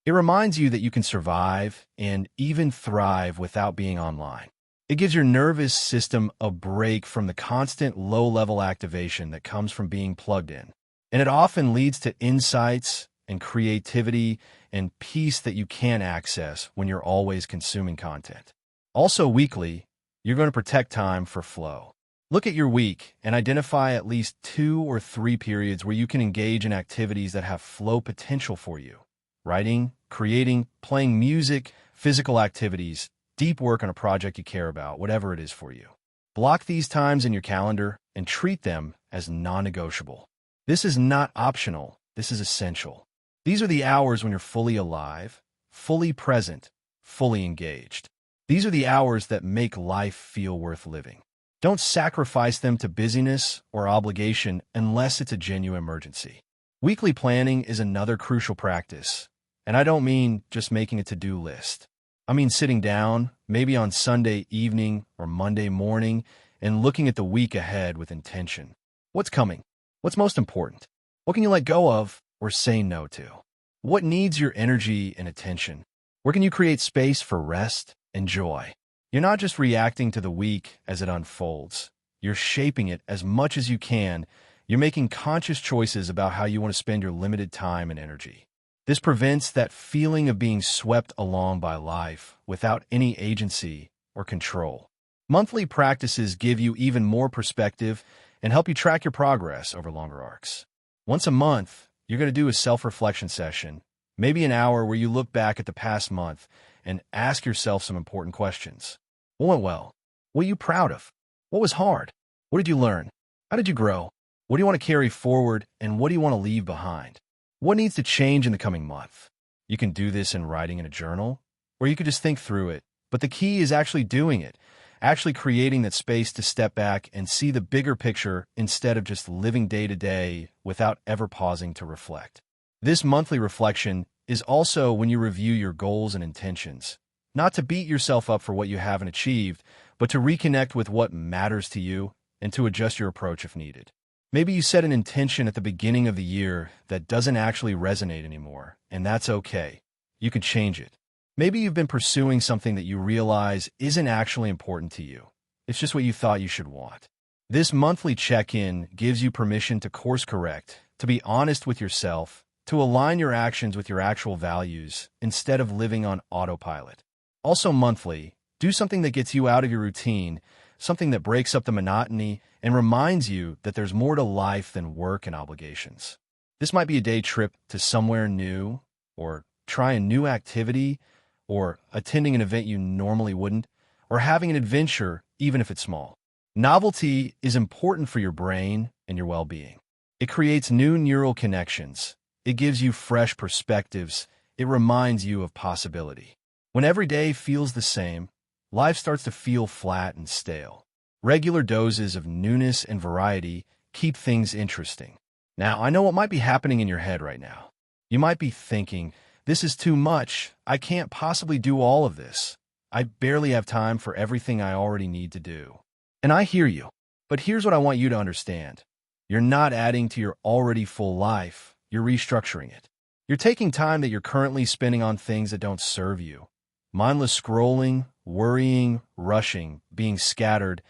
Speaker 1: It reminds you that you can survive and even thrive without being online. It gives your nervous system a break from the constant low-level activation that comes from being plugged in. And it often leads to insights and creativity and peace that you can't access when you're always consuming content. Also weekly, you're going to protect time for flow. Look at your week and identify at least 2 or 3 periods where you can engage in activities that have flow potential for you. Writing, creating, playing music, physical activities, deep work on a project you care about, whatever it is for you. Block these times in your calendar and treat them as non-negotiable. This is not optional, this is essential. These are the hours when you're fully alive, fully present, fully engaged. These are the hours that make life feel worth living. Don't sacrifice them to busyness or obligation unless it's a genuine emergency. Weekly planning is another crucial practice, and I don't mean just making a to-do list. I mean sitting down, maybe on Sunday evening or Monday morning, and looking at the week ahead with intention. What's coming? What's most important? What can you let go of or say no to? What needs your energy and attention? Where can you create space for rest and joy? You're not just reacting to the week as it unfolds. You're shaping it as much as you can. You're making conscious choices about how you want to spend your limited time and energy. This prevents that feeling of being swept along by life without any agency or control. Monthly practices give you even more perspective and help you track your progress over longer arcs. Once a month, you're going to do a self-reflection session, maybe an hour where you look back at the past month and ask yourself some important questions. What went well? What are you proud of? What was hard? What did you learn? How did you grow? What do you want to carry forward, and what do you want to leave behind? What needs to change in the coming month? You can do this in writing in a journal, or you could just think through it, but the key is actually doing it, actually creating that space to step back and see the bigger picture instead of just living day to day without ever pausing to reflect. This monthly reflection is also when you review your goals and intentions, not to beat yourself up for what you haven't achieved, but to reconnect with what matters to you and to adjust your approach if needed. Maybe you set an intention at the beginning of the year that doesn't actually resonate anymore, and that's okay. You can change it. Maybe you've been pursuing something that you realize isn't actually important to you. It's just what you thought you should want. This monthly check-in gives you permission to course correct, to be honest with yourself, to align your actions with your actual values instead of living on autopilot. Also monthly, do something that gets you out of your routine, something that breaks up the monotony and reminds you that there's more to life than work and obligations. This might be a day trip to somewhere new, or try a new activity, or attending an event you normally wouldn't, or having an adventure even if it's small. Novelty is important for your brain and your well-being. It creates new neural connections. It gives you fresh perspectives. It reminds you of possibility. When every day feels the same, life starts to feel flat and stale. Regular doses of newness and variety keep things interesting. Now, I know what might be happening in your head right now. You might be thinking, this is too much. I can't possibly do all of this. I barely have time for everything I already need to do. And I hear you. But here's what I want you to understand. You're not adding to your already full life. You're restructuring it. You're taking time that you're currently spending on things that don't serve you. Mindless scrolling, worrying, rushing, being scattered,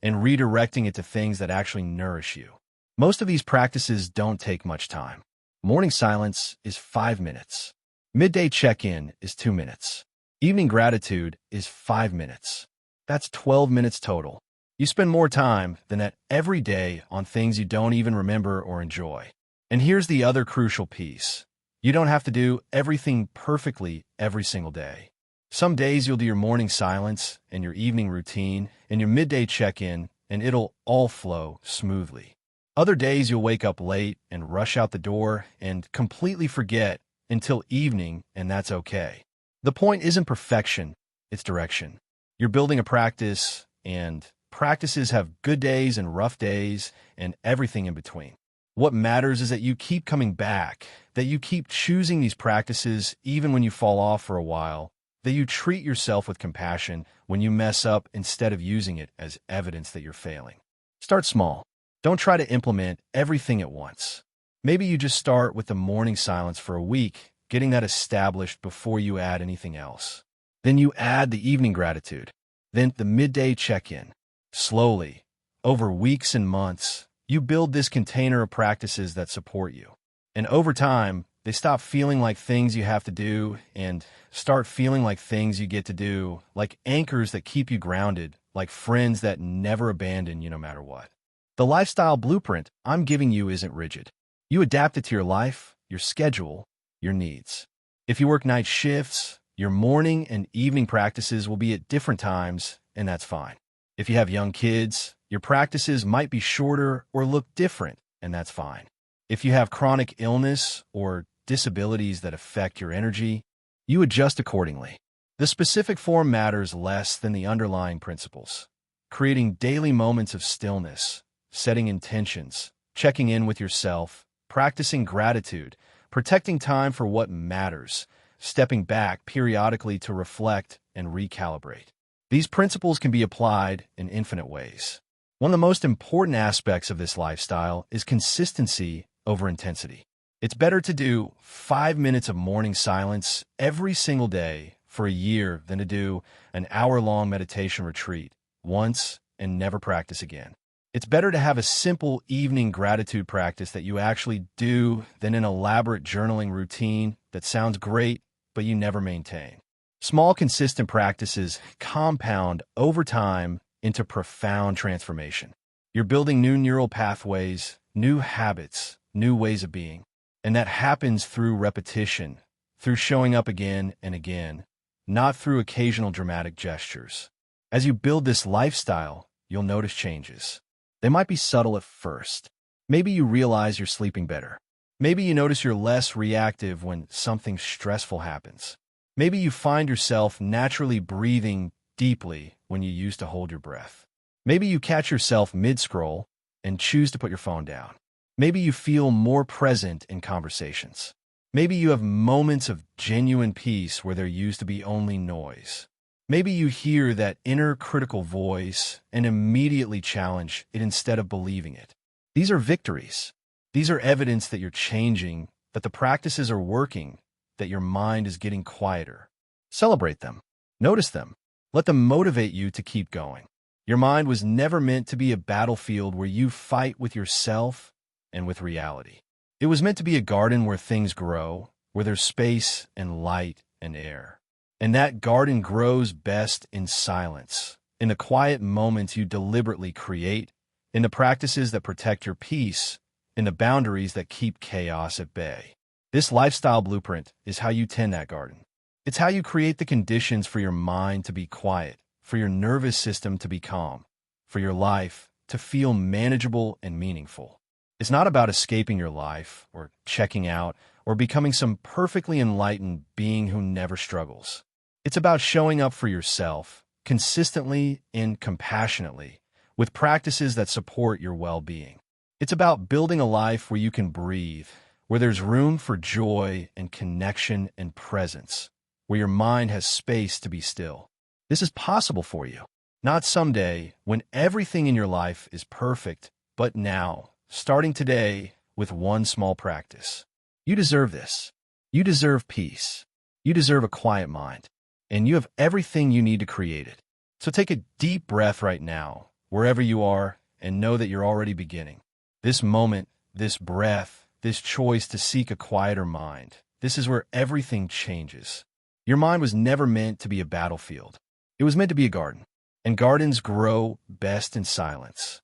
Speaker 1: and redirecting it to things that actually nourish you. Most of these practices don't take much time. Morning silence is 5 minutes. Midday check-in is 2 minutes. Evening gratitude is 5 minutes. That's 12 minutes total. You spend more time than that every day on things you don't even remember or enjoy. And here's the other crucial piece. You don't have to do everything perfectly every single day. Some days you'll do your morning silence and your evening routine and your midday check-in, and it'll all flow smoothly. Other days you'll wake up late and rush out the door and completely forget until evening, and that's okay. The point isn't perfection, it's direction. You're building a practice, and practices have good days and rough days and everything in between. What matters is that you keep coming back, that you keep choosing these practices even when you fall off for a while, that you treat yourself with compassion when you mess up instead of using it as evidence that you're failing. Start small. Don't try to implement everything at once. Maybe you just start with the morning silence for a week, getting that established before you add anything else. Then you add the evening gratitude, then the midday check-in. Slowly, over weeks and months, you build this container of practices that support you. And over time, they stop feeling like things you have to do and start feeling like things you get to do, like anchors that keep you grounded, like friends that never abandon you no matter what. The lifestyle blueprint I'm giving you isn't rigid. You adapt it to your life, your schedule, your needs. If you work night shifts, your morning and evening practices will be at different times, and that's fine. If you have young kids, your practices might be shorter or look different, and that's fine. If you have chronic illness or disabilities that affect your energy, you adjust accordingly. The specific form matters less than the underlying principles. Creating daily moments of stillness, setting intentions, checking in with yourself, practicing gratitude, protecting time for what matters, stepping back periodically to reflect and recalibrate. These principles can be applied in infinite ways. One of the most important aspects of this lifestyle is consistency over intensity. It's better to do 5 minutes of morning silence every single day for a year than to do an hour-long meditation retreat once and never practice again. It's better to have a simple evening gratitude practice that you actually do than an elaborate journaling routine that sounds great, but you never maintain. Small, consistent practices compound over time into profound transformation. You're building new neural pathways, new habits, new ways of being. And that happens through repetition, through showing up again and again, not through occasional dramatic gestures. As you build this lifestyle, you'll notice changes. They might be subtle at first. Maybe you realize you're sleeping better. Maybe you notice you're less reactive when something stressful happens. Maybe you find yourself naturally breathing deeply when you used to hold your breath. Maybe you catch yourself mid-scroll and choose to put your phone down. Maybe you feel more present in conversations. Maybe you have moments of genuine peace where there used to be only noise. Maybe you hear that inner critical voice and immediately challenge it instead of believing it. These are victories. These are evidence that you're changing, that the practices are working, that your mind is getting quieter. Celebrate them. Notice them. Let them motivate you to keep going. Your mind was never meant to be a battlefield where you fight with yourself and with reality. It was meant to be a garden where things grow, where there's space and light and air. And that garden grows best in silence, in the quiet moments you deliberately create, in the practices that protect your peace, in the boundaries that keep chaos at bay. This lifestyle blueprint is how you tend that garden. It's how you create the conditions for your mind to be quiet, for your nervous system to be calm, for your life to feel manageable and meaningful. It's not about escaping your life, or checking out, or becoming some perfectly enlightened being who never struggles. It's about showing up for yourself, consistently and compassionately, with practices that support your well-being. It's about building a life where you can breathe, where there's room for joy and connection and presence, where your mind has space to be still. This is possible for you, not someday when everything in your life is perfect, but now, starting today with one small practice. You deserve this. You deserve peace. You deserve a quiet mind. And you have everything you need to create it. So take a deep breath right now, wherever you are, and know that you're already beginning. This moment, this breath, this choice to seek a quieter mind, this is where everything changes. Your mind was never meant to be a battlefield. It was meant to be a garden. And gardens grow best in silence.